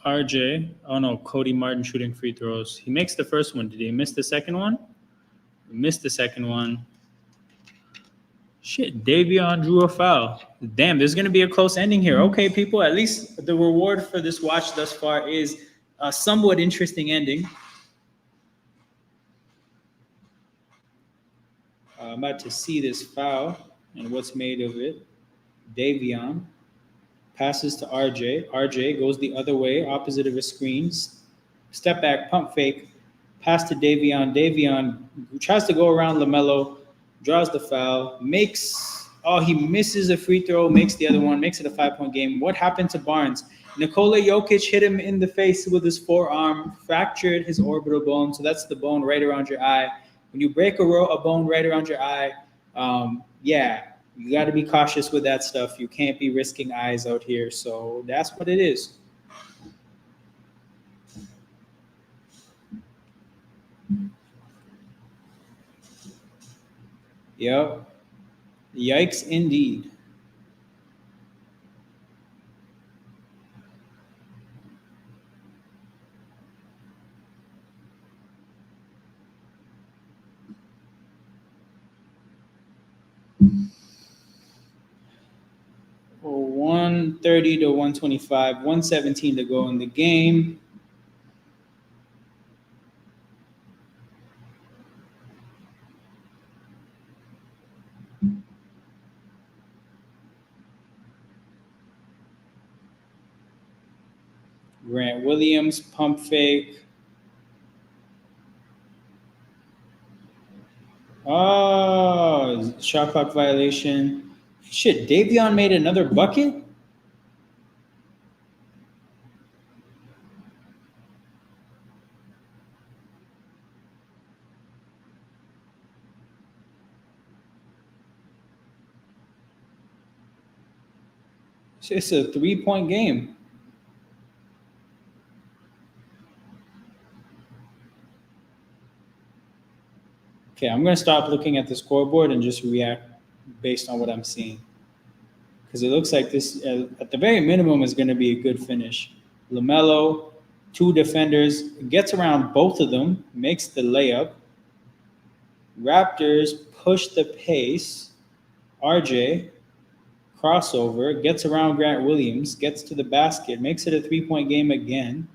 RJ. Oh no, Cody Martin shooting free throws. He makes the first one. Did he miss the second one? He missed the second one. Shit, Davion drew a foul. Damn, there's going to be a close ending here. Okay, people, at least the reward for this watch thus far is a somewhat interesting ending. I'm about to see this foul and what's made of it. Davion passes to RJ. RJ goes the other way, opposite of his screens. Step back, pump fake, pass to Davion. Davion tries to go around LaMelo, draws the foul, he misses a free throw, makes the other one, makes it a 5-point game. What happened to Barnes? Nikola Jokic hit him in the face with his forearm, fractured his orbital bone. So that's the bone right around your eye. When you break a bone right around your eye, you got to be cautious with that stuff. You can't be risking eyes out here. So that's what it is. Yep. Yikes indeed. Oh, 130 to 125, 117 to go in the game. Grant Williams, pump fake. Oh, shot clock violation. Shit, Davion made another bucket? It's a 3-point game. Okay, I'm going to stop looking at the scoreboard and just react based on what I'm seeing. Because it looks like this, at the very minimum, is going to be a good finish. LaMelo, 2 defenders, gets around both of them, makes the layup. Raptors push the pace. RJ, crossover, gets around Grant Williams, gets to the basket, makes it a 3-point game again.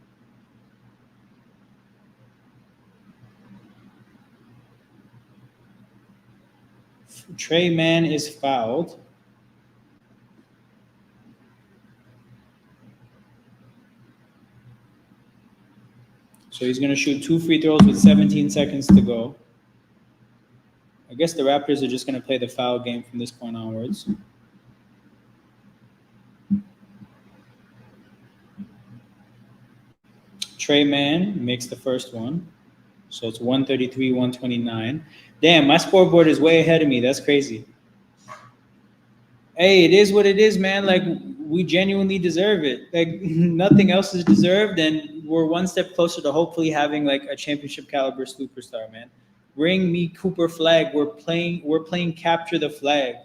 Trey Mann is fouled. So he's going to shoot 2 free throws with 17 seconds to go. I guess the Raptors are just going to play the foul game from this point onwards. Trey Mann makes the first one. So it's 133, 129. Damn, my scoreboard is way ahead of me. That's crazy. Hey, it is what it is, man. Like, we genuinely deserve it. Like, nothing else is deserved, and we're one step closer to hopefully having like a championship caliber superstar, man. Bring me Cooper Flag. We're playing capture the flag.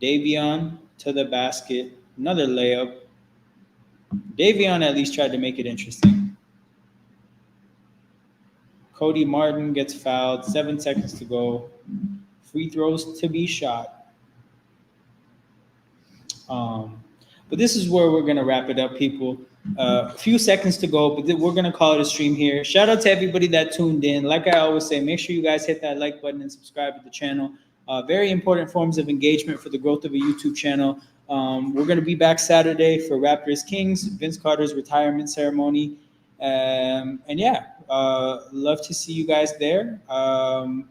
Davion to the basket. Another layup. Davion at least tried to make it interesting. Cody Martin gets fouled. 7 seconds to go. Free throws to be shot. But this is where we're going to wrap it up, people. A few seconds to go, but we're going to call it a stream here. Shout out to everybody that tuned in. Like I always say, make sure you guys hit that like button and subscribe to the channel. Very important forms of engagement for the growth of a YouTube channel. We're going to be back Saturday for Raptors Kings, Vince Carter's retirement ceremony. And yeah, love to see you guys there. And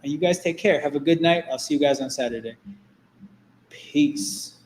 you guys take care. Have a good night. I'll see you guys on Saturday. Peace.